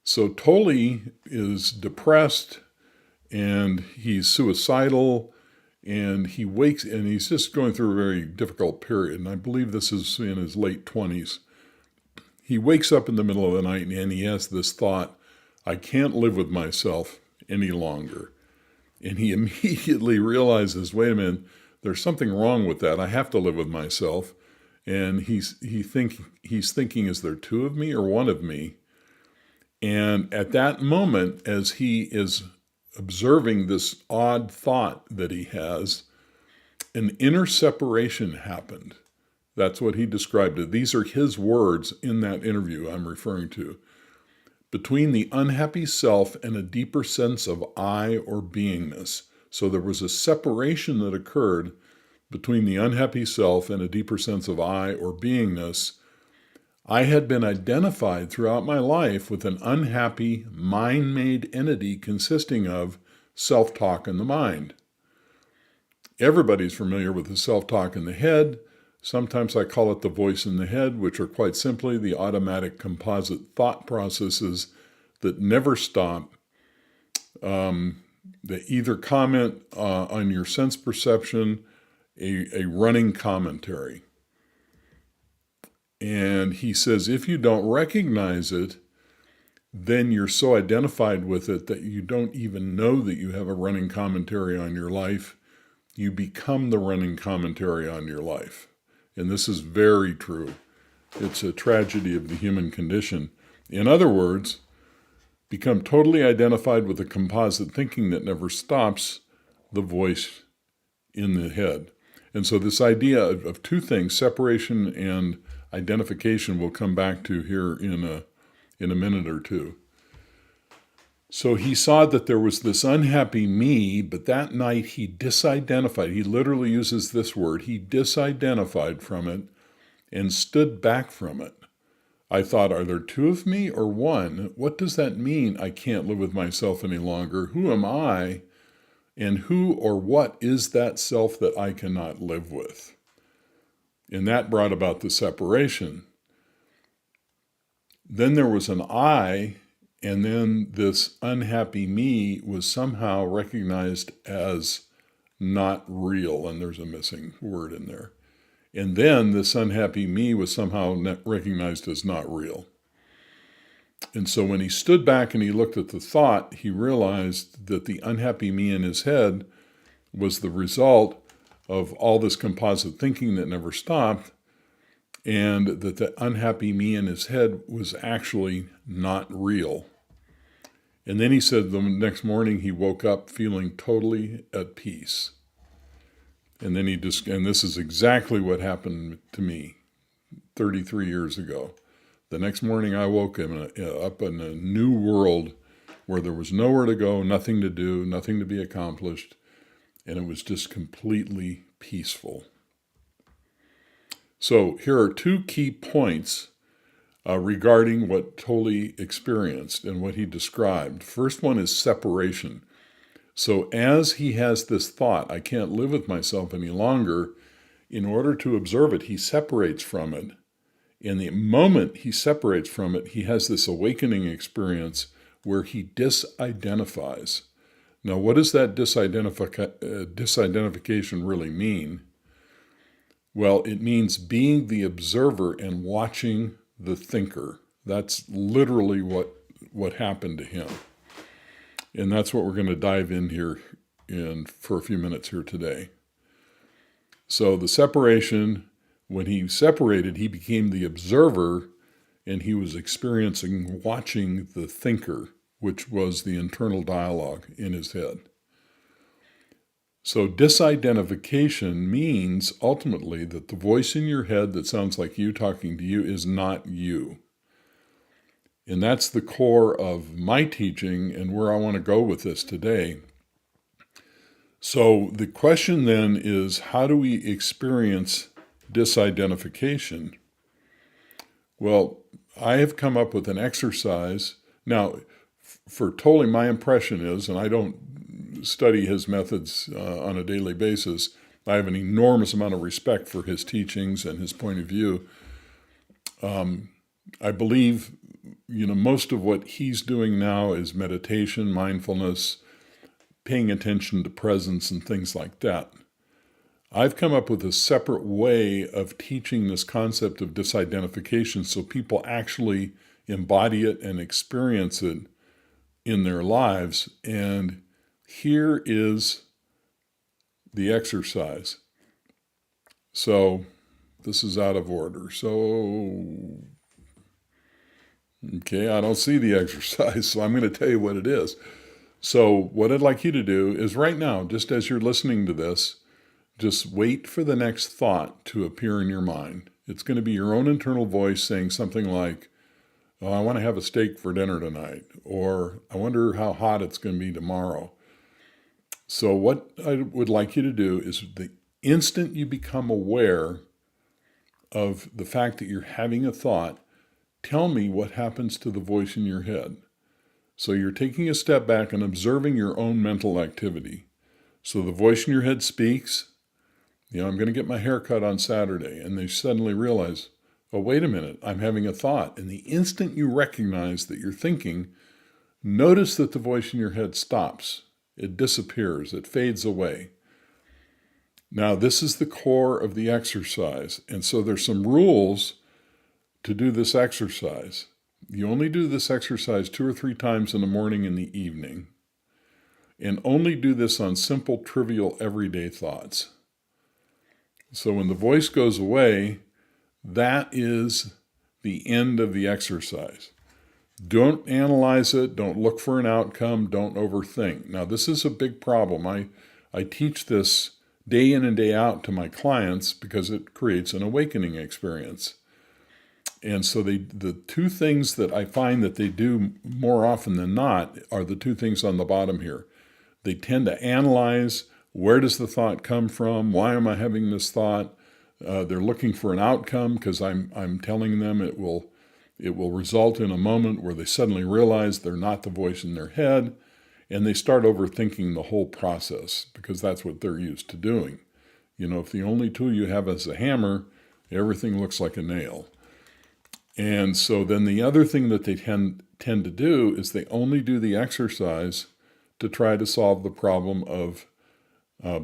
So Tolle is depressed and he's suicidal, and he wakes, and he's just going through a very difficult period. And I believe this is in his late 20s. He wakes up in the middle of the night and he has this thought, I can't live with myself any longer. And he immediately realizes, wait a minute, there's something wrong with that. I have to live with myself. And he's thinking, is there two of me or one of me? And at that moment, as he is observing this odd thought that he has, an inner separation happened. That's what he described it. These are his words in that interview I'm referring to. Between the unhappy self and a deeper sense of I or beingness. So there was a separation that occurred between the unhappy self and a deeper sense of I or beingness. I had been identified throughout my life with an unhappy, mind-made entity consisting of self-talk in the mind. Everybody's familiar with the self-talk in the head. Sometimes I call it the voice in the head, which are quite simply the automatic composite thought processes that never stop. They either comment on your sense perception, a running commentary. And he says, if you don't recognize it, then you're so identified with it that you don't even know that you have a running commentary on your life. You become the running commentary on your life. And this is very true. It's a tragedy of the human condition. In other words, become totally identified with the composite thinking that never stops, the voice in the head. And so this idea of two things, separation and identification, we'll come back to here in a minute or two. So he saw that there was this unhappy me, but that night he disidentified. He literally uses this word. He disidentified from it and stood back from it. I thought, are there two of me or one? What does that mean? I can't live with myself any longer. Who am I? And who or what is that self that I cannot live with? And that brought about the separation. Then there was an I, and then this unhappy me was somehow recognized as not real, and there's a missing word in there. And then this unhappy me was somehow recognized as not real. And so when he stood back and he looked at the thought, he realized that the unhappy me in his head was the result of all this composite thinking that never stopped, and that the unhappy me in his head was actually not real. And then he said the next morning he woke up feeling totally at peace. And then and this is exactly what happened to me 33 years ago. The next morning I woke up in a new world where there was nowhere to go, nothing to do, nothing to be accomplished, and it was just completely peaceful. So here are two key points regarding what Tolle experienced and what he described. First one is separation. So as he has this thought, I can't live with myself any longer, in order to observe it, he separates from it. And the moment he separates from it, he has this awakening experience where he disidentifies. Now, what does that disidentification really mean? Well, it means being the observer and watching the thinker. That's literally what happened to him. And that's what we're going to dive in here for a few minutes here today. So the separation, when he separated, he became the observer, and he was experiencing, watching the thinker, which was the internal dialogue in his head. So disidentification means ultimately that the voice in your head that sounds like you talking to you is not you. And that's the core of my teaching and where I want to go with this today. So the question then is, how do we experience disidentification? Well, I have come up with an exercise. Now, for Tolle, my impression is, and I don't study his methods on a daily basis, I have an enormous amount of respect for his teachings and his point of view. I believe, most of what he's doing now is meditation, mindfulness, paying attention to presence and things like that. I've come up with a separate way of teaching this concept of disidentification so people actually embody it and experience it in their lives. And here is the exercise. So this is out of order. So, okay, I don't see the exercise, so I'm going to tell you what it is. So what I'd like you to do is right now, just as you're listening to this, just wait for the next thought to appear in your mind. It's going to be your own internal voice saying something like, oh, I want to have a steak for dinner tonight, or I wonder how hot it's going to be tomorrow. So what I would like you to do is the instant you become aware of the fact that you're having a thought, tell me what happens to the voice in your head. So you're taking a step back and observing your own mental activity. So the voice in your head speaks, I'm going to get my hair cut on Saturday. And they suddenly realize, oh, wait a minute, I'm having a thought. And the instant you recognize that you're thinking, notice that the voice in your head stops. It disappears. It fades away. Now, this is the core of the exercise. And so there's some rules to do this exercise. You only do this exercise 2 or 3 times in the morning and the evening. And only do this on simple, trivial, everyday thoughts. So when the voice goes away, that is the end of the exercise. Don't analyze it. Don't look for an outcome. Don't overthink. Now, this is a big problem. I teach this day in and day out to my clients because it creates an awakening experience. And so the 2 things that I find that they do more often than not are the 2 things on the bottom here. They tend to analyze, where does the thought come from? Why am I having this thought? They're looking for an outcome because I'm telling them it will result in a moment where they suddenly realize they're not the voice in their head, and they start overthinking the whole process because that's what they're used to doing. If the only tool you have is a hammer, everything looks like a nail. And so then the other thing that they tend to do is they only do the exercise to try to solve the problem of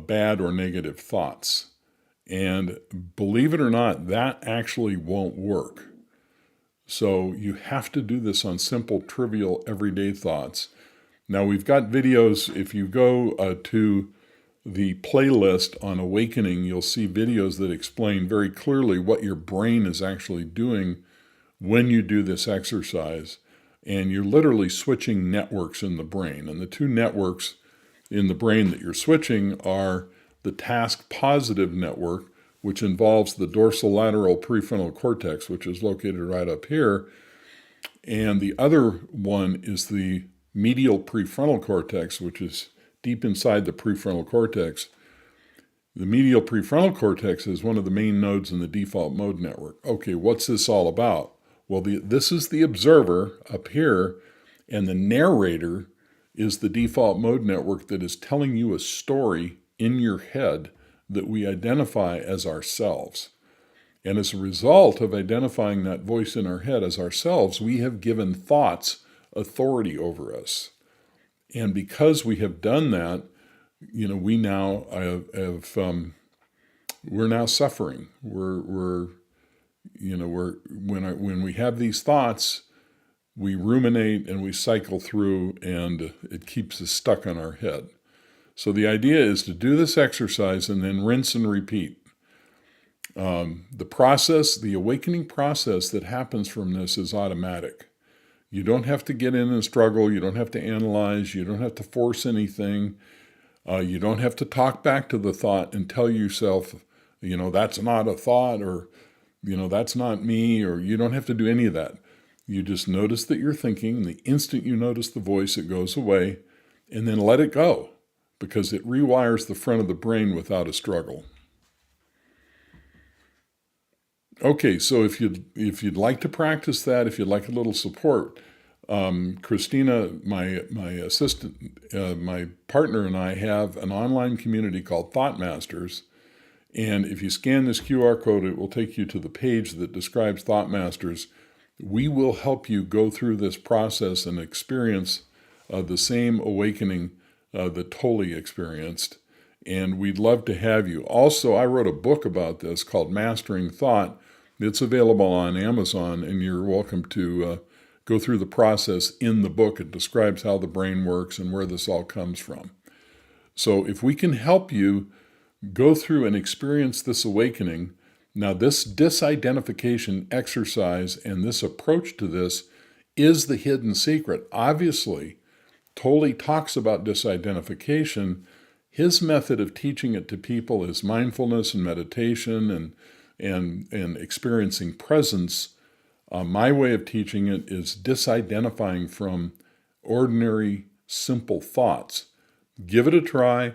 bad or negative thoughts. And believe it or not, that actually won't work. So you have to do this on simple, trivial, everyday thoughts. Now we've got videos. If you go to the playlist on awakening, you'll see videos that explain very clearly what your brain is actually doing when you do this exercise. And you're literally switching networks in the brain. And the 2 networks in the brain that you're switching are the task positive network, which involves the dorsolateral prefrontal cortex, which is located right up here. And the other one is the medial prefrontal cortex, which is deep inside the prefrontal cortex. The medial prefrontal cortex is one of the main nodes in the default mode network. Okay, what's this all about? Well, this is the observer up here, and the narrator is the default mode network that is telling you a story in your head that we identify as ourselves. And as a result of identifying that voice in our head as ourselves, we have given thoughts authority over us. And because we have done that, we now we're now suffering. When we have these thoughts, we ruminate and we cycle through, and it keeps us stuck on our head. So the idea is to do this exercise and then rinse and repeat. The process, the awakening process that happens from this is automatic. You don't have to get in and struggle. You don't have to analyze. You don't have to force anything. You don't have to talk back to the thought and tell yourself, that's not a thought, or, that's not me, or you don't have to do any of that. You just notice that you're thinking, and the instant you notice the voice, it goes away, and then let it go, because it rewires the front of the brain without a struggle. Okay, so if you'd like to practice that, if you'd like a little support, Christina, my assistant, my partner, and I have an online community called Thought Masters. And if you scan this QR code, it will take you to the page that describes Thought Masters. We will help you go through this process and experience the same awakening that Tolle experienced. And we'd love to have you. Also, I wrote a book about this called Mastering Thought. It's available on Amazon, and you're welcome to go through the process in the book. It describes how the brain works and where this all comes from. So if we can help you go through and experience this awakening, now this disidentification exercise and this approach to this is the hidden secret. Obviously, Tolle talks about disidentification. His method of teaching it to people is mindfulness and meditation and experiencing presence. My way of teaching it is disidentifying from ordinary, simple thoughts. Give it a try.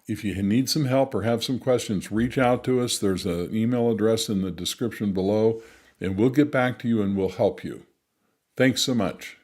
If you need some help or have some questions, reach out to us. There's an email address in the description below, and we'll get back to you and we'll help you. Thanks so much.